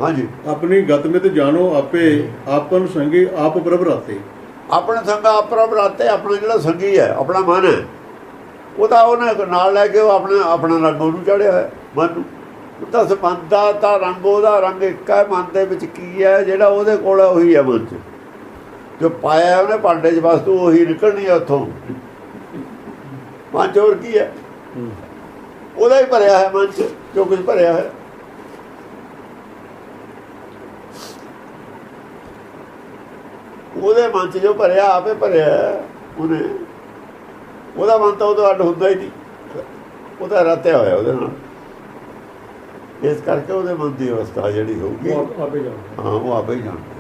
ਹਾਂਜੀ, ਆਪਣੀ ਗਤਮਿਤ ਜਾਣੋ ਆਪੇ, ਆਪਨ ਸੰਗੀ ਆਪ ਪ੍ਰਭ ਰਾਤੇ। ਆਪਣੇ ਸੰਗ ਆਪ ਪ੍ਰਭ ਰਾਤੇ। ਆਪਣਾ ਜਿਹੜਾ ਸੰਗੀ ਹੈ, ਆਪਣਾ ਮਨ ਹੈ, ਉਹ ਤਾਂ ਉਹਨੇ ਨਾਲ ਲੈ ਕੇ ਉਹ ਆਪਣਾ ਰੰਗ ਉਹਨੂੰ ਚੜ੍ਹਿਆ ਹੋਇਆ ਮਨ ਨੂੰ। ਤਾਂ ਮਨ ਦਾ ਤਾਂ ਰੰਗ, ਉਹਦਾ ਰੰਗ ਇੱਕ ਹੈ। ਮਨ ਦੇ ਵਿੱਚ ਕੀ ਹੈ? ਜਿਹੜਾ ਉਹਦੇ ਕੋਲ ਉਹੀ ਹੈ ਮਨ 'ਚ। ਜੋ ਪਾਇਆ ਉਹਨੇ ਭਾਂਡੇ 'ਚ ਵਸਤੂ, ਉਹੀ ਨਿਕਲਣੀ ਹੈ ਉੱਥੋਂ। ਮਨ 'ਚ ਹੋਰ ਕੀ ਹੈ? ਉਹਦਾ ਹੀ ਭਰਿਆ ਹੈ ਮਨ 'ਚ ਜੋ ਕੁਝ ਭਰਿਆ ਹੈ। ਉਹਦੇ ਮਨ 'ਚ ਜੋ ਭਰਿਆ ਆਪੇ ਭਰਿਆ। ਉਹਨੇ ਉਹਦਾ ਮਨ ਤਾਂ ਉਦੋਂ ਅੱਡ ਹੁੰਦਾ ਹੀ ਨਹੀਂ, ਉਹਦਾ ਰਤਿਆ ਹੋਇਆ ਉਹਦੇ ਨਾਲ। ਇਸ ਕਰਕੇ ਉਹਦੇ ਮਨ ਦੀ ਅਵਸਥਾ ਜਿਹੜੀ ਹੋਊਗੀ ਆਪੇ ਜਾਣਦਾ। ਹਾਂ ਉਹ ਆਪੇ ਹੀ ਜਾਣਦਾ।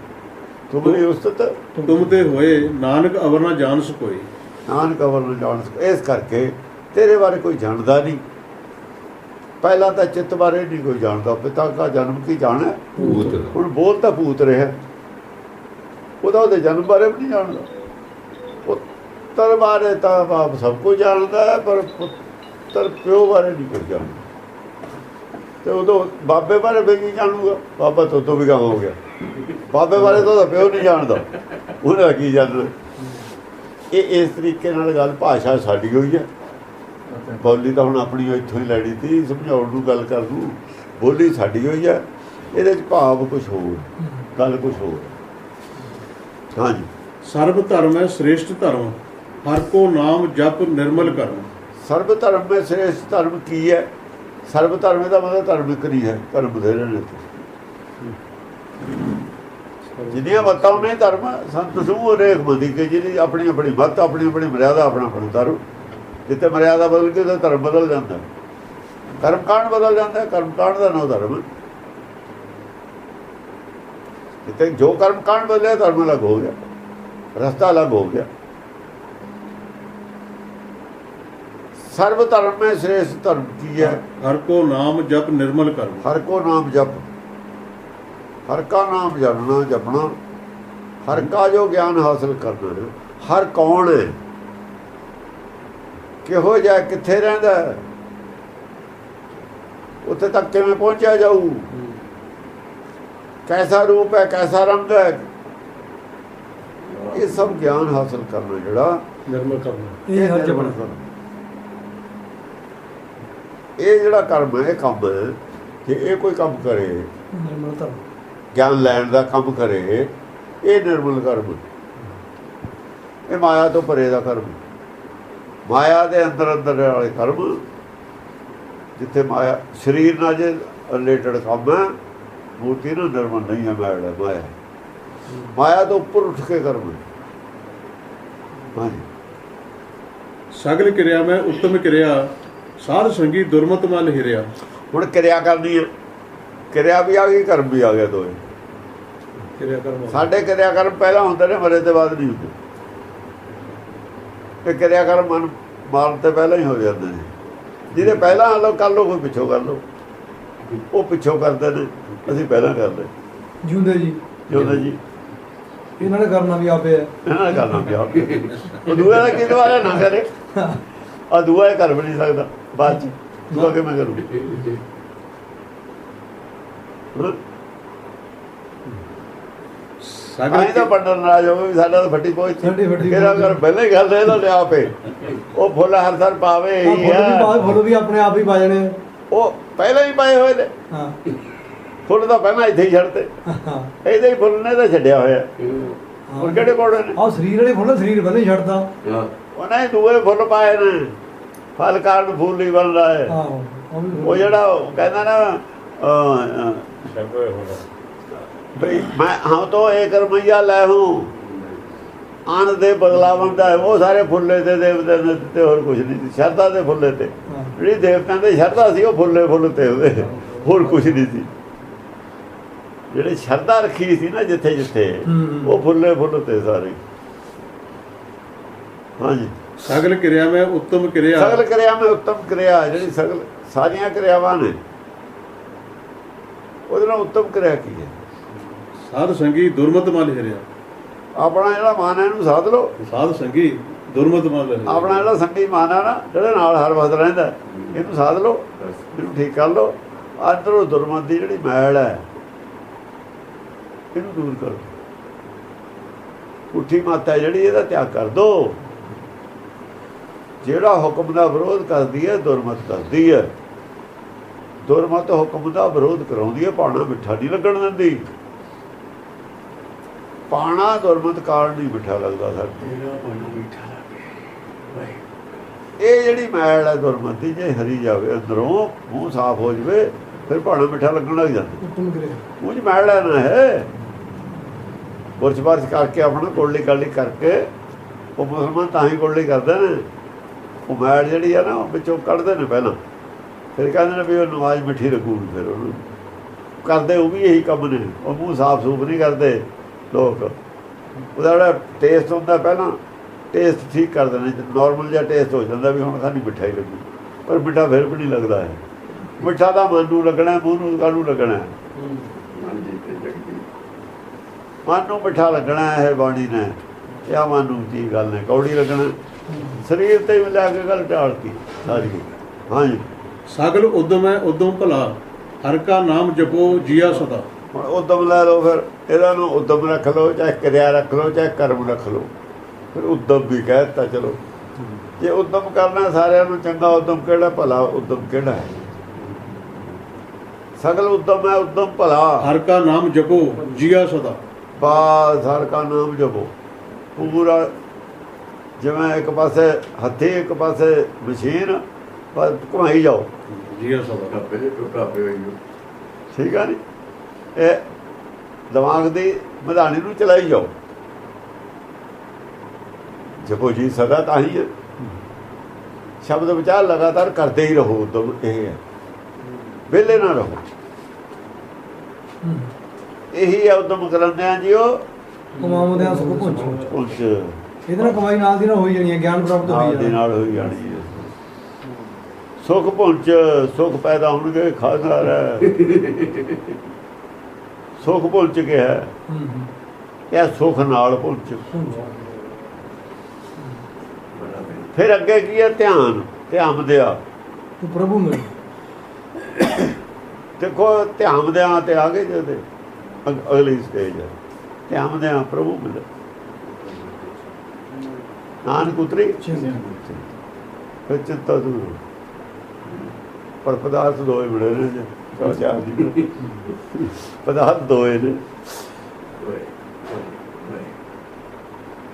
ਤੁਮਰੀ ਉਸਤਤ ਤੁਮ ਤੇ ਹੋਏ ਨਾਨਕ ਅਵਰ ਨਾ ਜਾਣ ਸਕੋਈ। ਨਾਨਕ ਅਵਰ ਨੂੰ ਜਾਣ ਸਕੋ। ਇਸ ਕਰਕੇ ਤੇਰੇ ਬਾਰੇ ਕੋਈ ਜਾਣਦਾ ਨਹੀਂ। ਪਹਿਲਾਂ ਤਾਂ ਚਿੱਤ ਬਾਰੇ ਨਹੀਂ ਕੋਈ ਜਾਣਦਾ। ਪਿਤਾ ਦਾ ਜਨਮ ਕੀ ਜਾਣਾ, ਭੂਤ ਹੁਣ ਬੋਲ ਤਾਂ ਭੂਤ ਰਿਹਾ, ਉਹਦੇ ਜਨਮ ਬਾਰੇ ਵੀ ਨਹੀਂ ਜਾਣਦਾ। ਪੁੱਤਰ ਬਾਰੇ ਤਾਂ ਬਾਪ ਸਭ ਕੁਝ ਜਾਣਦਾ ਹੈ, ਪਰ ਪੁੱਤਰ ਪਿਓ ਬਾਰੇ ਨਹੀਂ ਕੁਝ ਜਾਣਦਾ। ਤੇ ਉਦੋਂ ਬਾਬੇ ਬਾਰੇ ਵੀ ਨਹੀਂ ਜਾਣੂਗਾ। ਬਾਬਾ ਤੋਂ ਵੀ ਕੰਮ ਹੋ ਗਿਆ। ਬਾਬੇ ਬਾਰੇ ਤਾਂ ਉਹਦਾ ਪਿਓ ਨਹੀਂ ਜਾਣਦਾ, ਉਹਦਾ ਕੀ ਜਾਣਦਾ। ਇਹ ਇਸ ਤਰੀਕੇ ਨਾਲ ਗੱਲ ਭਾਸ਼ਾ ਸਾਡੀ ਹੋਈ ਹੈ। ਬੋਲੀ ਤਾਂ ਹੁਣ ਆਪਣੀ ਇੱਥੋਂ ਹੀ ਲੈਣੀ ਸੀ, ਸਮਝਾਉਣ ਨੂੰ ਗੱਲ ਕਰਨ ਨੂੰ। ਬੋਲੀ ਸਾਡੀ ਹੋਈ ਹੈ, ਇਹਦੇ 'ਚ ਭਾਵ ਕੁਛ ਹੋਰ, ਗੱਲ ਕੁਛ ਹੋਰ। ਹਾਂਜੀ। ਸਰਬ ਧਰਮ ਹੈ ਸ੍ਰੇਸ਼ਟ ਧਰਮ, ਹਰ ਕੋ ਨਾਮ ਜਪ ਨਿਰਮਲ ਕਰਮ। ਸਰਬ ਧਰਮ ਵਿੱਚ ਸ੍ਰੇਸ਼ਟ ਧਰਮ ਕੀ ਹੈ? ਸਰਬ ਧਰਮ ਦਾ ਮਤਲਬ ਧਰਮ ਇੱਕ ਨਹੀਂ ਹੈ, ਧਰਮ ਬਥੇਰੇ ਨੇ। ਜਿੰਨੀਆਂ ਮੱਤਾਂ ਉਹਨੇ ਧਰਮ ਸੰਤ ਸਮੂਹ ਅਨੇਕ ਮੰਦੀ ਕਿ ਜਿਹਦੀ ਆਪਣੀ ਆਪਣੀ ਮੱਤ, ਆਪਣੀ ਆਪਣੀ ਮਰਿਆਦਾ, ਆਪਣਾ ਆਪਣਾ ਧਰਮ। ਜਿੱਥੇ ਮਰਿਆਦਾ ਬਦਲ ਕੇ ਤਾਂ ਧਰਮ ਬਦਲ ਜਾਂਦਾ, ਕਰਮਕਾਂਡ ਬਦਲ ਜਾਂਦਾ। ਕਰਮਕਾਂਡ ਦਾ ਨਾਂ ਧਰਮ। ਜਿੱਥੇ ਜੋ ਕਰਮਕਾਂਡ ਬਦਲਿਆ ਧਰਮ ਅਲੱਗ ਹੋ ਗਿਆ, ਰਸਤਾ ਅਲੱਗ ਹੋ ਗਿਆ। ਸਰਬ ਧਰਮ में श्रेष्ठ धर्म की है हर को नाम जप निर्मल करम। हर को नाम जप, हर का नाम जपना जपना, हर का जो ज्ञान हासिल करना है। हर कौन है, किहो जाए, किथे रहिंदा है, उत्थे तक किवें पहुंचा जाऊ, कैसा रूप है, कैसा रंग है, ये सब ज्ञान हासिल करना जिहड़ा निर्मल करना, ਇਹ ਹਰ ਜਪਣਾ करना। ਇਹ ਜਿਹੜਾ ਕਰਮ ਹੈ, ਇਹ ਕੰਮ ਹੈ ਕਿ ਇਹ ਕੋਈ ਕੰਮ ਕਰੇ, ਨਿਰਮਲ ਧਰਮ, ਗਿਆਨ ਲੈਣ ਦਾ ਕੰਮ ਕਰੇ, ਇਹ ਨਿਰਮਲ ਕਰਮ। ਇਹ ਮਾਇਆ ਤੋਂ ਪਰੇ ਦਾ ਕਰਮ, ਮਾਇਆ ਦੇ ਅੰਦਰ ਅੰਦਰ ਵਾਲੇ ਕਰਮ। ਜਿੱਥੇ ਮਾਇਆ ਸਰੀਰ ਨਾਲ ਜੇ ਰਿਲੇਟਡ ਕੰਮ ਹੈ, ਮੂਰਤੀ ਨਾਲ ਨਿਰਮਲ ਨਹੀਂ ਹੈ। ਮਾਇਆ ਮਾਇਆ ਤੋਂ ਉੱਪਰ ਉੱਠ ਕੇ ਕਰਮ। ਹਾਂਜੀ। ਸਗਲ ਕਿਰਿਆ ਮੈਂ ਉੱਤਮ ਕਿਰਿਆ, ਸਾਧ ਸੰਗੀ ਦੁਰਮਤ ਮਲ ਹਿਰਿਆ। ਹੁਣ ਕਿਰਿਆ ਕਰਨੀ ਹੈ, ਕਿਰਿਆ ਵੀ ਆ ਗਈ, ਕਰਮ ਵੀ ਆ ਗਿਆ। ਦੋਏ ਕਿਰਿਆ ਕਰਮ ਸਾਡੇ ਕਿਰਿਆ ਕਰਮ ਪਹਿਲਾਂ ਹੁੰਦੇ ਨੇ, ਮਰੇ ਤੋਂ ਬਾਅਦ ਨਹੀਂ ਹੁੰਦੇ। ਇਹ ਕਿਰਿਆ ਕਰਮ ਮਨ ਮਾਰਨ ਤੋਂ ਪਹਿਲਾਂ ਹੀ ਹੋ ਜਾਂਦੇ ਨੇ। ਜਿਹਦੇ ਪਹਿਲਾਂ ਲਓ ਕਰ ਲਓ, ਕੋਈ ਪਿੱਛੋਂ ਕਰ ਲਓ। ਉਹ ਪਿੱਛੋਂ ਕਰਦੇ ਨੇ, ਅਸੀਂ ਪਹਿਲਾਂ ਕਰਦੇ। ਜਿਉਂਦੇ ਜੀ, ਜਿਉਂਦੇ ਜੀ ਇਹਨਾਂ ਨੇ ਕਰਨਾ ਵੀ ਆਪੇ ਹੈ। ਇਹਨਾਂ ਨੇ ਕਰਨਾ ਪਿਆ। ਉਹ ਦੂਏ ਦਾ ਕੀ ਦੁਆਰਾ ਨਾ ਕਰੇ, ਆ ਦੂਆ ਇਹ ਕਰ ਵੀ ਨਹੀਂ ਸਕਦਾ। ਬਾਅਦ 'ਚ ਦੂਆ ਕਿਵੇਂ ਕਰੂ? ਆਈ ਤਾਂ ਪੰਡਤ ਨਾਰਾਜ਼ ਹੋਵੇ ਵੀ ਸਾਡਾ ਤਾਂ ਫੱਟੀ ਪਹੁੰਚ ਕਿਹੜਾ ਕਰ ਪਹਿਲਾਂ ਹੀ ਗੱਲ ਇਹਦਾ ਲਿਆ ਆਪੇ। ਉਹ ਫੁੱਲ ਹਰ ਸਾਲ ਪਾਵੇ ਹੀ ਆ, ਫੁੱਲ ਵੀ ਆਪਣੇ ਆਪ ਹੀ ਪਾ ਜਾਣੇ, ਉਹ ਪਹਿਲਾਂ ਹੀ ਪਾਏ ਹੋਏ ਨੇ। ਹਾਂ, ਫੁੱਲ ਤਾਂ ਪਹਿਲਾਂ ਇੱਥੇ ਹੀ ਛੱਡਤੇ, ਇਹਦੇ ਹੀ ਫੁੱਲ ਨੇ ਤਾਂ ਛੱਡਿਆ ਹੋਇਆ। ਹੁਣ ਕਿਹੜੇ ਪੌੜੇ ਨੇ? ਆਹ ਸਰੀਰ ਵਾਲੇ ਫੁੱਲ ਸਰੀਰ ਪਹਿਲਾਂ ਹੀ ਛੱਡਦਾ। ਉਹਨਾਂ ਨੇ ਦੂਏ ਫੁੱਲ ਪਾਏ ਨੇ, ਫਲ ਕਾਰਨ ਫੁੱਲ ਨਹੀਂ ਬਣਦਾ ਹੈ। ਉਹ ਜਿਹੜਾ ਕਹਿੰਦਾ ਨਾ ਬਈ ਮੈਂ ਹਾਂ ਤੋਂ ਇੱਕ ਰੁਪਈਆ ਲੈ ਹੂੰ, ਆਨ ਦੇ ਬਦਲਾ ਬਣਦਾ ਹੈ। ਉਹ ਸਾਰੇ ਫੁੱਲੇ ਤੇ ਦੇਵਤੇ ਨੇ ਦਿੱਤੇ, ਹੋਰ ਕੁਝ ਨਹੀਂ। ਸ਼ਰਧਾ ਦੇ ਫੁੱਲੇ ਤੇ, ਜਿਹੜੀ ਦੇਵਤਿਆਂ ਦੇ ਸ਼ਰਧਾ ਸੀ ਉਹ ਫੁੱਲੇ ਫੁੱਲ ਤੇ ਉਹਦੇ, ਹੋਰ ਕੁਝ ਨਹੀਂ ਸੀ। ਜਿਹੜੇ ਸ਼ਰਧਾ ਰੱਖੀ ਸੀ ਨਾ ਜਿੱਥੇ ਜਿੱਥੇ, ਉਹ ਫੁੱਲੇ ਫੁੱਲ ਤੇ ਸਾਰੇ। ਹਾਂਜੀ। ਸਗਲ ਕਿਰਿਆ ਮੈਂ ਉੱਤਮ ਕਿਰਿਆ, ਸਗਲ ਕਿਰਿਆ ਮੈਂ ਉੱਤਮ ਕਿਰਿਆ, ਜਿਹੜੀ ਸਗਲ ਸਾਰੀਆਂ ਕਿਰਿਆਵਾਂ ਨੇ, ਉਹਦੇ ਨਾਲ ਉੱਤਮ ਕਿਰਿਆ ਕੀ ਹੈ? ਸਾਧ ਸੰਗੀ ਦੁਰਮਤ ਮਲ ਹਿਰਿਆ। ਆਪਣਾ ਜਿਹੜਾ ਮਨ ਹੈ ਇਹਨੂੰ ਸਾਧ ਲਓ। ਸਾਧ ਸੰਗੀ ਦੁਰਮਤ ਮਲ ਹਿਰਿਆ। ਆਪਣਾ ਜਿਹੜਾ ਸੰਗੀ ਮਨ ਹੈ ਨਾ, ਜਿਹੜੇ ਨਾਲ ਹਰ ਵਕਤ ਰਹਿੰਦਾ, ਇਹਨੂੰ ਸਾਧ ਲਓ, ਇਹਨੂੰ ਠੀਕ ਕਰ ਲਓ। ਅੰਦਰੋਂ ਦੁਰਮਤ ਦੀ ਜਿਹੜੀ ਮੈਲ ਹੈ, ਇਹਨੂੰ ਦੂਰ ਕਰੋ। ਪੁੱਠੀ ਮੱਤ ਹੈ ਜਿਹੜੀ, ਇਹਦਾ ਤਿਆਗ ਕਰ ਦਿਓ। ਜਿਹੜਾ ਹੁਕਮ ਦਾ ਵਿਰੋਧ ਕਰਦੀ ਹੈ, ਦੁਰਮਤ ਕਰਦੀ ਹੈ। ਦੁਰਮਤ ਹੁਕਮ ਦਾ ਵਿਰੋਧ ਕਰਾਉਂਦੀ ਹੈ, ਪਾਣਾ ਮਿੱਠਾ ਨਹੀਂ ਲੱਗਣ ਦਿੰਦੀ। ਪਾਣਾ ਦੁਰਮਤ ਕਾਰਨ ਨਹੀਂ ਮਿੱਠਾ ਲੱਗਦਾ ਸਾਡੇ। ਇਹ ਜਿਹੜੀ ਮੈਲ ਹੈ ਦੁਰਮਤ ਦੀ, ਜੇ ਹਰੀ ਜਾਵੇ ਅੰਦਰੋਂ, ਮੂੰਹ ਸਾਫ਼ ਹੋ ਜਾਵੇ, ਫਿਰ ਪਾਣਾ ਮਿੱਠਾ ਲੱਗਣ ਲੱਗ ਜਾਂਦਾ। ਮੂੰਹ 'ਚ ਮੈਲ ਲੈਣਾ ਹੈ, ਬੁਰਸ਼ ਬਾਰਸ਼ ਕਰਕੇ ਆਪਣਾ ਕੋਲੀ ਕਾਲੀ ਕਰਕੇ ਉਹ ਮੁਸਲਮਾਨ ਤਾਂ ਹੀ ਗੁਰਲੀ ਕਰਦੇ ਨੇ, ਉਹ ਮੈਲ ਜਿਹੜੀ ਆ ਨਾ ਉਹ ਵਿੱਚੋਂ ਕੱਢਦੇ ਨੇ ਪਹਿਲਾਂ, ਫਿਰ ਕਹਿੰਦੇ ਨੇ ਵੀ ਉਹ ਨਮਾਜ਼ ਮਿੱਠੀ ਲੱਗੂਗੀ, ਫਿਰ ਉਹਨੂੰ ਕਰਦੇ ਉਹ ਵੀ ਇਹੀ ਕੰਮ ਨੇ। ਉਹ ਮੂੰਹ ਸਾਫ਼ ਸੂਫ ਨਹੀਂ ਕਰਦੇ ਲੋਕ, ਉਹਦਾ ਜਿਹੜਾ ਟੇਸਟ ਹੁੰਦਾ ਪਹਿਲਾਂ ਟੇਸਟ ਠੀਕ ਕਰਦੇ ਨੇ, ਨੋਰਮਲ ਜਿਹਾ ਟੇਸਟ ਹੋ ਜਾਂਦਾ ਵੀ ਹੁਣ ਖਾਣੀ ਮਿੱਠਾ ਹੀ ਲੱਗੂ, ਪਰ ਮਿੱਠਾ ਫਿਰ ਵੀ ਨਹੀਂ ਲੱਗਦਾ ਹੈ। ਮਿੱਠਾ ਤਾਂ ਮਨ ਨੂੰ ਲੱਗਣਾ, ਮੂੰਹ ਨੂੰ ਕਾਹਨੂੰ ਲੱਗਣਾ, ਮਨ ਨੂੰ ਮਿੱਠਾ ਲੱਗਣਾ ਹੈ ਬਾਣੀ ਨੇ, ਇਹ ਮਨ ਨੂੰ ਕੀ ਗੱਲ ਨੇ, ਕੌੜੀ ਲੱਗਣਾ ਸਰੀਰ ਤੇ ਮਿਲਾ ਕੇ ਗੱਲ ਟਾਲਤੀ ਸਾਰੀ। ਹਾਂਜੀ, ਸਗਲ ਉਦਮ ਹੈ ਉਦਮ ਭਲਾ, ਹਰ ਕਾ ਨਾਮ ਜਪੋ ਜੀਆ ਸਦਾ। ਹੁਣ ਉਦਮ ਲੈ ਲਓ, ਫਿਰ ਇਹਨਾਂ ਨੂੰ ਉਦਮ ਰੱਖ ਲਓ, ਚਾਹੇ ਕਿਰਿਆ ਰੱਖ ਲਓ, ਚਾਹੇ ਕਰਮ ਰੱਖ ਲਓ, ਫਿਰ ਉਦਮ ਵੀ ਕਹਿ ਦਿੱਤਾ। ਚਲੋ ਜੇ ਉਦਮ ਕਰਨਾ ਸਾਰਿਆਂ ਨੂੰ ਚੰਗਾ, ਉਦਮ ਕਿਹੜਾ ਭਲਾ ਉਦਮ ਕਿਹੜਾ ਹੈ? ਸਗਲ ਉਦਮ ਹੈ ਉਦਮ ਭਲਾ, ਹਰ ਕਾ ਨਾਮ ਜਪੋ ਜੀਆ ਸਦਾ। ਬਸ ਹਰ ਕਾ ਨਾਮ ਜਪੋ, ਪੂਰਾ ਜਿਵੇਂ ਇੱਕ ਪਾਸੇ ਹੱਥੀ ਇੱਕ ਪਾਸੇ ਮਸ਼ੀਨ, ਬਸ ਘੁਮਾਈ ਜਾਓ ਜੀਆ ਸਦਾ। ਠੀਕ ਆ ਨੀ, ਇਹ ਦਿਮਾਗ ਦੀ ਮਧਾਣੀ ਨੂੰ ਚਲਾਈ ਜਾਓ। ਜਪੋ ਜੀ ਸਦਾ ਤਾਂ ਹੀ ਹੈ, ਸ਼ਬਦ ਵਿਚਾਰ ਲਗਾਤਾਰ ਕਰਦੇ ਹੀ ਰਹੋ, ਉਦਮ ਇਹ ਹੈ, ਵਿਹਲੇ ਨਾ ਰਹੋ, ਇਹੀ ਹੈ ਉਦਮ ਕਰਨਿਆਂ ਜੀਓ ਕਮਾਉਂਦੇ ਆ ਸੁਖ ਪੁੰਚ, ਪੁੰਚ ਇਹਦੇ ਨਾਲ ਕਮਾਈ ਨਾਲ ਦੀ ਨਾਲ ਹੋਈ ਜਾਣੀ ਹੈ, ਗਿਆਨ ਪ੍ਰਾਪਤ ਹੋਈ ਨਾਲ ਦੇ ਨਾਲ ਹੋਈ ਜਾਣੀ ਹੈ। ਸੁਖ ਪੁੰਚ, ਸੁਖ ਪੈਦਾ ਹੋਣਗੇ ਖਾਸਾ ਰਹਿ, ਸੁਖ ਪੁੰਚ ਕੇ ਹੈ, ਇਹ ਸੁਖ ਨਾਲ ਪੁੰਚ। ਫਿਰ ਅੱਗੇ ਕੀ ਹੈ? ਧਿਆਨ, ਧਿਆਨ ਦਿਆ ਤੂੰ ਪ੍ਰਭੂ ਮਿਲ। ਦੇਖੋ ਧਿਆਨ ਦਿਆਂ ਤੇ ਆ ਗਏ ਜਿਹਦੇ ਅਗਲੀ ਸਟੇਜ ਹੈ, ਧਿਆਨ ਦਿਆਂ ਪ੍ਰਭੂ ਮਿਲੇ, ਨਾਨਕ ਉਤਰੀ ਫਿਰ ਚਿੰਤਾ ਦੂਰ। ਪਰ ਪਦਾਰਥ ਦੋਏ ਮਿਲੇ ਨੇ ਜੀ, ਪਦਾਰਥ ਦੋਏ ਨੇ,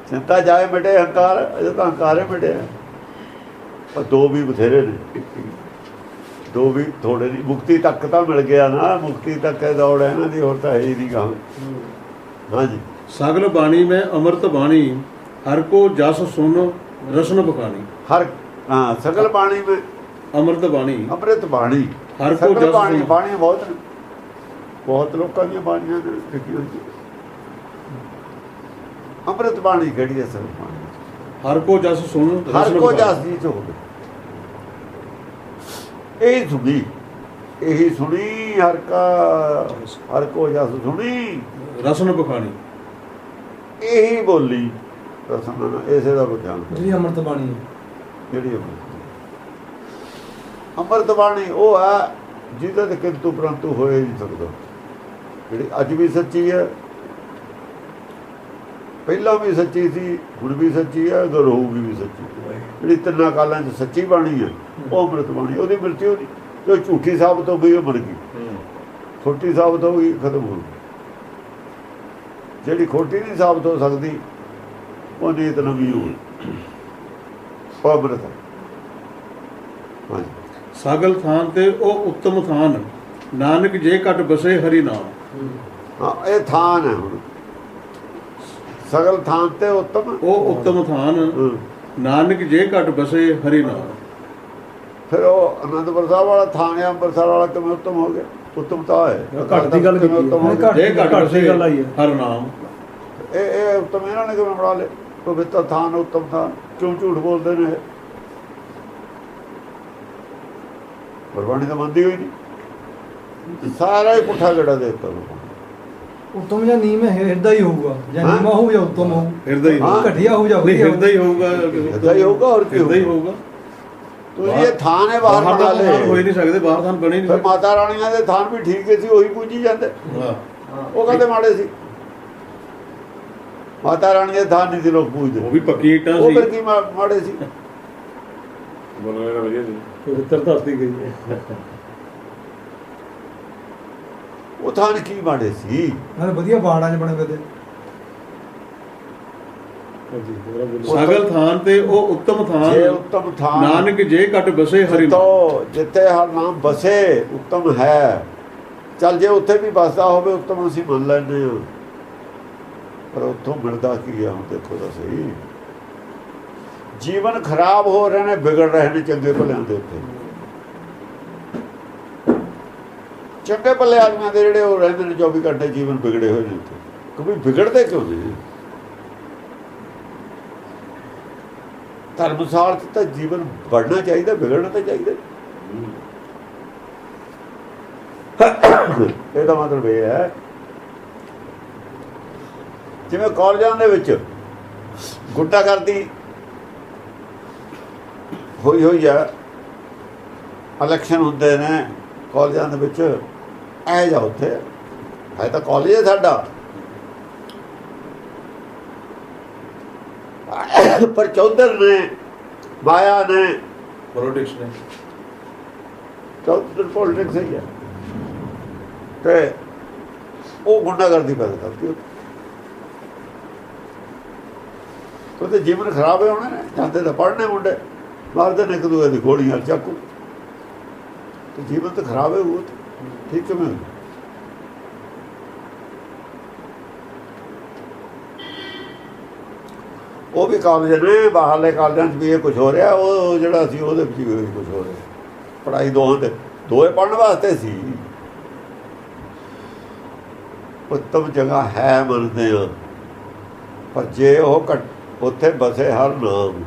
ਚਿੰਤਾ ਜਾਏ ਮਿਟੇ ਹੰਕਾਰ, ਅਜੇ ਤਾਂ ਹੰਕਾਰ ਹੀ ਮਿਟਿਆ, ਪਰ ਦੋ ਵੀ ਬਥੇਰੇ ਨੇ, ਦੋ ਵੀ ਥੋੜੇ ਨਹੀਂ। ਮੁਕਤੀ ਤੱਕ ਤਾਂ ਮਿਲ ਗਿਆ ਨਾ, ਮੁਕਤੀ ਤੱਕ ਦੌੜ ਹੈ ਇਹਨਾਂ ਦੀ, ਹੋਰ ਤਾਂ ਹੈ ਹੀ ਨਹੀਂ ਗਾ। ਹਾਂਜੀ, ਸਗਲ ਬਾਣੀ ਮੈਂ ਅੰਮ੍ਰਿਤ ਬਾਣੀ, ਹਰ ਕੋ ਜਸ ਸੁਨ ਰਸਨ ਬਖਾਣੀ। ਹਰ ਹਾਂ ਸਗਲ ਬਾਣੀ ਮੈਂ ਅੰਮ੍ਰਿਤ ਬਾਣੀ, ਅੰਮ੍ਰਿਤ ਬਾਣੀ, ਹਰ ਕੋ ਸਗਲ ਜਸ ਬਾਣੀ, ਸੁਨ। ਬਾਣੀਆਂ ਬਹੁਤ ਨੇ, ਬਹੁਤ ਲੋਕਾਂ ਦੀਆਂ ਬਾਣੀਆਂ ਨੇ ਲਿਖੀਆਂ ਹੋਈਆਂ। ਅੰਮ੍ਰਿਤ ਬਾਣੀ ਕਿਹੜੀ ਹੈ? ਸਗਲ ਬਾਣੀ ਹਰ ਕੋ ਜਸ ਸੁਨ ਹਰ ਰਸਨ ਕੋ ਬਖਾਣੀ। ਜਸ ਦੀ ਹੋਵੇ, ਇਹੀ ਸੁਣੀ, ਇਹੀ ਸੁਣੀ, ਹਰ ਕਾ ਹਰ ਕੋ ਜਸ ਸੁਣੀ ਰਸਨ ਬਖਾਣੀ। ਇਹੀ ਬੋਲੀ ਰਸਨਾ, ਇਸੇ ਦਾ ਵਿਗਿਆਨ ਜਿਹੜੀ ਅੰਮ੍ਰਿਤ ਬਾਣੀ ਹੈ, ਜਿਹੜੀ ਅੰਮ੍ਰਿਤ ਬਾਣੀ ਉਹ ਹੈ ਜਿਹਦੇ ਤੇ ਕਿੰਤੂ ਪ੍ਰੰਤੂ ਹੋਏ ਨਹੀਂ ਸਕਦਾ, ਜਿਹੜੀ ਅੱਜ ਵੀ ਸੱਚੀ ਹੈ, ਪਹਿਲਾਂ ਵੀ ਸੱਚੀ ਸੀ, ਹੁਣ ਵੀ ਸੱਚੀ ਹੈ, ਅਗਰ ਹੋਊਗੀ ਵੀ ਸੱਚੀ। ਜਿਹੜੀ ਤਿੰਨਾਂ ਕਾਲਾਂ 'ਚ ਸੱਚੀ ਬਾਣੀ ਹੈ ਉਹ ਅੰਮ੍ਰਿਤ ਬਾਣੀ, ਉਹਦੀ ਮ੍ਰਿਤਿu ਨਹੀਂ, ਜੋ ਝੂਠੀ ਸਾਬਤ ਹੋ ਗਈ ਉਹ ਮਰ ਗਈ, ਖੋਟੀ ਸਾਬਤ ਹੋ ਗਈ ਖਤਮ ਹੋ ਗਈ। ਜਿਹੜੀ ਖੋਟੀ ਨਹੀਂ ਸਾਬਤ ਹੋ ਸਕਦੀ ਉਹ ਨੀਤ ਨਵੀਂ ਹੋਈ, ਉਹ ਅੰਮ੍ਰਿਤ ਹੈ। ਹਾਂਜੀ, ਸਗਲ ਥਾਨ ਤੇ ਉਹ ਉੱਤਮ ਥਾਨ, ਨਾਨਕ ਜੇ ਘਟ ਬਸੇ ਹਰੀ ਨਾਮ। ਹਾਂ ਇਹ ਥਾਨ ਹੈ, ਹੁਣ ਸਗਲ ਥਾਨ ਤੇ ਉੱਤਮ, ਉਹ ਉੱਤਮ ਥਾਨ, ਨਾਨਕ ਜੇ ਘਟ ਬਸੇ ਹਰੀ ਨਾਮ। ਫਿਰ ਉਹ ਅਨੰਦਪੁਰ ਸਾਹਿਬ ਵਾਲਾ ਥਾਨ ਹੈ, ਅੰਮ੍ਰਿਤਸਰ ਵਾਲਾ ਕਿਵੇਂ ਉੱਤਮ ਹੋ ਗਿਆ? ਉੱਤਮ ਤਾਂ ਹੈ, ਘੱਟ ਦੀ ਗੱਲ ਕੀਤੀ ਹੈ, ਜੇ ਘਟ ਘੱਟ ਬਸੇ ਦੀ ਗੱਲ ਆਈ ਹੈ। ਹਰ ਨਾਮ। ਇਹ ਉੱਤਮ ਇਹਨਾਂ ਨੇ ਕਿਵੇਂ ਬਣਾ ਲਏ? ਪਵਿੱਤਰ ਥਾਨ, ਉੱਤਮ ਥਾਨ, ਕਿਉਂ ਝੂਠ ਬੋਲਦੇ ਨੇ? ਗੁਰਬਾਣੀ ਤਾਂ ਮੰਨਦੀ ਹੋਈ ਨਹੀਂ, ਸਾਰਾ ਹੀ ਪੁੱਠਾ ਗੇੜਾ ਦੇ ਦਿੱਤਾ ਲੋਕਾਂ ਨੇ। ਉੱਤਮ ਜਾਂ ਨੀਮ ਹਿਰਦਾ ਹੀ ਹੋਊਗਾ, ਜਾਂ ਨੀਮਾ ਹੋਊ ਜਾਂ ਉੱਤਮ ਹੋਊ, ਹਿਰਦਾ ਹੀ ਹਾਂ, ਘਟੀਆ ਹੋਊ ਜਾਂ ਨਹੀਂ, ਵਧੀਆ ਹਿਰਦਾ ਹੀ ਹੋਊਗਾ, ਹਿਰਦਾ ਹੀ ਹੋਊਗਾ, ਹੋਰ ਕੀ ਹਿਰਦਾ ਹੀ ਹੋਊਗਾ। ਤੁਸੀਂ ਇਹ ਥਾਨ ਹੈ ਬਾਹਰ ਬਣਾ ਥਾਨ ਲਏ, ਹੋ ਹੀ ਨਹੀਂ ਸਕਦੇ, ਬਾਹਰ ਥਾਨ ਬਣੇ ਨਹੀਂ ਫਿਰ ਸਕਦੇ। ਮਾਤਾ ਰਾਣੀਆਂ ਦੇ ਥਾਨ ਵੀ ਠੀਕ ਸੀ, ਉਹੀ ਪੂਜੀ ਜਾਂਦੇ, ਹਾਂ, ਉਹ ਕਹਿੰਦੇ ਮਾੜੇ ਸੀ। ਮਾਤਾ ਰਾਣੀ ਦੇ ਥਾਨ ਨਹੀਂ ਸੀ ਲੋਕ ਪੂਜਦੇ, ਉਹ ਵੀ ਪੱਕੀ ਇੱਟਾਂ ਉਹ ਸੀ। ਫਿਰ ਕੀ ਮਾੜੇ ਸੀ? ਬੋਲਣਾ ਇਹਦਾ ਵਧੀਆ ਸੀ। ਪਵਿੱਤਰ ਧਰਤੀ ਗਈ ਹੈ। ਉਹ ਥਾਨ ਕੀ ਮਾੜੇ ਸੀ? ਨਾਲੇ ਵਧੀਆ ਪਹਾੜਾਂ 'ਚ ਬਣੇ ਪਏ। ਸਗਲ ਥਾਨ ਤੇ ਉਹ ਉੱਤਮ ਜੇ ਥਾਨ, ਉੱਤਮ ਥਾਨ, ਨਾਨਕ ਜੇ ਘਟ ਬਸੇ ਹਰੀ ਨਾਮ। ਜਿੱਤੋਂ ਜਿੱਥੇ ਹਰ ਨਾਮ ਬਸੇ ਉੱਤਮ ਹੈ, ਚੱਲ ਜੇ ਉੱਥੇ ਵੀ ਬਸਦਾ ਹੋਵੇ ਉੱਤਮ ਅਸੀਂ ਮੰਨ ਲੈਂਦੇ ਹਾਂ, ਪਰ ਉੱਥੋਂ ਮਿਲਦਾ ਕੀ ਆ? ਹੁਣ ਦੇਖੋ ਤਾਂ ਸਹੀ, ਜੀਵਨ ਖਰਾਬ ਹੋ ਰਹੇ ਨੇ, ਵਿਗੜ ਰਹੇ ਨੇ ਚੰਗੇ ਭਲਿਆਂ ਦੇ ਉੱਤੇ। ਚੰਗੇ ਭਲੇ ਆਦਮੀਆਂ ਦੇ ਜਿਹੜੇ ਉਹ ਰਹਿੰਦੇ ਨੇ 24 ਘੰਟੇ ਜੀਵਨ ਵਿਗੜੇ ਹੋਏ ਨੇ ਉੱਥੇ। ਕਿਉਂਕਿ ਵਿਗੜਦੇ ਕਿਉਂ ਨੇ? ਧਰਮਸਾਲ 'ਚ ਤਾਂ ਜੀਵਨ बढ़ना ਚਾਹੀਦਾ, ਵਿਗੜਨਾ ਤਾਂ ਚਾਹੀਦਾ। ਇਹਦਾ ਮਤਲਬ ਇਹ ਹੈ ਜਿਵੇਂ ਕਾਲਜਾਂ ਦੇ ਵਿੱਚ ਗੁੰਡਾਗਰਦੀ ਹੋਈ ਆ, ਇਲੈਕਸ਼ਨ ਹੁੰਦੇ ਨੇ ਕਾਲਜਾਂ ਦੇ ਵਿੱਚ, ਐ ਜਾ ਉੱਥੇ ਹੈ ਤਾਂ ਕਾਲਜ ਹੈ ਸਾਡਾ, ਪਰ ਚੌਧਰ ਨੇ, ਮਾਇਆ ਨੇ, ਪੋਲਿਟਿਕਸ ਨੇ, ਚੌਧਰ ਪੋਲਿਟਿਕਸ ਹੀ ਹੈ ਤੇ ਉਹ ਗੁੰਡਾਗਰਦੀ ਪੈਦਾ ਕਰਦੀ। ਉਹਦੇ ਜੀਵਨ ਖਰਾਬ ਹੈ ਹੋਣੇ ਨੇ। ਜਾਂਦੇ ਤਾਂ ਪੜ੍ਹਨੇ ਮੁੰਡੇ, ਮਾਰਦੇ ਨੇ ਇੱਕ ਦੂਜੇ ਦੀ ਗੋਲੀਆਂ ਚਾਕੂ, ਤੇ ਜੀਵਨ ਤਾਂ ਖਰਾਬ ਹੈ। ਉਹ ਠੀਕ ਕਿਵੇਂ ਹੋਊ? ਉਹ ਵੀ ਕਾਲਜ ਨੇ, ਬਾਹਰਲੇ ਕਾਲਜਾਂ 'ਚ ਵੀ ਇਹ ਕੁਛ ਹੋ ਰਿਹਾ। ਉਹ ਜਿਹੜਾ ਸੀ ਉਹਦੇ ਵਿੱਚ ਵੀ ਕੁਛ ਹੋ ਰਿਹਾ। ਪੜ੍ਹਾਈ ਦੋਹਾਂ ਦੇ ਦੋਏ ਪੜ੍ਹਨ ਵਾਸਤੇ ਸੀ। ਉੱਤਮ ਜਗ੍ਹਾ ਹੈ ਮੰਨਦੇ ਹਾਂ, ਪਰ ਜੇ ਉਹ ਉੱਥੇ ਬਸੇ ਹਰ ਨਾਮ,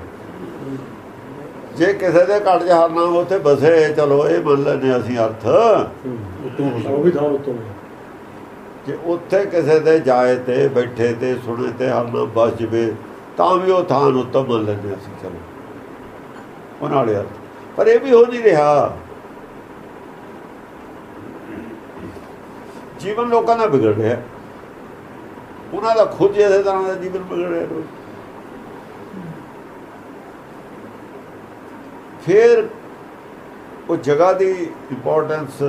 ਜੇ ਕਿਸੇ ਦੇ ਘੱਟ ਜਾ ਹਰ ਨਾਮ ਉੱਥੇ ਬਸੇ, ਚਲੋ ਇਹ ਮੰਨ ਲੈਂਦੇ ਅਸੀਂ ਅਰਥ। ਉਹ ਵੀ ਥਾਂ ਉੱਤੋਂ ਜੇ ਉੱਥੇ ਕਿਸੇ ਦੇ ਜਾਏ ਤੇ ਬੈਠੇ ਤੇ ਸੁਣੇ ਤੇ ਹਰ ਨਾਮ ਬਸ ਜਵੇ, ਤਾਂ ਵੀ ਉਹ ਥਾਂ ਉੱਤਮ ਮੰਨ ਲੈਂਦੇ ਅਸੀਂ। ਚਲੋ ਉਹਨਾਂ ਵਾਲੇ ਅਰਥ, ਪਰ ਇਹ ਵੀ ਹੋ ਨਹੀਂ ਰਿਹਾ। ਜੀਵਨ ਲੋਕਾਂ ਦਾ ਵਿਗੜ ਰਿਹਾ, ਉਹਨਾਂ ਦਾ ਖੁਦ ਇਸੇ ਤਰ੍ਹਾਂ ਦਾ ਜੀਵਨ ਵਿਗੜ ਰਿਹਾ। ਫਿਰ ਉਹ ਜਗ੍ਹਾ ਦੀ ਇੰਪੋਰਟੈਂਸ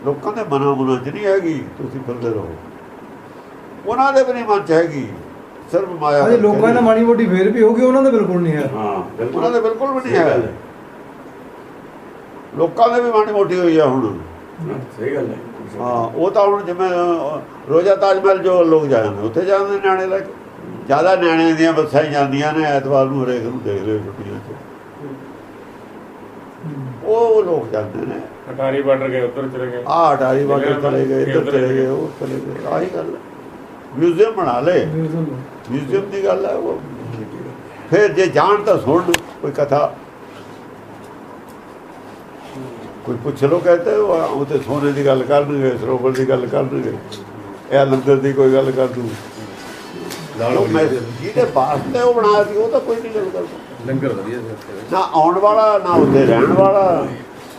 ਲੋਕਾਂ ਦੇ ਮਨਾਂ 'ਚ ਨਹੀਂ ਹੈਗੀ। ਤੁਸੀਂ ਫਿਰਦੇ ਰਹੋ, ਉਹਨਾਂ ਦੇ ਵੀ ਨਹੀਂ ਮਨ 'ਚ ਹੈਗੀ, ਸਿਰਫ ਮਾਇਆ। ਲੋਕਾਂ ਦਾ ਮਾੜੀ ਮੋਟੀ ਫੇਰ ਵੀ ਹੋਗੀ, ਉਹਨਾਂ ਦਾ ਬਿਲਕੁਲ ਨਹੀਂ ਹੈ। ਹਾਂ, ਉਹਨਾਂ ਦੇ ਬਿਲਕੁਲ ਵੀ ਨਹੀਂ ਹੈ। ਲੋਕਾਂ ਦੇ ਵੀ ਮਾੜੀ ਮੋਟੀ ਹੋਈ ਆ ਹੁਣ। ਸਹੀ ਗੱਲ ਹੈ। ਹਾਂ, ਉਹ ਤਾਂ ਹੁਣ ਜਿਵੇਂ ਰੋਜ਼ਾ ਤਾਜ ਮਹਿਲ ਜੋ ਲੋਕ ਜਾਂਦੇ ਉੱਥੇ ਜਾਂਦੇ ਨਿਆਣੇ ਲੈ ਕੇ। ਜ਼ਿਆਦਾ ਨਿਆਣਿਆਂ ਦੀਆਂ ਬੱਸਾਂ ਹੀ ਜਾਂਦੀਆਂ ਨੇ, ਐਤਵਾਰ ਨੂੰ ਹਰੇਕ ਨੂੰ ਦੇਖ ਲਿਓ ਛੁੱਟੀਆਂ 'ਚ। ਉਹ ਲੋਕ ਜਾਂਦੇ ਨੇ। ਅਟਾਰੀ ਬਾਰਡਰ ਗਏ, ਉੱਧਰ ਚਲੇ ਗਏ, ਅਟਾਰੀ ਬਾਰਡਰ ਚਲੇ ਗਏ, ਇੱਧਰ ਚਲੇ ਗਏ, ਉਹ ਚਲੇ ਗਏ। ਆਹੀ ਗੱਲ ਹੈ। ਮਿਊਜ਼ੀਅਮ ਬਣਾ ਲਏ, ਮਿਊਜ਼ੀਅਮ ਦੀ ਗੱਲ ਹੈ ਉਹ। ਫਿਰ ਜੇ ਜਾਣ ਤਾਂ ਸੁਣ ਕੋਈ ਕਥਾ, ਕੋਈ ਪੁੱਛ ਲੋ, ਕਹਿੰਦੇ ਉਹ ਤੇ ਸੋਨੇ ਦੀ ਗੱਲ ਕਰਨਗੇ, ਸਰੋਵਰ ਦੀ ਗੱਲ ਕਰਨਗੇ, ਇਹ ਲੰਗਰ ਦੀ ਕੋਈ ਗੱਲ ਕਰ ਦੂ। ਜਿਹਦੇ ਵਾਸਤੇ ਉਹ ਬਣਾਇਆ ਸੀ ਉਹ ਤਾਂ ਕੋਈ ਨਹੀਂ ਗੱਲ ਕਰਦਾ। ਲੰਗਰ ਵਧੀਆ ਨਾ ਆਉਣ ਵਾਲਾ, ਨਾ ਉੱਥੇ ਰਹਿਣ ਵਾਲਾ।